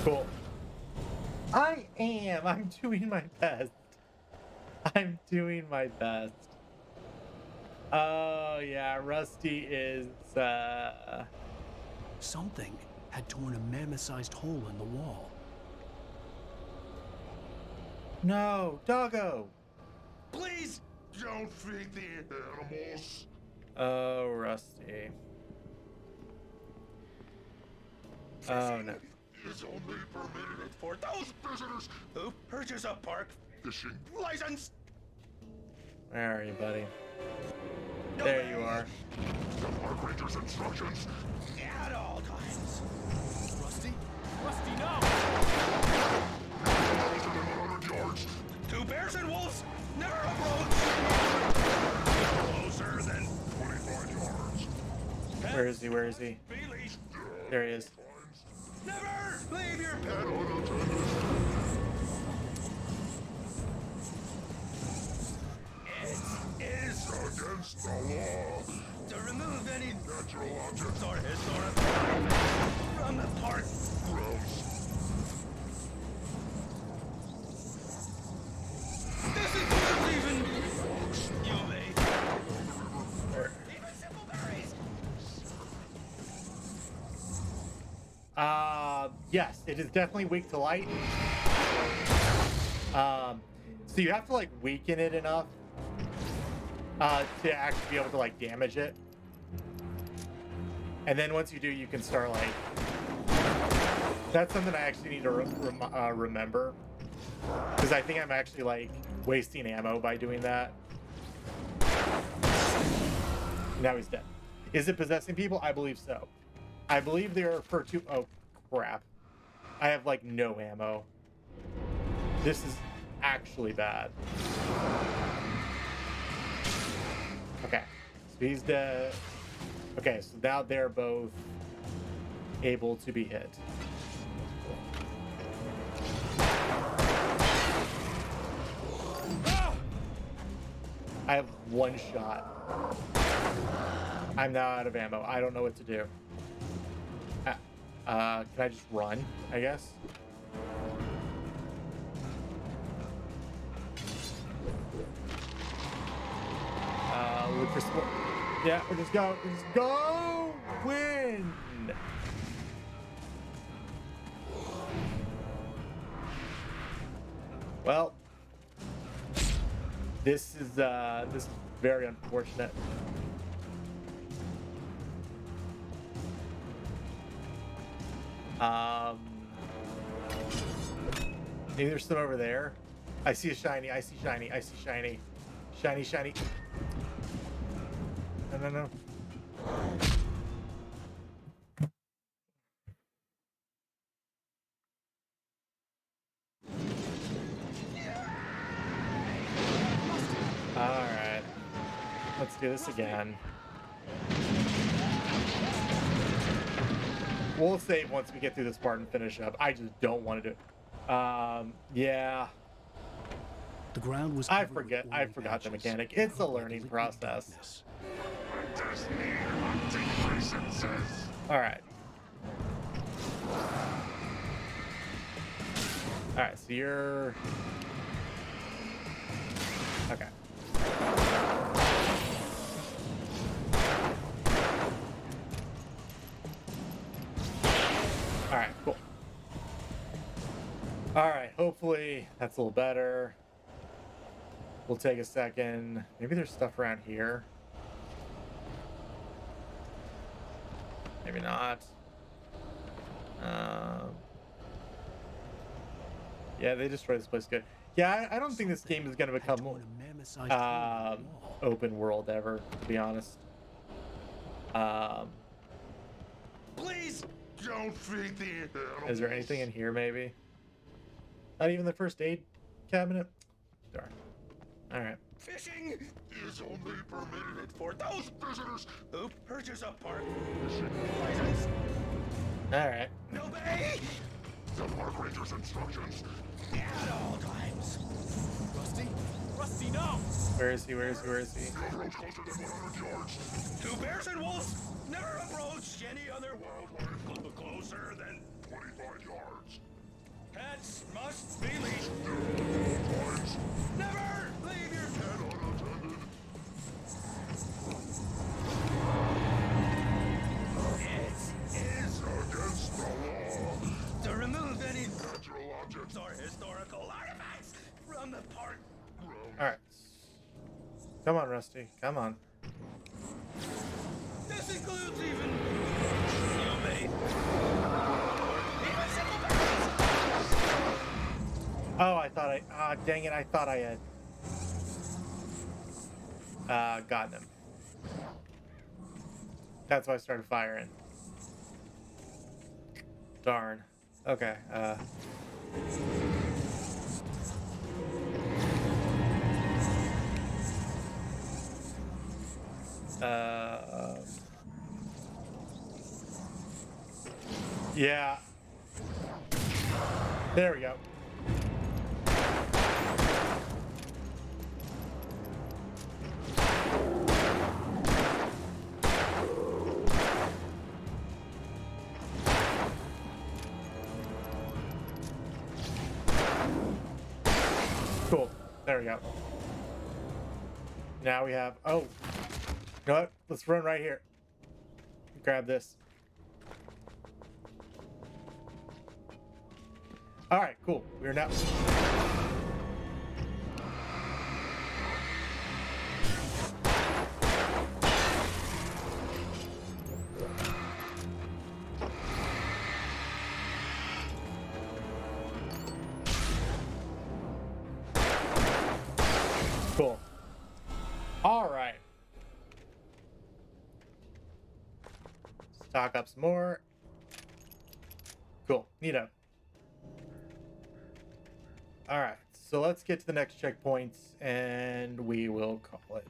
Cool. I'm doing my best. I'm doing my best. Oh, yeah. Rusty is, Something had torn a mammoth-sized hole in the wall. No, doggo. Please, don't feed the animals. Oh, Rusty. Oh no. Is only permitted for those visitors who purchase a park fishing license. Where are you, buddy? There you are. The park ranger's instructions At all times. Rusty? Rusty, no! 1,100 yards. 2 bears and wolves never approach. Closer than 25 yards. Where is he? Where is he? There he is. Never leave your pet unattended. It is against the law to remove any natural objects or historical artifacts from the park grounds. This includes even you may. Even simple berries. Yes, it is definitely weak to light. So you have to like weaken it enough to actually be able to like damage it. And then once you do, you can start like. That's something I actually need to remember, because I think I'm actually like wasting ammo by doing that. Now he's dead. Is it possessing people? I believe so. I believe they refer to. Oh crap! I have like no ammo. This is actually bad. Okay, so he's dead. Okay, so now they're both able to be hit. I have one shot. I'm now out of ammo. I don't know what to do. Can I just run, I guess? Look for sport. Yeah, we'll just go. Just go! Win! Well, this is very unfortunate. Maybe there's some over there. I see a shiny. I see shiny. I see shiny. Shiny, shiny. No, no, no. All right. Let's do this again. We'll save once we get through this part and finish up. I just don't want to do it. Yeah. The ground was. I forgot the mechanic. It's a learning process. All right. All right. So you're. Okay. All right. Cool. All right. Hopefully that's a little better. We'll take a second. Maybe there's stuff around here. Maybe not. Yeah, they destroyed this place good. Yeah, I don't think this game is going to become open world ever, to be honest. Please don't feed the animals. Is there anything in here, maybe? Not even the first aid cabinet? Darn. All right. Fishing is only permitted for those visitors who purchase a park fishing license. All right. Obey the park ranger's instructions at all times. Rusty? Rusty, no! Where is he? Where is he? Where is he? Approach closer than 100 yards. 2 bears and wolves never approach any other wildlife closer than 25 yards. Pets must be leashed. Never leave your pet unattended. It is against the law to remove any natural objects or historical artifacts from the park. All right. Come on, Rusty. Come on. This includes even me. Oh, I thought dang it, I thought I had gotten him. That's why I started firing. Darn. Okay, yeah. There we go. Cool. There we go. Now we have... Oh. You know what? Let's run right here. Grab this. Alright, cool. We're now... Cool. Alright. Stock up some more. Cool. Neato. Alright, so let's get to the next checkpoint, and we will call it.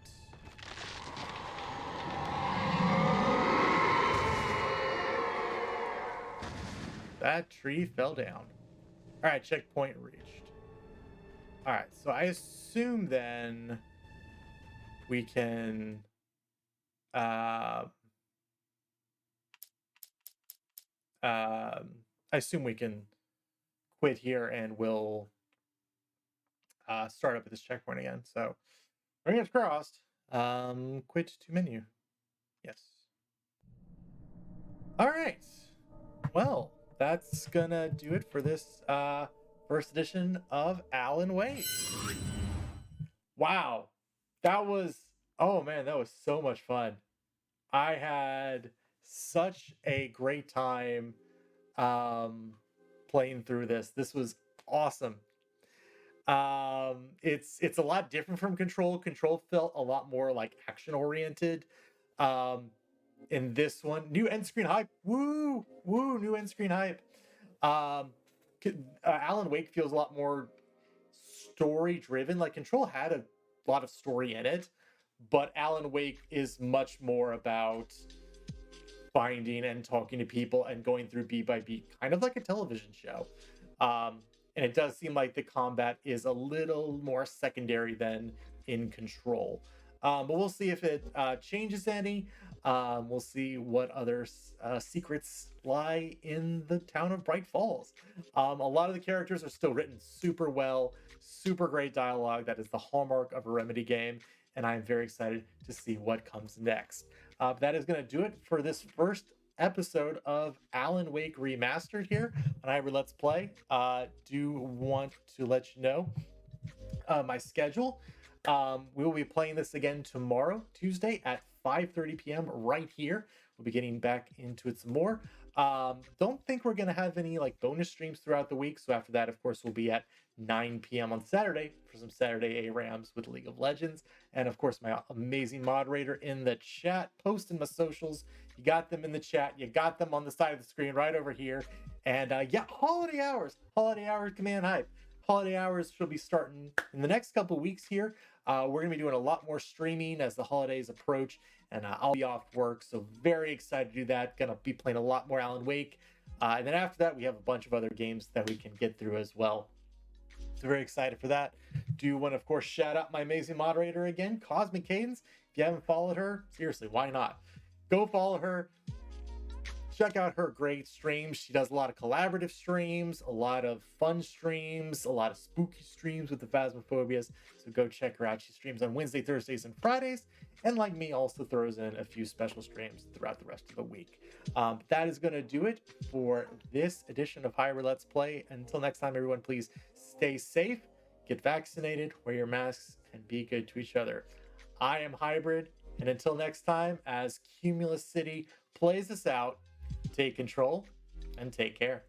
That tree fell down. Alright, checkpoint reached. Alright, so I assume then we can I assume we can quit here and we'll start up at this checkpoint again. So fingers crossed. Quit to menu. Yes. All right. Well, that's gonna do it for this first edition of Alan Wake. Wow. That was, oh man, that was so much fun. I had such a great time playing through this. This was awesome. It's a lot different from Control. Control felt a lot more like action oriented. In this one, new end screen hype. Woo, new end screen hype. Alan Wake feels a lot more story driven. Like Control had a lot of story in it, but Alan Wake is much more about finding and talking to people and going through beat by beat, kind of like a television show. And it does seem like the combat is a little more secondary than in Control. But we'll see if it changes any. We'll see what other secrets lie in the town of Bright Falls. A lot of the characters are still written super well, super great dialogue. That is the hallmark of a Remedy game, and I'm very excited to see what comes next. That is going to do it for this first episode of Alan Wake Remastered here on Hybrid Let's Play. Do want to let you know my schedule. We will be playing this again tomorrow, Tuesday at 5:30 p.m. right here. We'll be getting back into it some more. Don't think we're going to have any like bonus streams throughout the week. So after that, of course, we'll be at 9 p.m. on Saturday for some Saturday ARAMs with League of Legends. And of course, my amazing moderator in the chat, posting my socials. You got them in the chat. You got them on the side of the screen right over here. And yeah, holiday hours command hype. Holiday hours should be starting in the next couple weeks here. We're going to be doing a lot more streaming as the holidays approach, and I'll be off work, so very excited to do that. Going to be playing a lot more Alan Wake. And then after that, we have a bunch of other games that we can get through as well. So very excited for that. Do want to, of course, shout out my amazing moderator again, Cosmic Cadence. If you haven't followed her, seriously, why not? Go follow her. Check out her great streams. She does a lot of collaborative streams, a lot of fun streams, a lot of spooky streams with the Phasmophobias. So go check her out. She streams on Wednesday, Thursdays, and Fridays. And like me, also throws in a few special streams throughout the rest of the week. That is going to do it for this edition of Hybrid Let's Play. Until next time, everyone, please stay safe, get vaccinated, wear your masks, and be good to each other. I am Hybrid, and until next time, as Cumulus City plays us out, take control and take care.